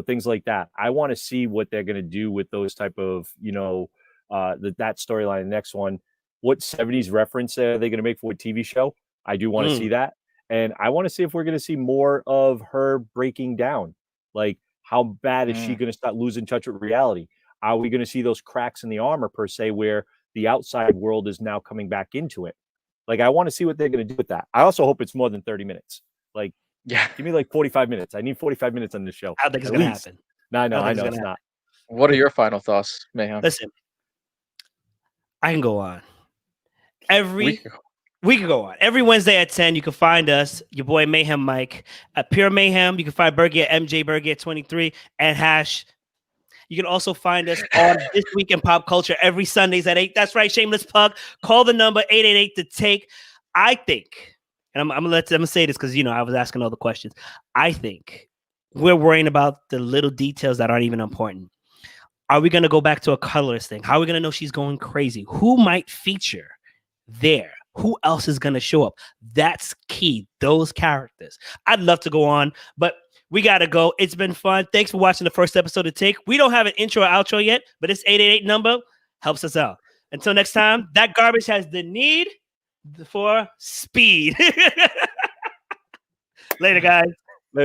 things like that. I want to see what they're gonna do with those type of, that storyline. The next one, what 70s reference are they gonna make for a TV show? I do want to see that, and I want to see if we're gonna see more of her breaking down. Like, how bad is she going to start losing touch with reality? Are we going to see those cracks in the armor, per se, where the outside world is now coming back into it? Like, I want to see what they're going to do with that. I also hope it's more than 30 minutes. Like, give me like 45 minutes. I need 45 minutes on this show. I think it's going to happen. No, I know it's not. What are your final thoughts, Mayhem? Listen, I can go on. We can go on. Every Wednesday at 10, you can find us, your boy Mayhem Mike, at Pure Mayhem. You can find Bergy at MJ Bergy at 23, and Hash. You can also find us on This Week in Pop Culture every Sundays at 8. That's right, shameless plug. Call the number 888 to take. I think, and I'm gonna say this because I was asking all the questions. I think we're worrying about the little details that aren't even important. Are we gonna go back to a colorist thing? How are we gonna know she's going crazy? Who might feature there? Who else is going to show up? That's key. Those characters. I'd love to go on, but we got to go. It's been fun. Thanks for watching the first episode of Take. We don't have an intro or outro yet, but this 888 number helps us out. Until next time, that garbage has the need for speed. Later, guys.